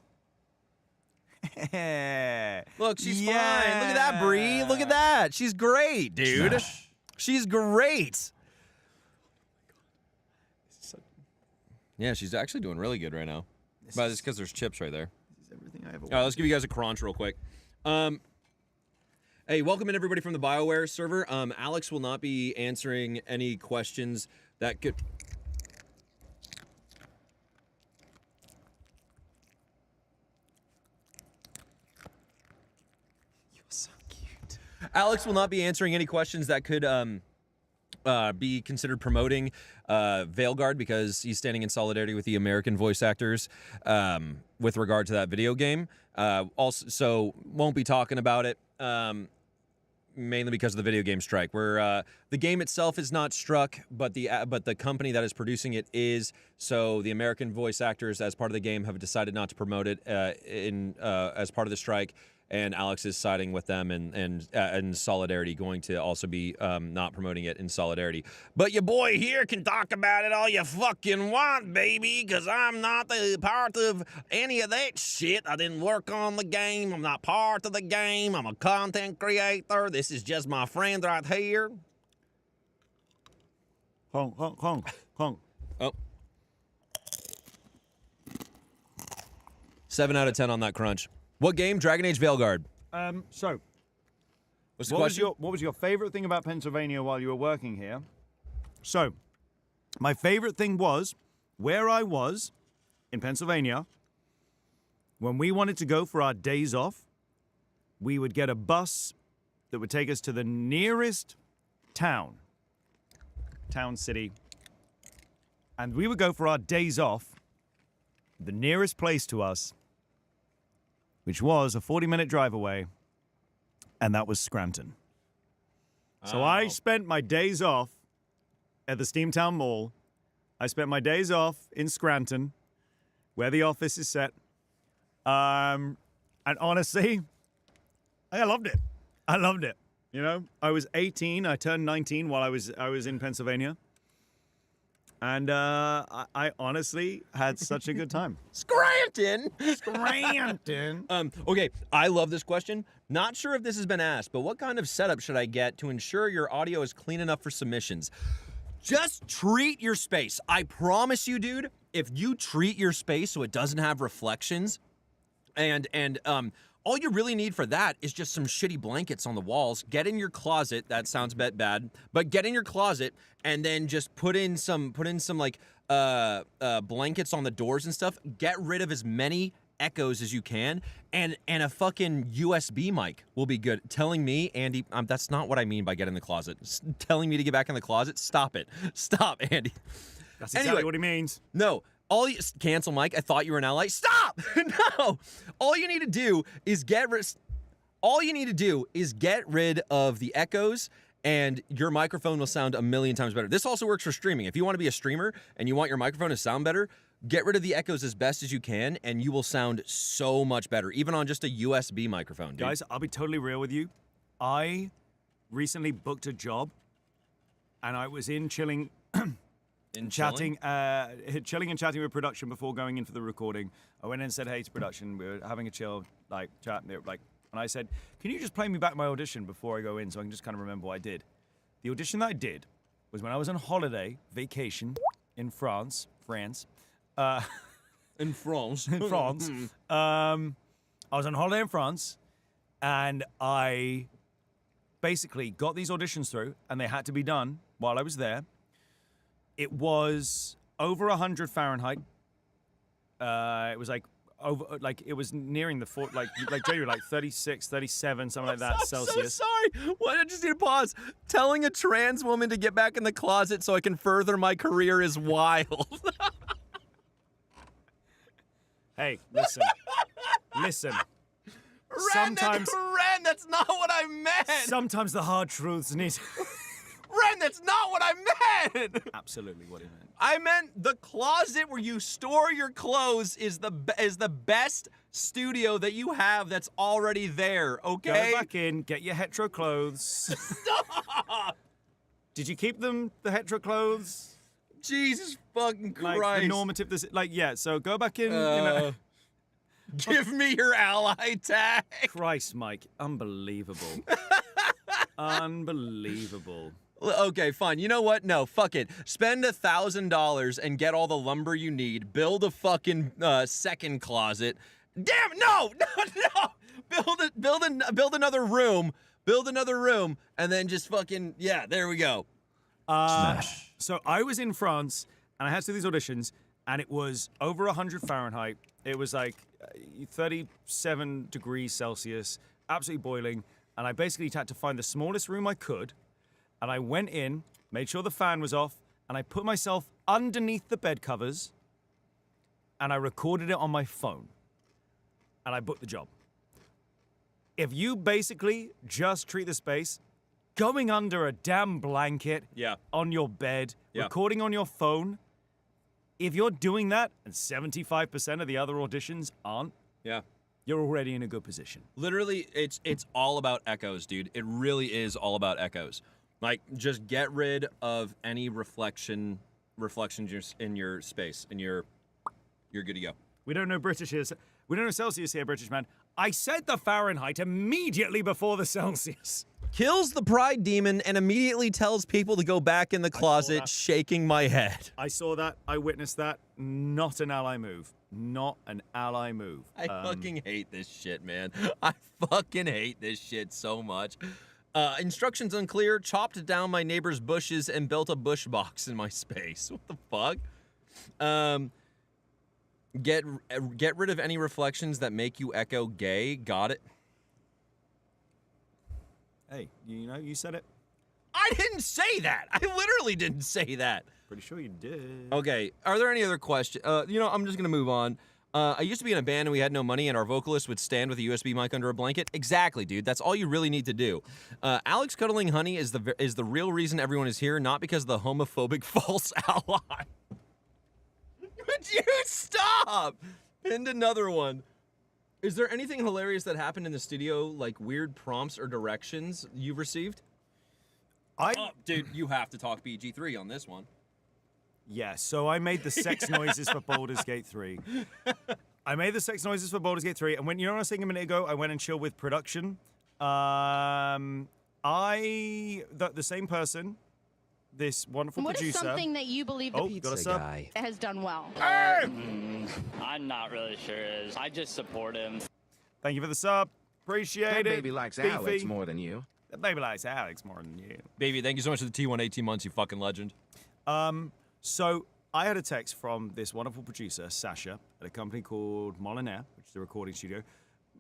Look, she's fine. Look at that, Bree. Look at that. She's great, dude. Smash. She's great. Yeah, she's actually doing really good right now. But it's because there's chips right there. This is everything I ever All right, let's give you guys a crunch real quick. Hey, welcome in everybody from the BioWare server. Alex will not be answering any questions that could... You're so cute. Alex will not be answering any questions that could be considered promoting Veilguard because he's standing in solidarity with the American voice actors with regard to that video game. Also, so won't be talking about it. Mainly because of the video game strike, where the game itself is not struck, but the company that is producing it is. So the American voice actors, as part of the game, have decided not to promote it as part of the strike. And Alex is siding with them and in solidarity, going to also be not promoting it in solidarity. But your boy here can talk about it all you fucking want, baby, because I'm not a part of any of that shit. I didn't work on the game. I'm not part of the game. I'm a content creator. This is just my friend right here. Honk. Oh. 7 out of 10 on that crunch. What game? Dragon Age Veilguard. So, What's the question? what was your favorite thing about Pennsylvania while you were working here? So, my favorite thing was where I was in Pennsylvania. When we wanted to go for our days off, we would get a bus that would take us to the nearest town, city, and we would go for our days off. The nearest place to us, which was a 40-minute drive away, and that was Scranton. So I spent my days off at the Steamtown Mall. I spent my days off in Scranton, where the office is set. And honestly, I loved it. I loved it. You know, I was 18. I turned 19 while I was in Pennsylvania. And I honestly had such a good time. Scranton! Okay, I love this question. Not sure if this has been asked, but what kind of setup should I get to ensure your audio is clean enough for submissions? Just treat your space. I promise you, dude, if you treat your space so it doesn't have reflections, and all you really need for that is just some shitty blankets on the walls. Get in your closet. That sounds a bit bad, but get in your closet and then just put in some like blankets on the doors and stuff. Get rid of as many echoes as you can, and a fucking USB mic will be good. Telling me, Andy, that's not what I mean by get in the closet. Telling me to get back in the closet. Stop it. Stop, Andy. That's exactly what he means. No. Cancel, Mike. I thought you were an ally. Stop! No. All you need to do is get rid of the echoes, and your microphone will sound a million times better. This also works for streaming. If you want to be a streamer and you want your microphone to sound better, get rid of the echoes as best as you can, and you will sound so much better, even on just a USB microphone, dude. Guys, I'll be totally real with you. I recently booked a job, and I was chilling and chatting with production before going in for the recording. I went in and said, hey, to production, we were having a chill, chat, and I said, can you just play me back my audition before I go in so I can just kind of remember what I did? The audition that I did was when I was on holiday, vacation, in France. In France. I was on holiday in France, and I basically got these auditions through, and they had to be done while I was there. It was over 100 Fahrenheit. It was like over, like it was nearing the January, like 36, 37, something like that Celsius. I'm so sorry. What? I just need to pause. Telling a trans woman to get back in the closet so I can further my career is wild. Hey, listen. Listen. Ren, that's not what I meant. Sometimes the hard truths need. Ren, that's not what I meant. Absolutely what he meant. I meant the closet where you store your clothes is the best studio that you have that's already there, okay? Go back in, get your hetero clothes. Stop! Did you keep them, the hetero clothes? Jesus fucking Christ. Like the normative, so go back in. Give me your ally tag. Christ, Mike. Unbelievable. Unbelievable. Okay, fine. You know what? No, fuck it. Spend $1,000 and get all the lumber you need. Build a fucking second closet. Damn, no. Build another room. Build another room, and then just fucking, yeah, there we go. Smash. So I was in France, and I had to do these auditions, and it was over 100 Fahrenheit. It was like 37 degrees Celsius, absolutely boiling, and I basically had to find the smallest room I could. And I went in, made sure the fan was off, and I put myself underneath the bed covers, and I recorded it on my phone. And I booked the job. If you basically just treat the space, going under a damn blanket on your bed, recording on your phone, if you're doing that, and 75% of the other auditions aren't, you're already in a good position. Literally, it's all about echoes, dude. It really is all about echoes. Like, just get rid of any reflections in your space, and you're good to go. We don't know British here. We don't know Celsius here, British man. I said the Fahrenheit immediately before the Celsius. Kills the pride demon and immediately tells people to go back in the closet, shaking my head. I saw that. I witnessed that. Not an ally move. Not an ally move. I fucking hate this shit, man. I fucking hate this shit so much. Instructions unclear, chopped down my neighbor's bushes and built a bush box in my space. What the fuck? Get rid of any reflections that make you echo gay. Got it? Hey, you said it. I didn't say that. I literally didn't say that. Pretty sure you did. Okay, are there any other questions? I'm just going to move on. I used to be in a band and we had no money and our vocalist would stand with a USB mic under a blanket. Exactly, dude. That's all you really need to do. Alex cuddling honey is the real reason everyone is here, not because of the homophobic false ally. Would you stop? And another one. Is there anything hilarious that happened in the studio, like weird prompts or directions you've received? Dude, you have to talk BG3 on this one. Yeah, so I made the sex noises for Baldur's Gate 3. I made the sex noises for Baldur's Gate 3, and when, what I was saying a minute ago, I went and chilled with production. The same person, this wonderful producer. What is something that you believe the pizza guy has done well? I'm not really sure is. I just support him. Thank you for the sub. Appreciate That it. baby likes Beefy. Alex more than you. That baby likes Alex more than you. Baby, thank you so much for the T1 18 months, you fucking legend. So I had a text from this wonderful producer, Sasha, at a company called Molinaire, which is a recording studio.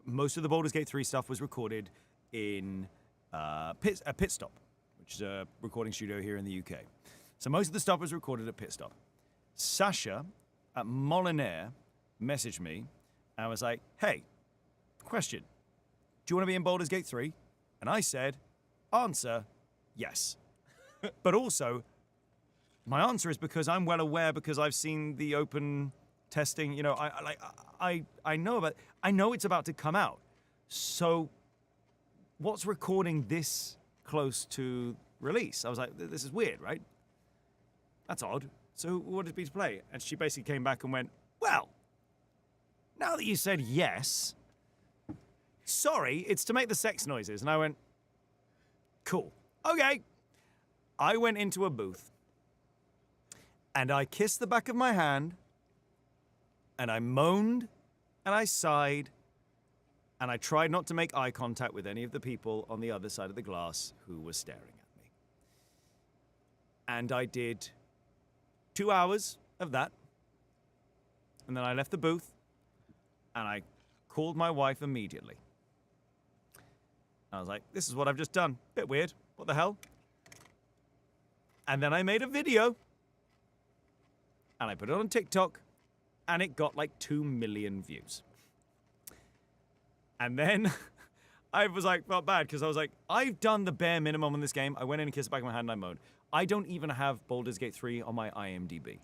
Most of the Baldur's Gate 3 stuff was recorded in a Pit Stop, which is a recording studio here in the UK. So most of the stuff was recorded at Pit Stop. Sasha at Molinaire messaged me and was like, hey, question. Do you want to be in Baldur's Gate 3? And I said, answer, yes. But also, my answer is because I'm well aware, because I've seen the open testing. I know it's about to come out. So, what's recording this close to release? I was like, this is weird, right? That's odd. So, what did it be to play? And she basically came back and went, well, now that you said yes, sorry, it's to make the sex noises. And I went, cool. Okay. I went into a booth. And I kissed the back of my hand, and I moaned, and I sighed, and I tried not to make eye contact with any of the people on the other side of the glass who were staring at me. And I did 2 hours of that. And then I left the booth, and I called my wife immediately. I was like, this is what I've just done. Bit weird. What the hell? And then I made a video, and I put it on TikTok, and it got like 2 million views. And then I was like, felt bad, because I was like, I've done the bare minimum on this game. I went in and kissed the back of my hand, and I moaned. I don't even have Baldur's Gate 3 on my IMDb.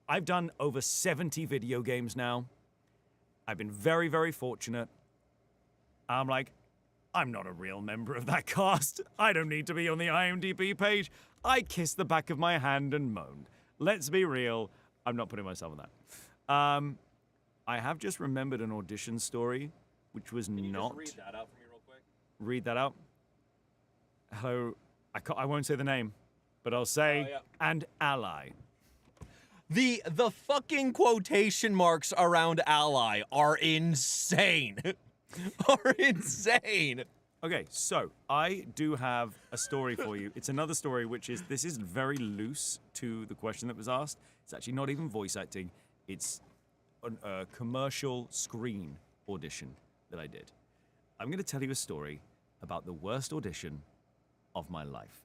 I've done over 70 video games now. I've been very, very fortunate. I'm like, I'm not a real member of that cast. I don't need to be on the IMDb page. I kissed the back of my hand and moaned. Let's be real. I'm not putting myself on that. I have just remembered an audition story, which was not... Can you just read that out for me real quick? Read that out? Hello. I won't say the name, but I'll say, and ally. The fucking quotation marks around ally are insane. Are insane. Okay, so I do have a story for you. It's another story, which is, this is very loose to the question that was asked. It's actually not even voice acting. It's a commercial screen audition that I did. I'm going to tell you a story about the worst audition of my life.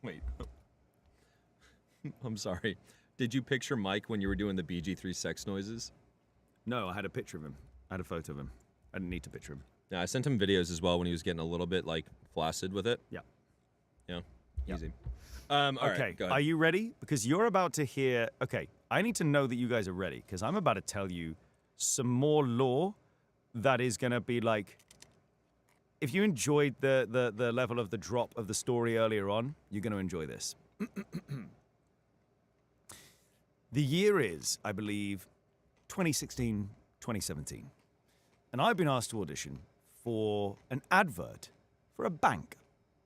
Wait. I'm sorry. Did you picture Mike when you were doing the BG3 sex noises? No, I had a picture of him. I had a photo of him. I didn't need to picture him. Yeah, I sent him videos as well when he was getting a little bit, like, flaccid with it. Yeah. Yeah, easy. Okay, right, go ahead. are you ready? Because you're about to hear... Okay, I need to know that you guys are ready, because I'm about to tell you some more lore that is going to be like... If you enjoyed the level of the drop of the story earlier on, you're going to enjoy this. The year is, I believe, 2016, 2017. And I've been asked to audition for an advert for a bank,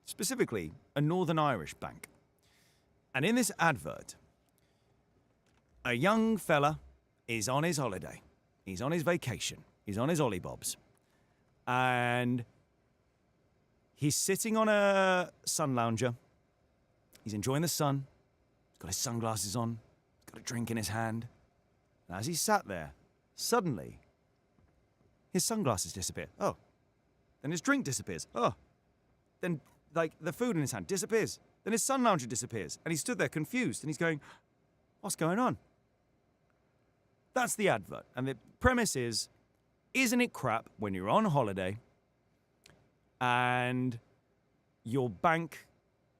specifically a Northern Irish bank. And in this advert, a young fella is on his holiday. He's on his vacation. He's on his ollybobs. And he's sitting on a sun lounger. He's enjoying the sun. He's got his sunglasses on. He's got a drink in his hand. And as he sat there, suddenly, his sunglasses disappear. Oh. Then his drink disappears. Oh. Then, like, the food in his hand disappears. Then his sun lounger disappears. And he stood there confused. And he's going, what's going on? That's the advert. And the premise is, isn't it crap when you're on holiday and your bank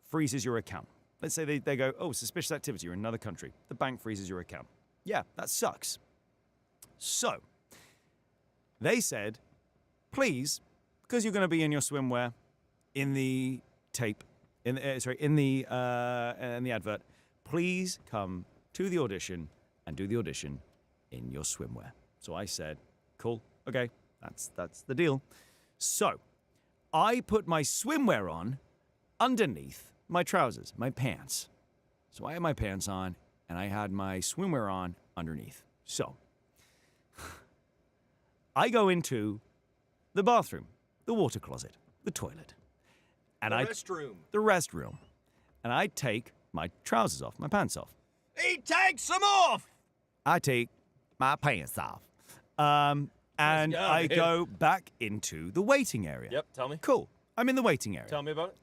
freezes your account? Let's say they go, oh, suspicious activity, you're in another country. The bank freezes your account. Yeah, that sucks. So, they said, please, because you're going to be in your swimwear, in the tape, in the advert, please come to the audition and do the audition in your swimwear. So I said, cool, okay, that's the deal. So, I put my swimwear on underneath my trousers, my pants. So I had my pants on, and I had my swimwear on underneath. So, I go into the bathroom, the water closet, the toilet. And the restroom. And I take my trousers off, my pants off. He takes them off! I take my pants off. And I go back into the waiting area. Yep, tell me. Cool. I'm in the waiting area. Tell me about it.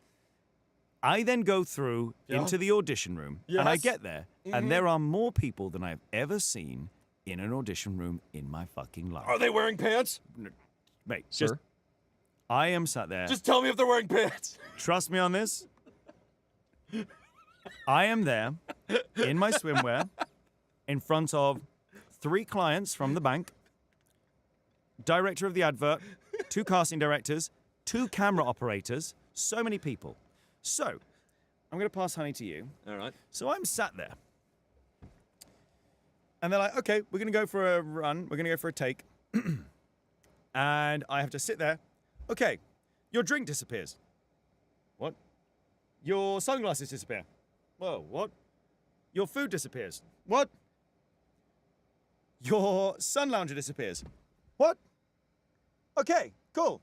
I then go through into the audition room, and I get there, and there are more people than I've ever seen in an audition room in my fucking life. Are they wearing pants? Mate, Sir? I am sat there. Just tell me if they're wearing pants. Trust me on this. I am there in my swimwear in front of 3 clients from the bank, director of the advert, 2 casting directors, 2 camera operators, so many people. So, I'm going to pass Honey to you. All right. So I'm sat there. And they're like, okay, we're going to go for a run. We're going to go for a take. And I have to sit there. Okay, your drink disappears. What? Your sunglasses disappear. Whoa, what? Your food disappears. What? Your sun lounger disappears. What? Okay, cool.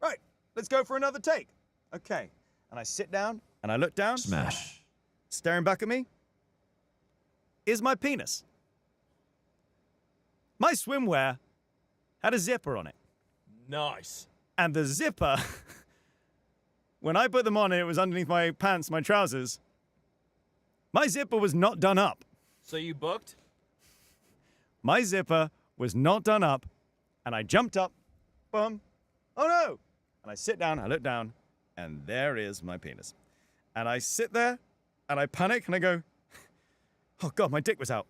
Right, let's go for another take. Okay. And I sit down, and I look down. Smash. Staring back at me is my penis. My swimwear had a zipper on it. Nice. And the zipper, when I put them on and it was underneath my pants, my trousers, my zipper was not done up. So you booked? My zipper was not done up, and I jumped up, boom, oh no! And I sit down, I look down, and there is my penis. And I sit there, and I panic, and I go, oh God, my dick was out.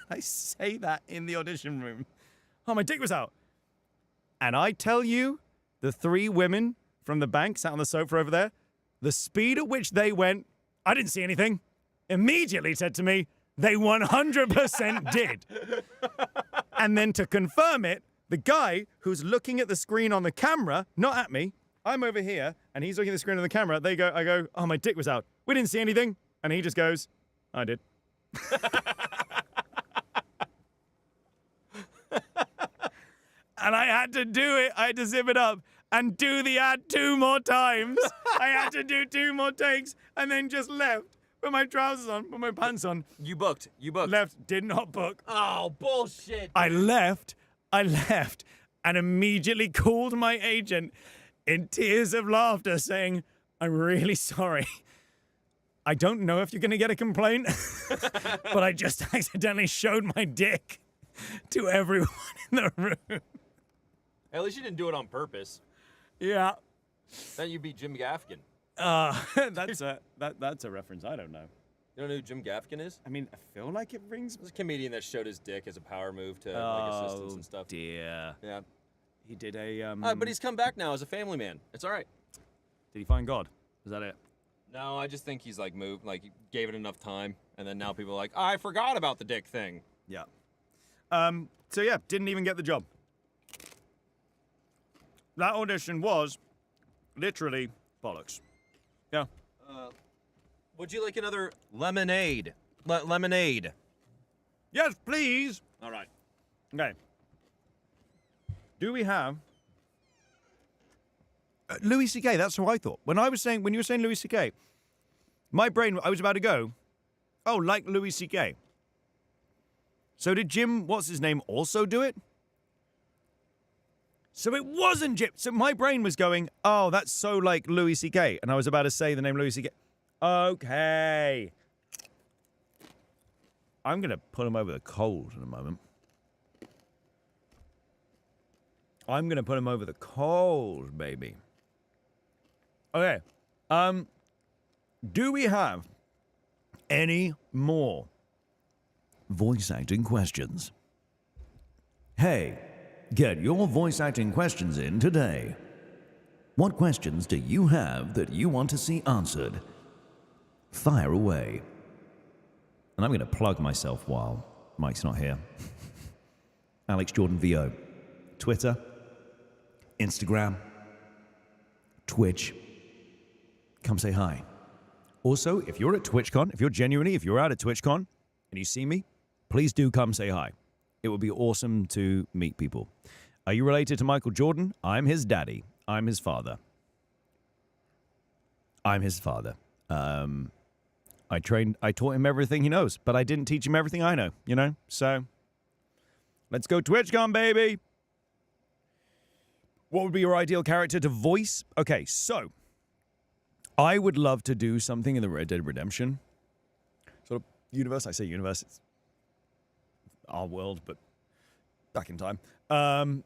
I say that in the audition room. Oh, my dick was out. And I tell you, the 3 women from the bank sat on the sofa over there, the speed at which they went, I didn't see anything, immediately said to me, they 100% did. And then to confirm it, the guy who's looking at the screen on the camera, not at me, I'm over here, and he's looking at the screen on the camera, I go, oh, my dick was out. We didn't see anything. And he just goes, I did. And I had to do it. I had to zip it up and do the ad 2 more times. I had to do 2 more takes and then just left. Put my trousers on, put my pants on. You booked. Left, did not book. Oh, bullshit. I left, and immediately called my agent in tears of laughter saying, I'm really sorry. I don't know if you're going to get a complaint, but I just accidentally showed my dick to everyone in the room. At least you didn't do it on purpose. Yeah. Then you'd be Jim Gaffigan. That's a reference I don't know. You don't know who Jim Gaffigan is? I mean, I feel like it rings. There's a comedian that showed his dick as a power move to like assistants and stuff. Dear. Yeah. He did a but he's come back now as a family man. It's all right. Did he find God? Is that it? No, I just think he's like moved, like he gave it enough time, and then now people are like, I forgot about the dick thing. Yeah. So yeah, didn't even get the job. That audition was literally bollocks. Yeah. Would you like another lemonade? Lemonade. Yes, please. All right. Okay. Do we have Louis C.K.? That's who I thought. When you were saying Louis C.K., my brain, I was about to go, oh, like Louis C.K. So did Jim, what's his name, also do it? So it wasn't Jim. So my brain was going, oh, that's so like Louis C.K. And I was about to say the name Louis C.K. Okay. I'm going to put him over the coals in a moment. I'm going to put him over the coals, baby. Okay. Do we have any more voice acting questions? Hey, get your voice acting questions in today. What questions do you have that you want to see answered? Fire away. And I'm going to plug myself while Mike's not here. Alex Jordan VO. Twitter, Instagram, Twitch. Come say hi. Also, if you're at Twitchcon, if you're out at Twitchcon and you see me, please do come say hi. It would be awesome to meet people. Are you related to Michael Jordan? I'm his daddy. I'm his father. I taught him everything he knows, but I didn't teach him everything I know, you know? So, let's go Twitchcon, baby! What would be your ideal character to voice? Okay, so, I would love to do something in the Red Dead Redemption sort of universe. I say universe, it's our world, but back in time.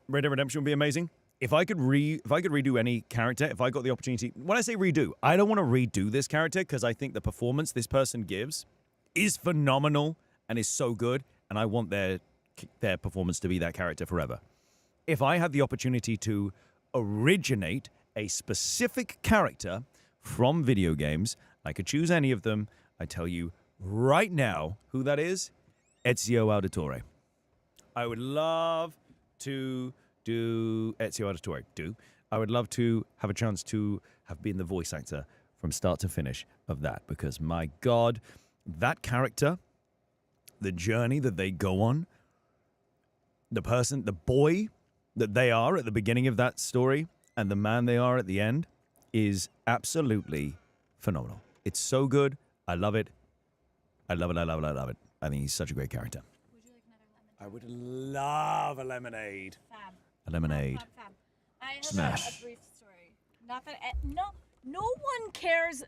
Red Dead Redemption would be amazing. If I could redo any character, if I got the opportunity, when I say redo, I don't want to redo this character because I think the performance this person gives is phenomenal and is so good, and I want their performance to be that character forever. If I had the opportunity to originate a specific character from video games, I could choose any of them. I tell you right now who that is. Ezio Auditore. I would love to do Ezio Auditore. I would love to have a chance to have been the voice actor from start to finish of that, because my God, that character, the journey that they go on, the boy that they are at the beginning of that story and the man they are at the end is absolutely phenomenal. It's so good. I love it. I love it. I think he's such a great character. Would you like another lemon? I would love a lemonade. Fab. A lemonade. Fab. I have Smash. a brief story. Not that no one cares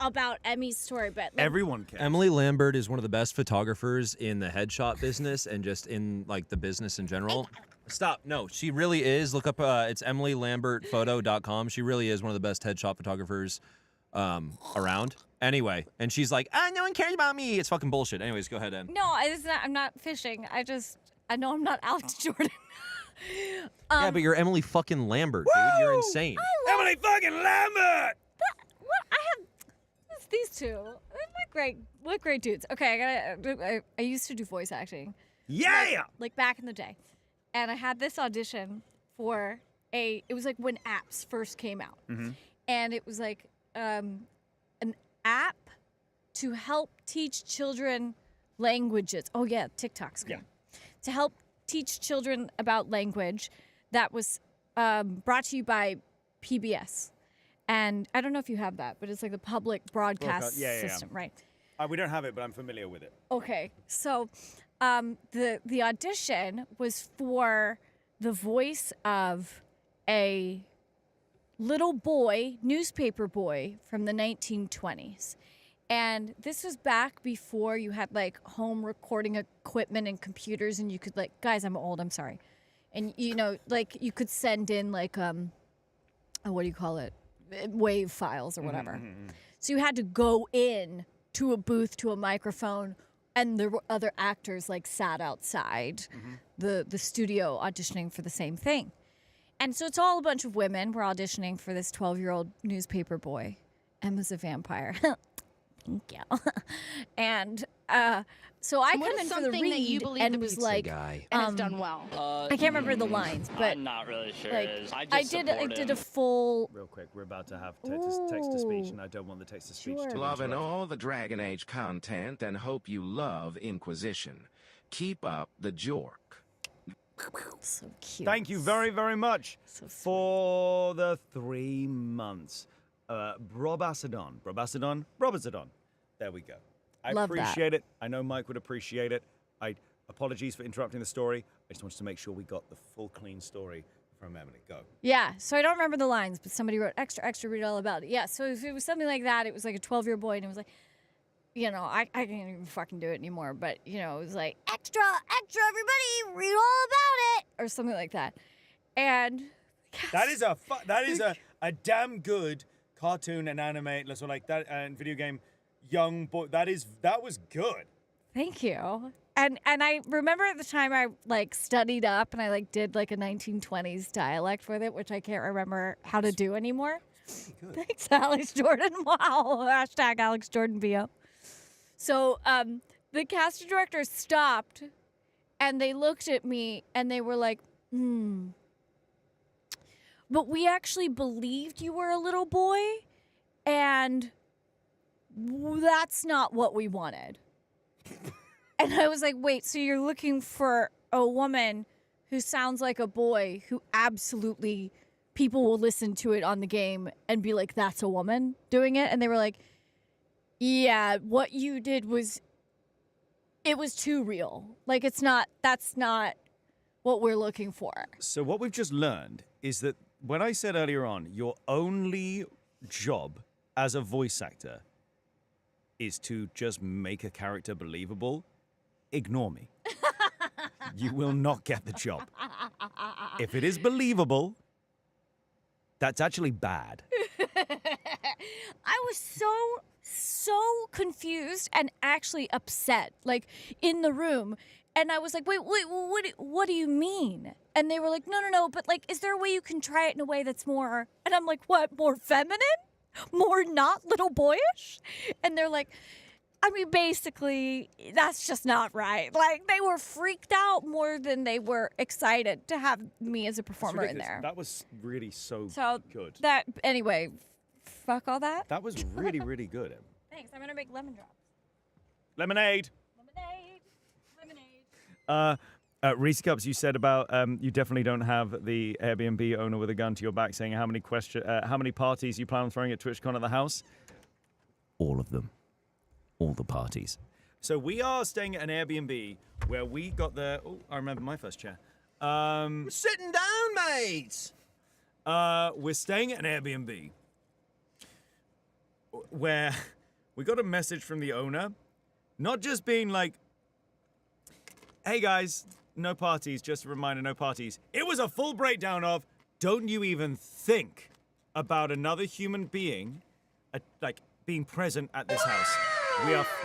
about Emmy's story, but like, Everyone cares. Emily Lambert is one of the best photographers in the headshot business and just in like the business in general. Stop. No, she really is. Look up, it's emilylambertphoto.com. She really is one of the best headshot photographers around. Anyway, and she's like, no one cares about me. It's fucking bullshit. Anyways, go ahead, Em. no, I'm not fishing. I know I'm not Alex Jordan. Yeah, but you're Emily fucking Lambert, dude. You're insane. Emily fucking Lambert! What I have these two. What great dudes. Okay, I used to do voice acting. Yeah! Like back in the day. And I had this audition for it was like when apps first came out. Mm-hmm. And it was like an app to help teach children languages. Oh yeah, TikTok screen. Yeah. To help teach children about language that was brought to you by PBS. And I don't know if you have that, but it's like the public broadcast system, right? We don't have it, but I'm familiar with it. Okay, so the audition was for the voice of a little boy, newspaper boy from the 1920s. And this was back before you had like home recording equipment and computers, and you could like, guys, I'm old, I'm sorry. And you know, like you could send in like, what do you call it? Wave files or whatever. Mm-hmm. So you had to go in to a booth, to a microphone, and there were other actors like sat outside the studio auditioning for the same thing. And so it's all a bunch of women. We're auditioning for this 12-year-old newspaper boy. Emma's a vampire. Thank you. And so I come in for the read, that you believe and the it was pizza like, guy has done well. I can't remember the lines, but I'm not really sure like, it is. I did a full. Real quick, we're about to have text-to-speech, and I don't want the text-to-speech to Loving interrupt. all the Dragon Age content and hope you love Inquisition. Keep up the jork. So cute. Thank you very, very much So sweet. for the 3 months. Brobacedon. There we go. I Love that. appreciate it. I know Mike would appreciate it. Apologies for interrupting the story. I just wanted to make sure we got the full, clean story from Emily. Go. Yeah, so I don't remember the lines, but somebody wrote extra, read all about it. Yeah, so if it was something like that, it was like a 12-year boy, and it was like, you know, I can't even fucking do it anymore, but, you know, it was like, extra, everybody, read all about it, or something like that. And That is a damn good cartoon and anime, so like that, and video game, young boy. That was good. thank you. And I remember at the time I like studied up and I like did like a 1920s dialect with it, which I can't remember how to do anymore. Good. Thanks, Alex Jordan. Wow. Hashtag Alex Jordan VO. So the casting director stopped and they looked at me and they were like, but we actually believed you were a little boy and that's not what we wanted. And I was like, wait, so you're looking for a woman who sounds like a boy who absolutely people will listen to it on the game and be like, that's a woman doing it? And they were like, yeah, what you did was, it was too real. Like, that's not what we're looking for. So what we've just learned is that when I said earlier on, your only job as a voice actor is to just make a character believable, ignore me. You will not get the job. If it is believable, that's actually bad. I was so confused and actually upset, like in the room. And I was like, wait, what do you mean? And they were like, no, but like, is there a way you can try it in a way that's more, and I'm like, what, more feminine? More not little boyish? And they're like, I mean, basically, that's just not right. Like, they were freaked out more than they were excited to have me as a performer in there. That was really so good. Anyway, fuck all that. That was really, really good. Thanks. I'm going to make lemon drops. Lemonade. Reese Cups, you said about you definitely don't have the Airbnb owner with a gun to your back saying how many parties you plan on throwing at TwitchCon at the house. All of them. All the parties. So we are staying at an Airbnb where we got the... Oh, I remember my first chair. We're sitting down, mates. We're staying at an Airbnb where we got a message from the owner, not just being like, hey guys, no parties, just a reminder, no parties. It was a full breakdown of, don't you even think about another human being, like, being present at this house.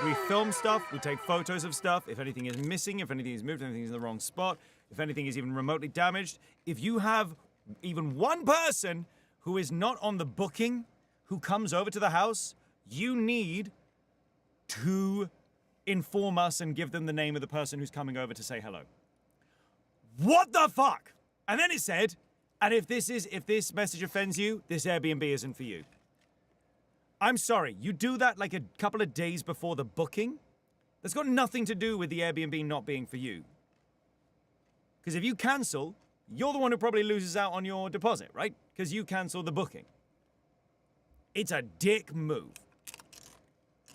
We film stuff, we take photos of stuff. If anything is missing, if anything is moved, if anything is in the wrong spot, if anything is even remotely damaged, if you have even one person who is not on the booking, who comes over to the house, you need to inform us and give them the name of the person who's coming over to say hello. What the fuck? And then it said, and if this message offends you, this Airbnb isn't for you. I'm sorry, you do that like a couple of days before the booking? That's got nothing to do with the Airbnb not being for you. Because if you cancel, you're the one who probably loses out on your deposit, right? Because you cancel the booking. It's a dick move.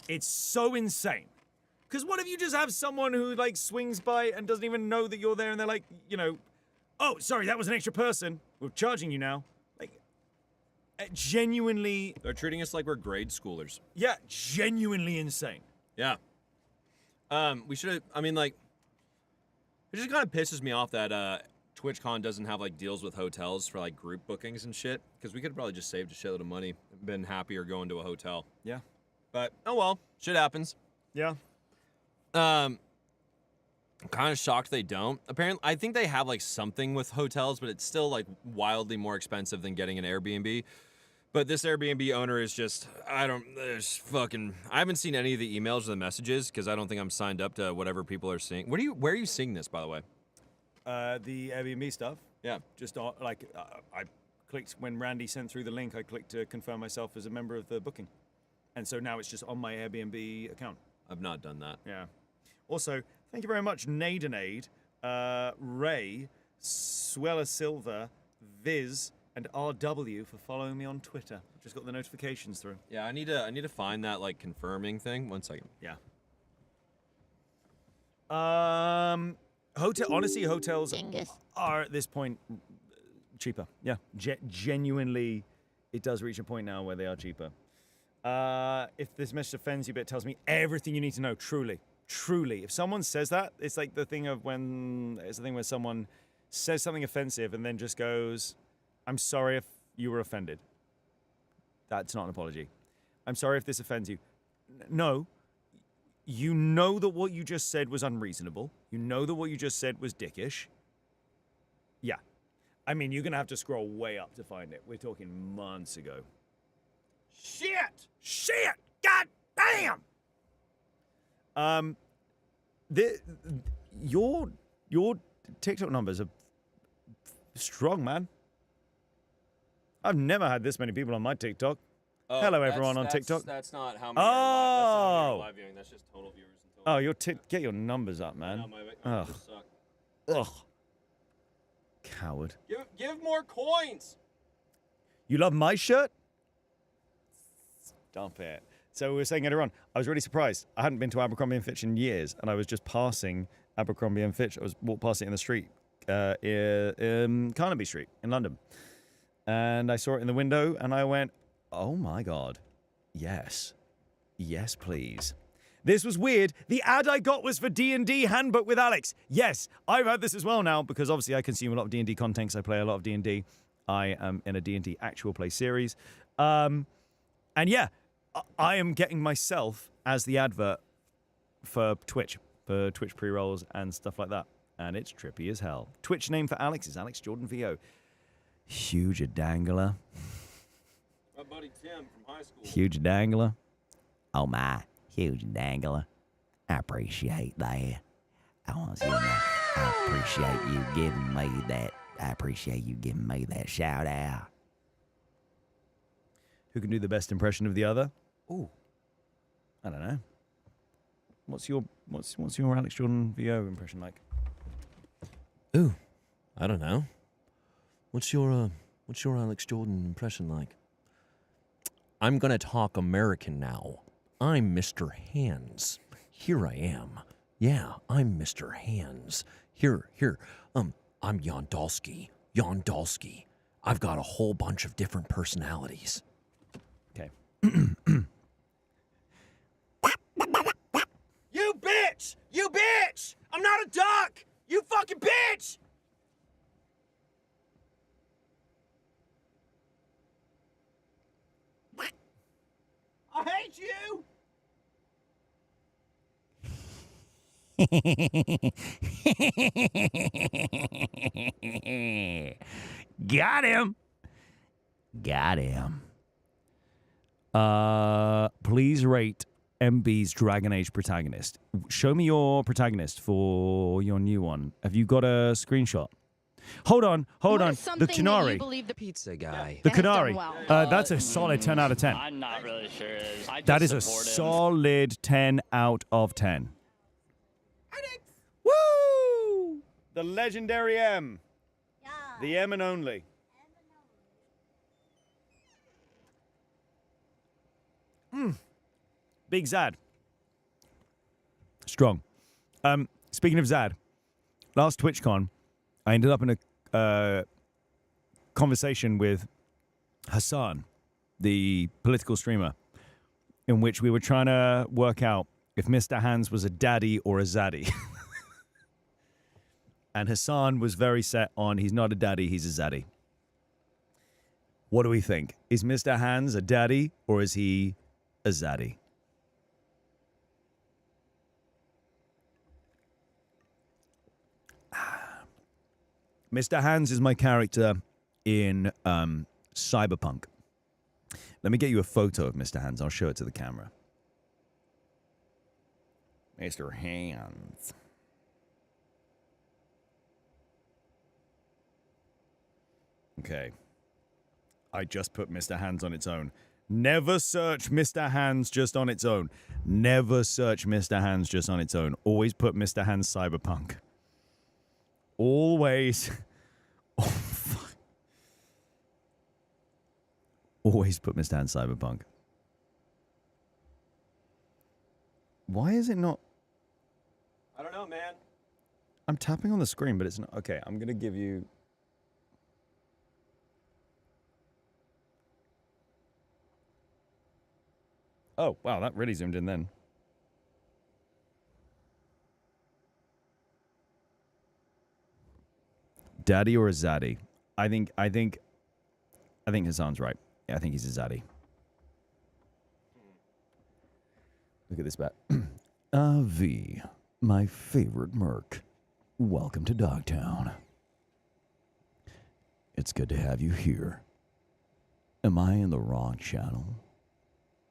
It's so insane. Because what if you just have someone who, like, swings by and doesn't even know that you're there and they're like, you know, oh, sorry, that was an extra person. We're charging you now. Like, genuinely... They're treating us like we're grade schoolers. Yeah, genuinely insane. Yeah. We should have, I mean, like, it just kind of pisses me off that, Twitchcon doesn't have, like, deals with hotels for, like, group bookings and shit. Because we could have probably just saved a shitload of money and been happier going to a hotel. Yeah. But, oh well, shit happens. Yeah. I'm kind of shocked they don't. Apparently, I think they have, like, something with hotels, but it's still, like, wildly more expensive than getting an Airbnb. But this Airbnb owner is just, I haven't seen any of the emails or the messages because I don't think I'm signed up to whatever people are seeing. Where are you seeing this, by the way? The Airbnb stuff. Yeah. Just, I clicked, when Randy sent through the link, I clicked to confirm myself as a member of the booking. And so now it's just on my Airbnb account. I've not done that. Yeah. Also, thank you very much, Nadenade, Ray, Swella Silver, Viz, and RW for following me on Twitter. Just got the notifications through. Yeah, I need to find that, like, confirming thing. 1 second. Yeah. Honestly, hotels are at this point cheaper. Yeah, genuinely, it does reach a point now where they are cheaper. If this message offends you, but it tells me everything you need to know. Truly. If someone says that, it's like the thing where someone says something offensive and then just goes, "I'm sorry if you were offended." That's not an apology. "I'm sorry if this offends you." No. You know that what you just said was unreasonable. You know that what you just said was dickish. Yeah. I mean, you're going to have to scroll way up to find it. We're talking months ago. Shit! God damn! Your TikTok numbers are strong, man. I've never had this many people on my TikTok. Oh, hello, everyone on TikTok. That's not how many are live viewing. That's just total viewers. And total Get your numbers up, man. My numbers suck. Ugh. Coward. Give more coins. You love my shirt? Stop it. So we were saying earlier on, I was really surprised. I hadn't been to Abercrombie & Fitch in years, and I was just passing Abercrombie & Fitch. I walked past it in the street, in Carnaby Street in London. And I saw it in the window, and I went, oh my God, yes. Yes, please. This was weird. The ad I got was for D&D Handbook with Alex. Yes, I've had this as well now, because obviously I consume a lot of D&D content, because I play a lot of D&D. I am in a D&D actual play series. And yeah, I am getting myself as the advert for Twitch pre-rolls and stuff like that. And it's trippy as hell. Twitch name for Alex is Alex Jordan VO. Huge dangler. My buddy Tim from high school. Huge dangler. Oh my, huge dangler. I appreciate that. I want to say I appreciate you giving me that. I appreciate you giving me that shout out. Who can do the best impression of the other? Ooh, I don't know. What's your Alex Jordan VO impression like? Ooh, I don't know. What's your Alex Jordan impression like? I'm gonna talk American now. I'm Mr. Hands. here I am. Yeah, I'm Mr. Hands. Here, I'm Yondalski. I've got a whole bunch of different personalities. Okay. You bitch! You bitch! I'm not a duck! You fucking bitch! I hate you! Got him. Please rate MB's Dragon Age protagonist. Show me your protagonist for your new one. Have you got a screenshot? Hold on. The Canary. You believe the pizza guy. The has done Canary. well? That's a solid 10 out of 10. I'm not really sure it is. I just That is a support him. solid 10 out of 10. Woo! The legendary M. Yeah. The M and only. Big Zad. Strong. Speaking of Zad, last TwitchCon, I ended up in a conversation with Hassan, the political streamer, in which we were trying to work out if Mr. Hands was a daddy or a zaddy. And Hassan was very set on he's not a daddy, he's a zaddy. What do we think? Is Mr. Hands a daddy or is he a zaddy? Mr. Hands is my character in Cyberpunk. Let me get you a photo of Mr. Hands. I'll show it to the camera. Mr. Hands. Okay. I just put Mr. Hands on its own. Never search Mr. Hands just on its own. Never search Mr. Hands just on its own. Always put Mr. Hands Cyberpunk. Always. Oh, fuck. Always put Mr. Hands Cyberpunk. Why is it not? I don't know, man. I'm tapping on the screen, but it's not. Okay, I'm going to give you. Oh, wow, that really zoomed in then. Daddy or a zaddy? I think Hassan's right. Yeah, I think he's a zaddy. Look at this bat. V, my favorite merc. Welcome to Dogtown. It's good to have you here. Am I in the wrong channel?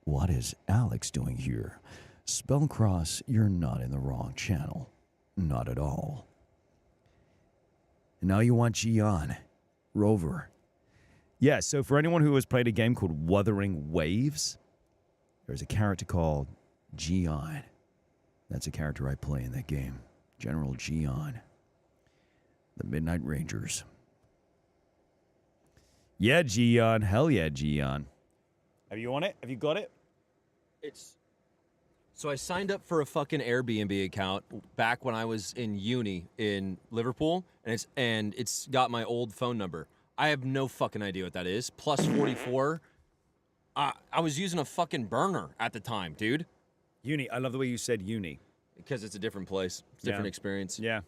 What is Alex doing here? Spellcross, you're not in the wrong channel. Not at all. And now you want Gian. Rover. Yeah, so for anyone who has played a game called Wuthering Waves, there's a character called Gian. That's a character I play in that game. General Gian. The Midnight Rangers. Yeah, Gian. Hell yeah, Gian. Have you on it? Have you got it? So I signed up for a fucking Airbnb account back when I was in uni in Liverpool, and it's got my old phone number. I have no fucking idea what that is. Plus 44. I was using a fucking burner at the time, dude. Uni. I love the way you said uni. Because it's a different place. It's a different experience. Yeah.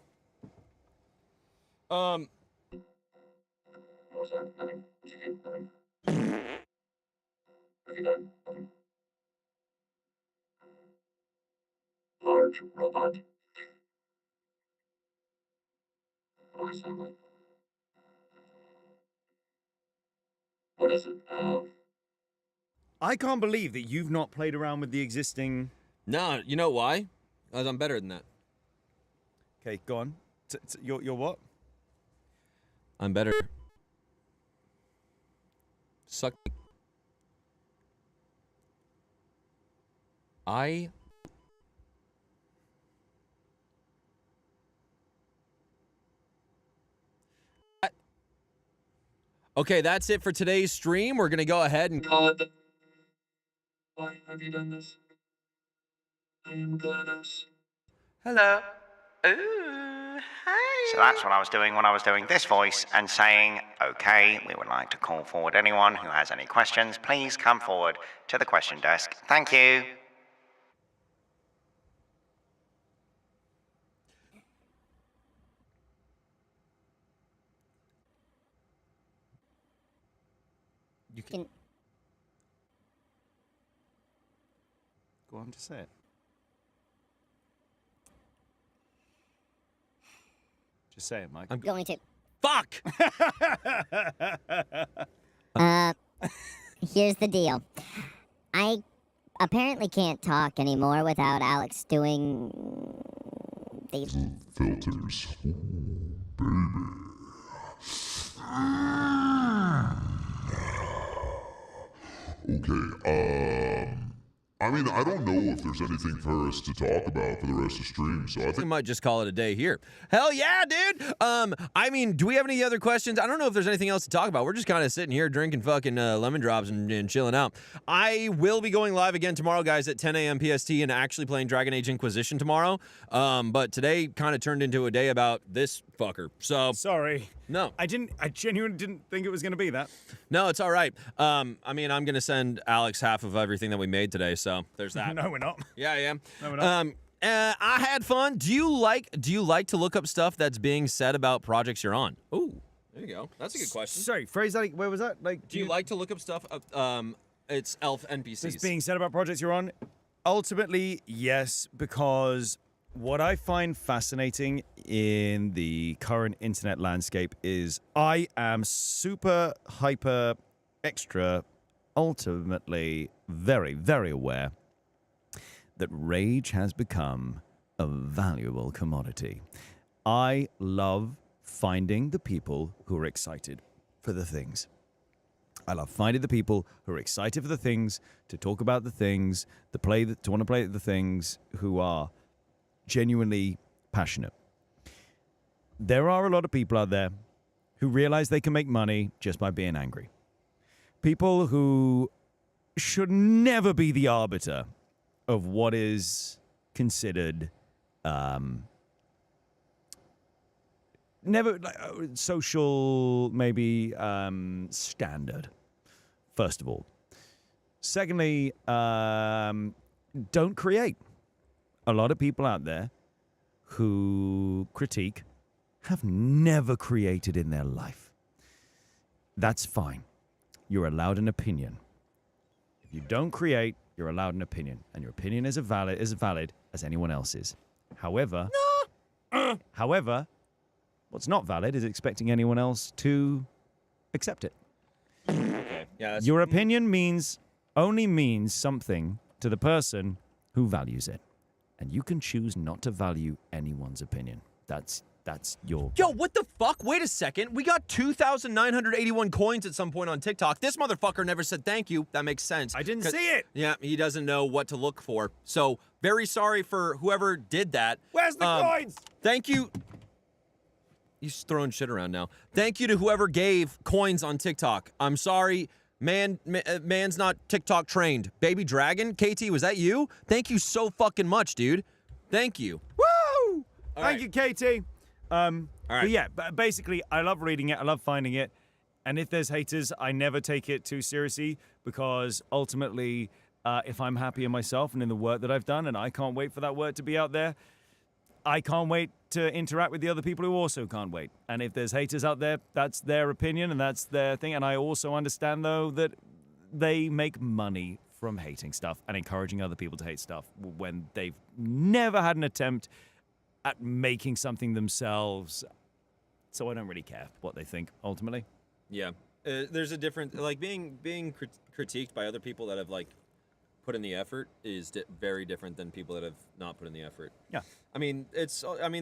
Large robot. Voice only. What is it? I can't believe that you've not played around with the existing. No, you know why? Because I'm better than that. Okay, go on. You're what? I'm better. Suck. Okay, that's it for today's stream. We're going to go ahead and... God. Why have you done this? Hello. Ooh, hi. So that's what I was doing when I was doing this voice and saying, okay, we would like to call forward anyone who has any questions. Please come forward to the question desk. Thank you. You can. Go on to say it. Just say it, Mike. I'm going to. Fuck! Here's the deal. I apparently can't talk anymore without Alex doing these filters. Ooh, baby. Okay, I mean, I don't know if there's anything for us to talk about for the rest of the stream, so I think we might just call it a day here. Hell yeah, dude! I mean, do we have any other questions? I don't know if there's anything else to talk about. We're just kind of sitting here drinking fucking lemon drops and chilling out. I will be going live again tomorrow, guys, at 10 a.m. PST and actually playing Dragon Age Inquisition tomorrow. But today kind of turned into a day about this fucker. So sorry. No. I genuinely didn't think it was going to be that. No, it's all right. I mean, I'm going to send Alex half of everything that we made today, so there's that. No, we're not. Yeah, I am. No, we're not. I had fun. Do you like to look up stuff that's being said about projects you're on? Ooh, there you go. That's a good question. Sorry, phrase that. Where was that? Like, do you like to look up stuff? It's elf NPCs. That's being said about projects you're on. Ultimately, yes, because what I find fascinating in the current internet landscape is I am super, hyper, extra, ultimately very, very aware that rage has become a valuable commodity. I love finding the people who are excited for the things. I love finding the people who are excited for the things, to talk about the things, to want to play the things, who are genuinely passionate. There are a lot of people out there who realize they can make money just by being angry. People who should never be the arbiter of what is considered social, maybe standard, first of all. Secondly, don't create. A lot of people out there who critique have never created in their life. That's fine. You're allowed an opinion. If you don't create, you're allowed an opinion, and your opinion is as valid as anyone else's. However, what's not valid is expecting anyone else to accept it. Okay. Yeah. Your opinion only means something to the person who values it. And you can choose not to value anyone's opinion. That's your... Yo, what the fuck? Wait a second. We got 2,981 coins at some point on TikTok. This motherfucker never said thank you. That makes sense. I didn't see it. Yeah, he doesn't know what to look for. So, very sorry for whoever did that. Where's the coins? Thank you. He's throwing shit around now. Thank you to whoever gave coins on TikTok. I'm sorry. Man's not TikTok trained. Baby Dragon, KT, was that you? Thank you so fucking much, dude. Thank you. Woo! All Thank you, KT. All right. But yeah, basically, I love reading it. I love finding it. And if there's haters, I never take it too seriously because ultimately, if I'm happy in myself and in the work that I've done, and I can't wait for that work to be out there, I can't wait to interact with the other people who also can't wait. And if there's haters out there, that's their opinion and that's their thing. And I also understand, though, that they make money from hating stuff and encouraging other people to hate stuff when they've never had an attempt at making something themselves. So I don't really care what they think, ultimately. Yeah. There's a different, like, being critiqued by other people that have, like, put in the effort is very different than people that have not put in the effort. Yeah. I mean,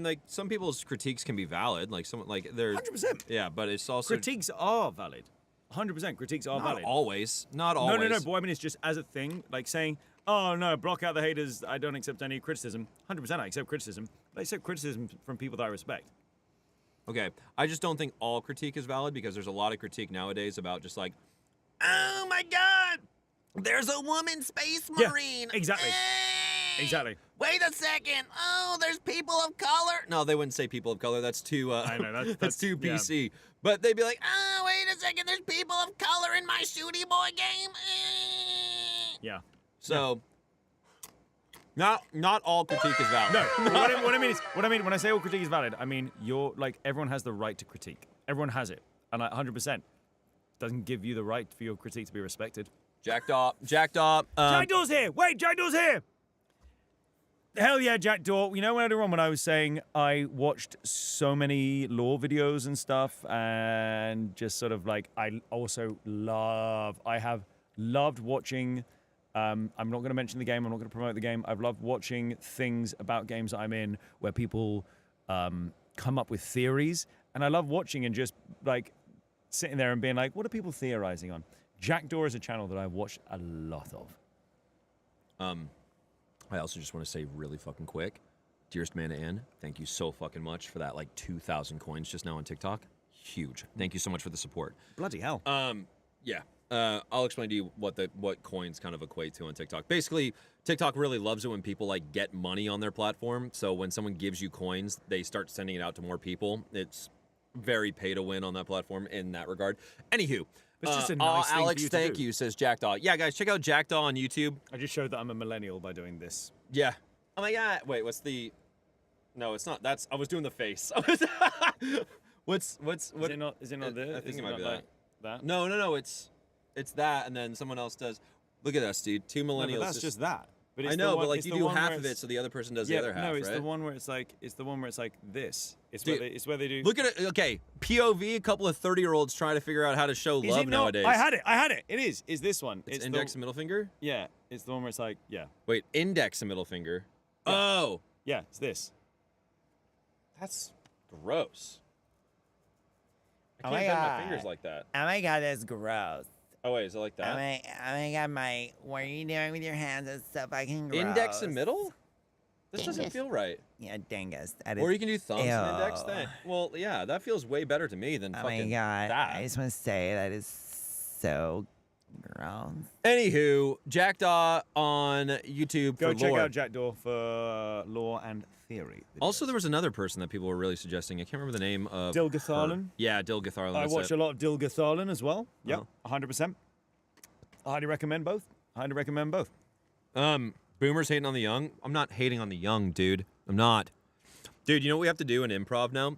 like, some people's critiques can be valid. Like, someone, like, they're... 100%. Yeah, but it's also... Critiques are valid. 100% critiques are valid. Not always. Not always. No, but I mean, it's just as a thing, like saying, oh, no, block out the haters, I don't accept any criticism. 100% I accept criticism. I accept criticism from people that I respect. Okay. I just don't think all critique is valid because there's a lot of critique nowadays about just like, oh, my God, there's a woman space marine. Yeah, exactly. Exactly. Wait a second. Oh, there's people of color. No, they wouldn't say people of color. That's too. I know that's too PC. Yeah. But they'd be like, oh, wait a second. There's people of color in my Shooty Boy game. Yeah. So. Not all critique is valid. No. what I mean is when I say all critique is valid, I mean everyone has the right to critique. Everyone has it, and 100% doesn't give you the right for your critique to be respected. Jackdaw. Jackdaw's here. Wait, Jackdaw's here. Hell yeah, Jackdaw. You know when I was saying I watched so many lore videos and stuff, and just sort of like I have loved watching. I'm not going to mention the game. I'm not going to promote the game. I've loved watching things about games that I'm in where people come up with theories, and I love watching and just like sitting there and being like, what are people theorizing on? Jackdaw is a channel that I've watched a lot of. I also just want to say really fucking quick, dearest Mana Ann, thank you so fucking much for that 2,000 coins just now on TikTok. Huge. Thank you so much for the support. Bloody hell. Yeah. I'll explain to you what coins kind of equate to on TikTok. Basically, TikTok really loves it when people get money on their platform. So when someone gives you coins, they start sending it out to more people. It's very pay to win on that platform in that regard. Anywho. It's just a nice thing Alex, for you to thank do. you, says Jackdaw. Yeah, guys, check out Jackdaw on YouTube. I just showed that I'm a millennial by doing this. Yeah. Oh my god. Wait, what's the... No, it's not. I was doing the face. What's... Is it not there? I think it might be that. No. It's that, and then someone else does... Look at us, dude. Two millennials. No, but that's just that. But it's I know, the one, but you do half of it, so the other person does the other half, no, it's right? the one where it's like this. It's where they do. Look at it. Okay, POV. A couple of 30-year-olds trying to figure out how to show love nowadays. I had it. It is. Is this one? It's index and middle finger. Yeah, it's the one where it's like Wait, index and middle finger. Yeah. Oh. Yeah, it's this. That's gross. I can't bend my fingers like that. Oh my god, that's gross. Oh wait, is it like that? Oh my god, what are you doing with your hands? That's so fucking gross. Index and middle? This doesn't feel right. Yeah, dingus. Or you can do thumbs and index thing. Well, yeah, that feels way better to me than fucking that. I just want to say that is so gross. Anywho, Jackdaw on YouTube for Go check lore. out Jackdaw for lore and theory. Also, there was another person that people were really suggesting. I can't remember the name of Dilgatharlan? Yeah, Dilgatharlan. I watch a lot of Dilgatharlan as well. Yep, 100%. I highly recommend both. Boomer's hating on the young. I'm not hating on the young, dude. I'm not. Dude, you know what we have to do in improv now? I'm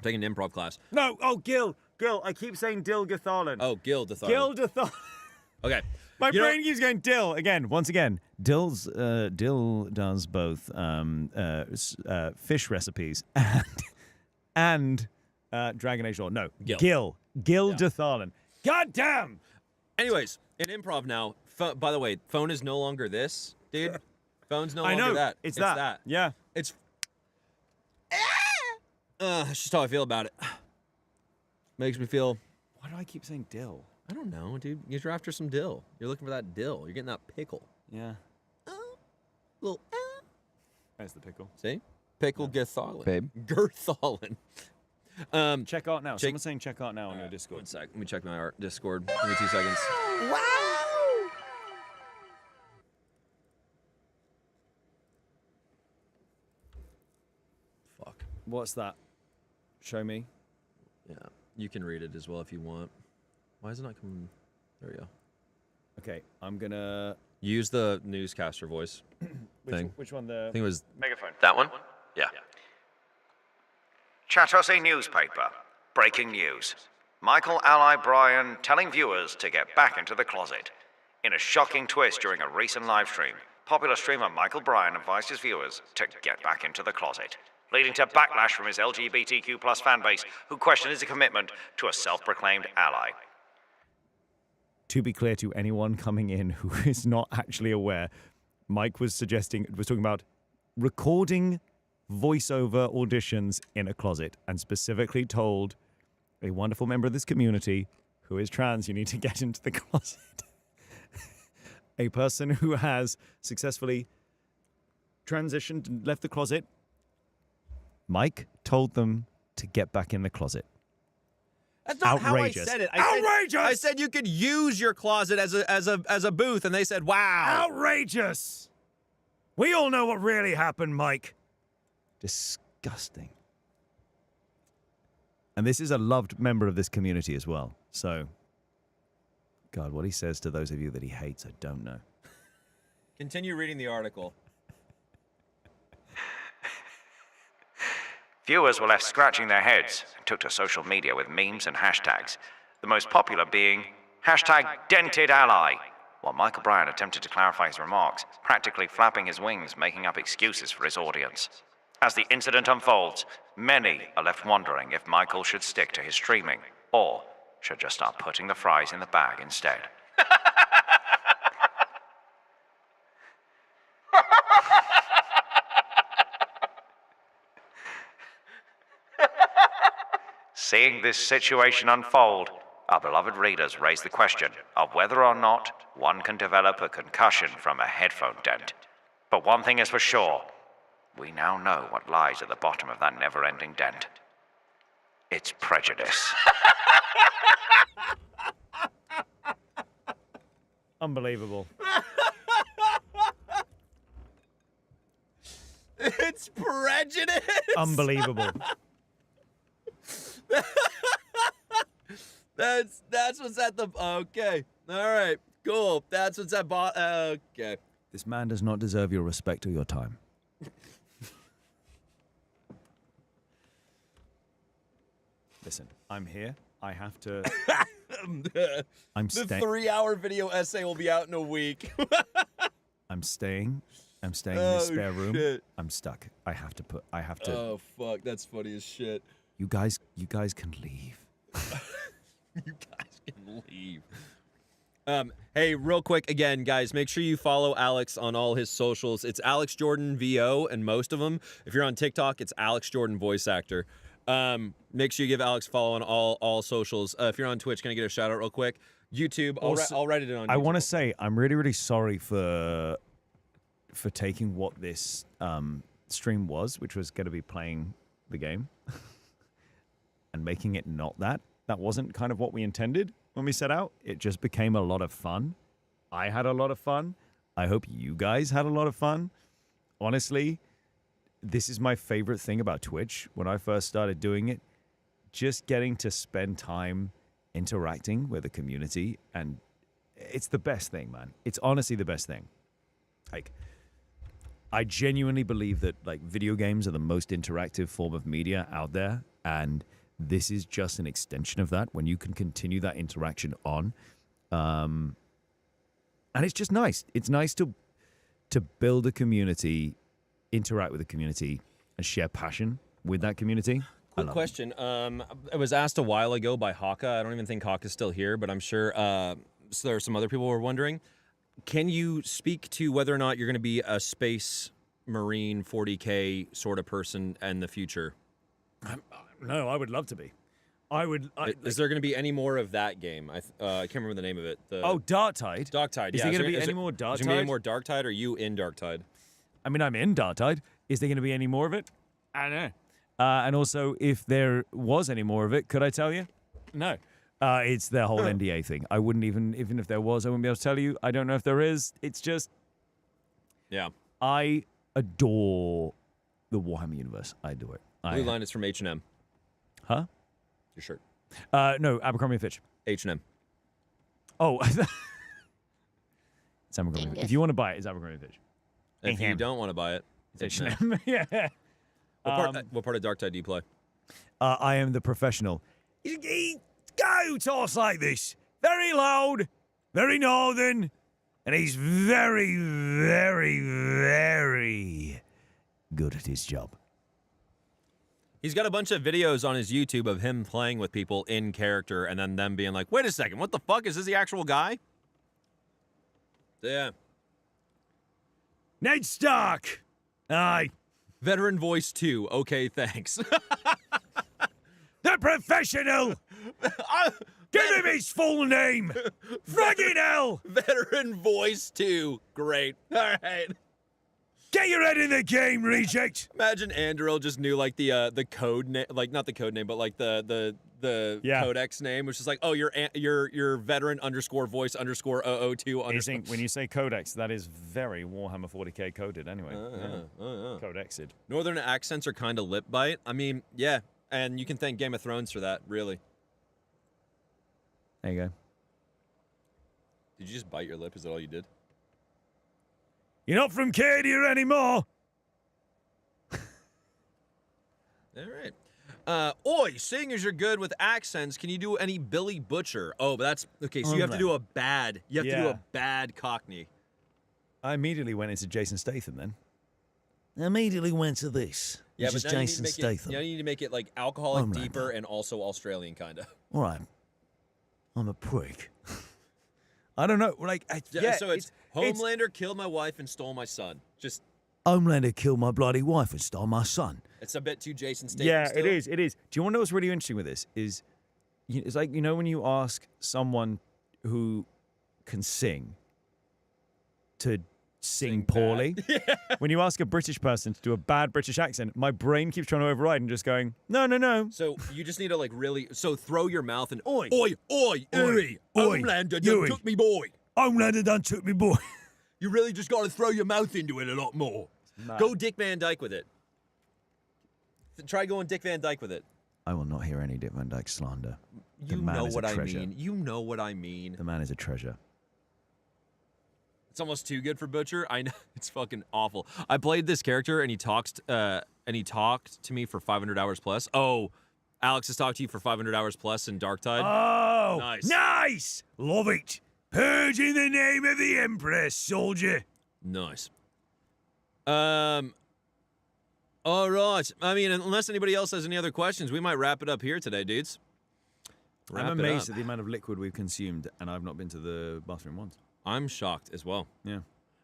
taking an improv class. No, Gil, I keep saying Dilgatharlan. Oh, Dilgatharlan. Dilgatharlan. Okay. My brain keeps going Dill again. Once again, Dill does both fish recipes and Dragon Age lore. No, Gil Datharlan. God damn. Anyways, in improv now. By the way, phone is no longer this, dude. Phone's no longer that. It's that. Yeah. It's. That's just how I feel about it. Makes me feel. Why do I keep saying Dill? I don't know, dude. You're after some dill. You're looking for that dill. You're getting that pickle. Yeah. Little. There's the pickle. See? Pickle Gertharlan. Babe. Gertharlan. Check out now. Someone's saying check out now on your Discord. 1 sec. Let me check my Discord. Give me 2 seconds. Wow! Fuck. What's that? Show me. Yeah. You can read it as well if you want. Why is it not coming? There we go. Okay, I'm gonna use the newscaster voice thing. Which one? I think it was Megaphone. that one. Yeah. Chatosy newspaper. Breaking news. Michael Ally Bryan telling viewers to get back into the closet. In a shocking twist during a recent live stream, popular streamer Michael Bryan advised his viewers to get back into the closet, leading to backlash from his LGBTQ+ fanbase who questioned his commitment to a self-proclaimed ally. To be clear to anyone coming in who is not actually aware, Mike was talking about recording voiceover auditions in a closet, and specifically told a wonderful member of this community who is trans, you need to get into the closet. A person who has successfully transitioned and left the closet, Mike told them to get back in the closet. That's not Outrageous. how I said it. Outrageous! I said you could use your closet as a booth, and they said, "Wow." Outrageous! We all know what really happened, Mike. Disgusting. And this is a loved member of this community as well. So, God, what he says to those of you that he hates, I don't know. Continue reading the article. Viewers were left scratching their heads and took to social media with memes and hashtags, the most popular being #DentedAlly, while Michael Bryan attempted to clarify his remarks, practically flapping his wings, making up excuses for his audience. As the incident unfolds, many are left wondering if Michael should stick to his streaming or should just start putting the fries in the bag instead. Seeing this situation unfold, our beloved readers raise the question of whether or not one can develop a concussion from a headphone dent. But one thing is for sure, we now know what lies at the bottom of that never-ending dent. It's prejudice. Unbelievable. It's prejudice. Unbelievable. That's what's at the. Okay. All right. Cool. That's what's at okay. This man does not deserve your respect or your time. Listen, I'm here. I have to. I'm The staying. 3-hour video essay will be out in a week. I'm staying in this spare room. Shit. I'm stuck. I have to. Oh fuck, that's funny as shit. You guys can leave. You guys can leave. Hey, real quick again, guys, make sure you follow Alex on all his socials. It's Alex Jordan VO, and most of them. If you're on TikTok, it's Alex Jordan voice actor. Make sure you give Alex a follow on all socials. If you're on Twitch, can I get a shout out real quick? YouTube, I'll write it on YouTube. I want to say I'm really, really sorry for taking what this stream was, which was going to be playing the game, and making it not that. That wasn't kind of what we intended when we set out. It just became a lot of fun. I had a lot of fun. I hope you guys had a lot of fun. Honestly, this is my favorite thing about Twitch. When I first started doing it, just getting to spend time interacting with the community, and it's the best thing, man. It's honestly the best thing. Like, I genuinely believe that like video games are the most interactive form of media out there, and this is just an extension of that when you can continue that interaction on. And it's just nice. It's nice to build a community, interact with the community, and share passion with that community. Quick question. It was asked a while ago by Hakkon. I don't even think Hakka's still here, but I'm sure so there are some other people who are wondering. Can you speak to whether or not you're going to be a Space Marine 40K sort of person in the future? No, I would love to be. Is there going to be any more of that game? I can't remember the name of it. Darktide? Darktide, Is yeah. there going to be any more Darktide? Is there going to be any more Darktide, or are you in Darktide? I mean, I'm in Darktide. Is there going to be any more of it? I don't know. And also, if there was any more of it, could I tell you? No. It's the whole NDA thing. I wouldn't even if there was, I wouldn't be able to tell you. I don't know if there is. It's just... Yeah. I adore the Warhammer universe. I adore it. Blue Line is from H&M. Huh? Your shirt. No, Abercrombie & Fitch. H&M. Oh. It's Abercrombie. If you want to buy it, it's Abercrombie & Fitch. If you don't want to buy it, it's H&M. Yeah. What part of Darktide do you play? I am the professional. Guy who talks like this. Very loud, very northern, and he's very, very, very good at his job. He's got a bunch of videos on his YouTube of him playing with people in character and then them being like, wait a second, what the fuck? Is this the actual guy? Yeah. Ned Stark! Aye. Veteran voice 2. Okay, thanks. The professional! Give him his full name! Friggin' hell! Veteran voice 2. Great. All right. Get your head in the game, reject. Imagine Andril just knew like the code name, like not the code name, but like the codex name, which is like, oh, you're veteran _ voice _ 002 _ When you say codex, that is very Warhammer 40k coded anyway. Codexed. Northern accents are kind of lip bite. I mean, yeah, and you can thank Game of Thrones for that, really. There you go. Did you just bite your lip? Is that all you did? You're not from Cadia anymore. All right. Oi, seeing as you're good with accents, can you do any Billy Butcher? Oh, but that's okay. So you have to do a bad. You have to do a bad Cockney. I immediately went into Jason Statham then. I immediately went to this. Yeah, Which but is Jason Statham. You need to make it like alcoholic, deeper, and also Australian kind of. All right. I'm a prick. I don't know. Like, so it's Homelander killed my wife and stole my son. Just Homelander killed my bloody wife and stole my son. It's a bit too Jason Statham. Yeah, still. it is. It is. Do you want to know what's really interesting with this? It's like, you know, when you ask someone who can sing to sing poorly. When you ask a British person to do a bad British accent, my brain keeps trying to override and just going, no. So you just need to like really throw your mouth and oi, Homelander done took me boy. Homelander done took me boy. You really just got to throw your mouth into it a lot more. Go Dick Van Dyke with it. Try going Dick Van Dyke with it. I will not hear any Dick Van Dyke slander. You know what I mean. You know what I mean. The man is a treasure. It's almost too good for Butcher. I know it's fucking awful. I played this character and he talked to me for 500 hours plus. Oh, Alex has talked to you for 500 hours plus in Darktide. Oh, nice. Love it. Purge in the name of the Empress, soldier. Nice. All right. I mean, unless anybody else has any other questions, we might wrap it up here today, dudes. I'm amazed at the amount of liquid we've consumed, and I've not been to the bathroom once. I'm shocked as well. Yeah.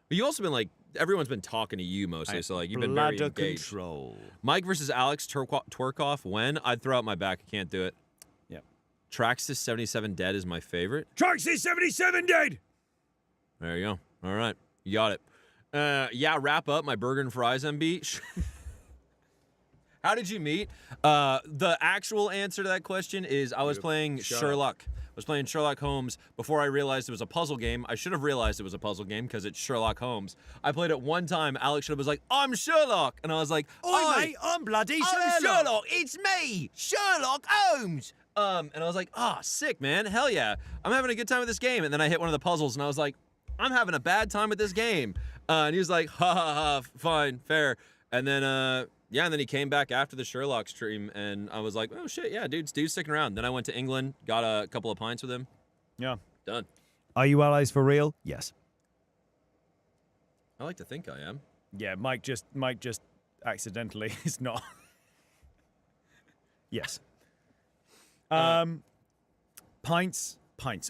But you've also been like, everyone's been talking to you mostly, so like you've been very engaged. Control. Mike versus Alex Twerkoff. When? I'd throw out my back. I can't do it. Yep. Traxxas 77 Dead is my favorite. Traxxas 77 Dead! There you go. All right. You got it. Yeah, wrap up my burger and fries MB. How did you meet? The actual answer to that question is I was playing Sherlock. I was playing Sherlock Holmes before I realized it was a puzzle game. I should have realized it was a puzzle game because it's Sherlock Holmes. I played it one time. Alex should have was like, I'm Sherlock. And I was like, Oi, mate, I'm bloody I'm Sherlock. It's me, Sherlock Holmes. And I was like, sick, man. Hell yeah. I'm having a good time with this game. And then I hit one of the puzzles and I was like, I'm having a bad time with this game. And he was like, ha ha ha, fine, fair. And then, yeah, and then he came back after the Sherlock stream, and I was like, oh, shit, yeah, dude's sticking around. Then I went to England, got a couple of pints with him. Yeah. Done. Are you allies for real? Yes. I like to think I am. Yeah, Mike just accidentally is not. Yes. Pints,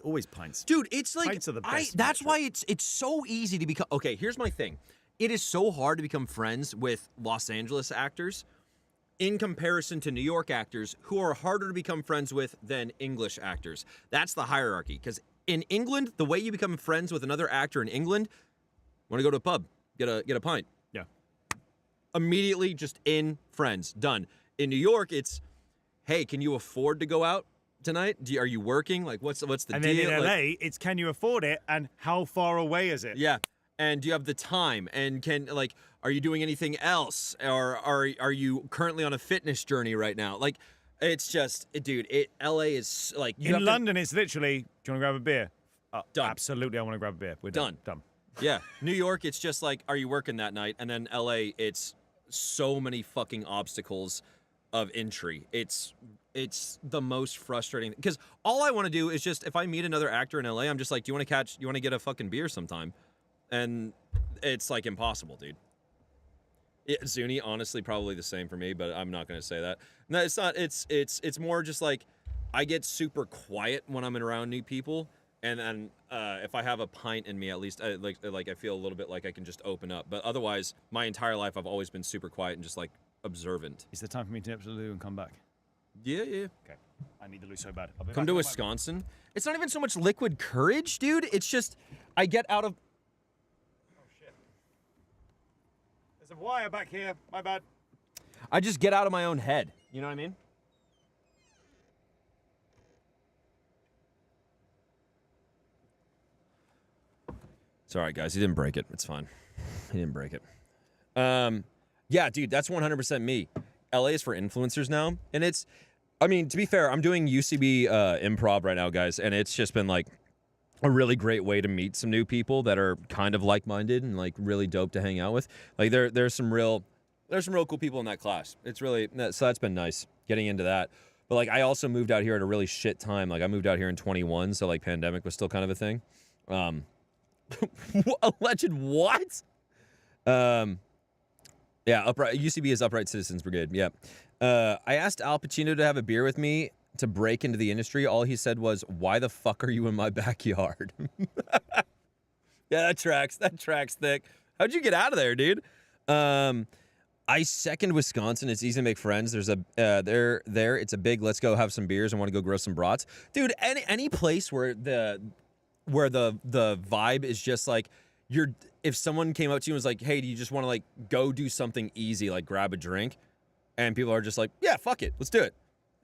always pints. Dude, it's like, pints are the best that's why it's so easy to become, okay, here's my thing. It is so hard to become friends with Los Angeles actors in comparison to New York actors who are harder to become friends with than English actors. That's the hierarchy. Because in England, the way you become friends with another actor in England, want to go to a pub, get a pint. Yeah. Immediately just in, friends, done. In New York, it's, hey, can you afford to go out tonight? Are you working? Like, what's the deal? And then in LA, it's can you afford it and how far away is it? Yeah. And do you have the time? And are you doing anything else? Or are you currently on a fitness journey right now? Like, it's just, dude, LA is like... In London, it's literally, do you want to grab a beer? Done. Absolutely, I want to grab a beer. We're done. Yeah. New York, it's just like, are you working that night? And then LA, it's so many fucking obstacles of entry. It's the most frustrating. Because all I want to do is just, if I meet another actor in LA, I'm just like, do you want to get a fucking beer sometime? And it's like impossible, dude. Zuni, honestly, probably the same for me, but I'm not going to say that. No, it's not. It's more just like I get super quiet when I'm around new people, and then if I have a pint in me, at least I feel a little bit like I can just open up. But otherwise, my entire life I've always been super quiet and just like observant. Is there time for me to nip to the loo and come back? Yeah. Okay. I need the loo so bad. Come to Wisconsin. It's not even so much liquid courage, dude. It's just I get out of. There's a wire back here. My bad. I just get out of my own head. You know what I mean? It's all right, guys. He didn't break it. It's fine. He didn't break it. Yeah, dude, that's 100% me. LA is for influencers now, and it's, I mean, to be fair, I'm doing UCB improv right now, guys, and it's just been like a really great way to meet some new people that are kind of like-minded and like really dope to hang out with. Like there's some real cool people in that class. It's really, so that's been nice getting into that. But like I also moved out here at a really shit time. Like I moved out here in 21, so like pandemic was still kind of a thing. Alleged what? Yeah, upright UCB is Upright Citizens Brigade. Yeah. I asked Al Pacino to have a beer with me to break into the industry. All he said was, "Why the fuck are you in my backyard?" Yeah, that tracks. That tracks thick. How'd you get out of there, dude? I second Wisconsin. It's easy to make friends. There's a there. It's a big. Let's go have some beers and want to go grow some brats, dude. Any place where the vibe is just like if someone came up to you and was like, "Hey, do you just want to like go do something easy, like grab a drink?" And people are just like, "Yeah, fuck it, let's do it."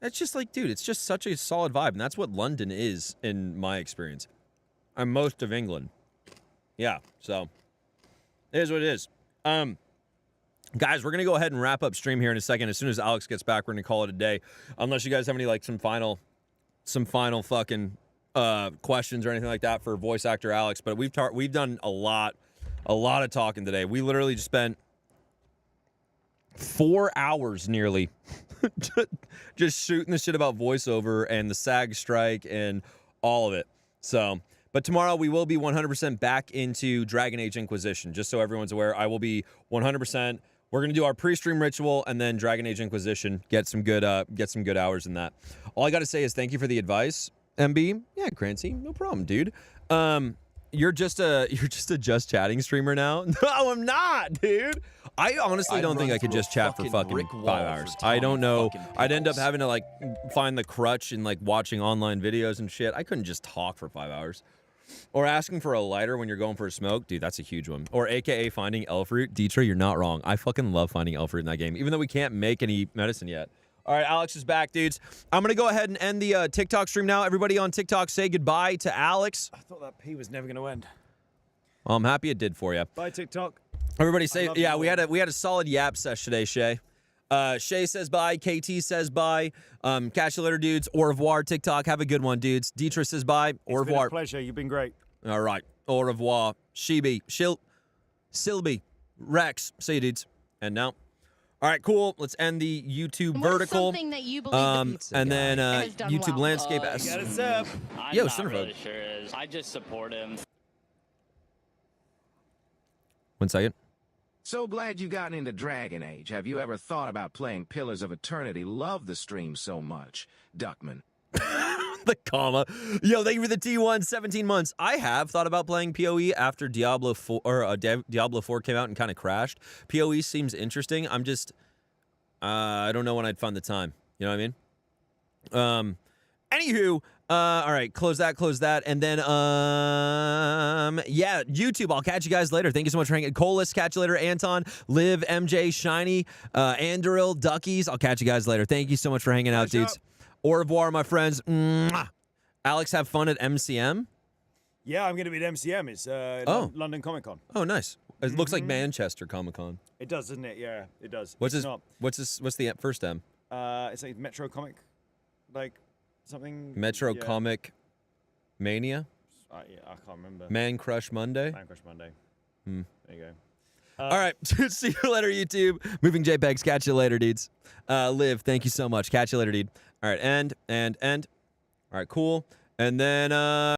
It's just like, dude, it's just such a solid vibe, and that's what London is in my experience. I'm most of England. Yeah, so it is what it is. Guys, we're gonna go ahead and wrap up stream here in a second. As soon as Alex gets back, we're gonna call it a day. Unless you guys have any like some final fucking questions or anything like that for voice actor Alex. But we've done a lot of talking today. We literally just spent 4 hours nearly just shooting the shit about voiceover and the SAG strike and all of it. So, but tomorrow we will be 100% back into Dragon Age Inquisition. Just so everyone's aware, I will be 100%. We're gonna do our pre-stream ritual and then Dragon Age Inquisition. Get some good hours in that. All I gotta say is thank you for the advice, MB. Yeah, Crancy, no problem, dude. You're just a just chatting streamer now. No, I'm not, dude. I honestly don't think I could just chat for fucking 5 hours. I don't know. I'd end up having to like find the crutch and like watching online videos and shit. I couldn't just talk for 5 hours. Or asking for a lighter when you're going for a smoke. Dude, that's a huge one. Or AKA finding elf root. Deetra, you're not wrong. I fucking love finding elf root in that game, even though we can't make any medicine yet. All right, Alex is back, dudes. I'm going to go ahead and end the TikTok stream now. Everybody on TikTok, say goodbye to Alex. I thought that pee was never going to end. Well, I'm happy it did for you. Bye, TikTok. Everybody say, yeah, we had a solid yap sesh today, Shay. Shay says bye. KT says bye. Catch you later, dudes. Au revoir, TikTok. Have a good one, dudes. Deetra says bye. Au revoir. It's been a pleasure. You've been great. All right. Au revoir. Sheeby. Silby. Rex. See you, dudes. And now. All right, cool. Let's end the YouTube vertical. Something that you believe the pizza and then guy has done YouTube well. landscape. I'm Yo, not really sure is. I just support him. 1 second. So glad you got into Dragon Age. Have you ever thought about playing Pillars of Eternity? Love the stream so much. Duckman. The comma. Yo, thank you for the T1, 17 months. I have thought about playing PoE after Diablo 4 or Diablo 4 came out and kind of crashed. PoE seems interesting. I'm just I don't know when I'd find the time. You know what I mean? Anywho, all right, close that, and then yeah, YouTube. I'll catch you guys later. Thank you so much for hanging. Colas, catch you later. Anton, Liv, MJ, Shiny, Andoril, Duckies. I'll catch you guys later. Thank you so much for hanging out, dudes. Au revoir, my friends. Mwah. Alex, have fun at MCM. Yeah, I'm going to be at MCM. It's London Comic Con. Oh, nice. It looks like Manchester Comic Con. It does, doesn't it? Yeah, it does. What's the first M? It's like Metro Comic, like something. Metro Comic Mania. Yeah, I can't remember. Man Crush Monday. Man Crush Monday. There you go. All right. See you later, YouTube. Moving JPEGs. Catch you later, dudes. Liv, thank you so much. Catch you later, dude. All right. End. All right, cool. And then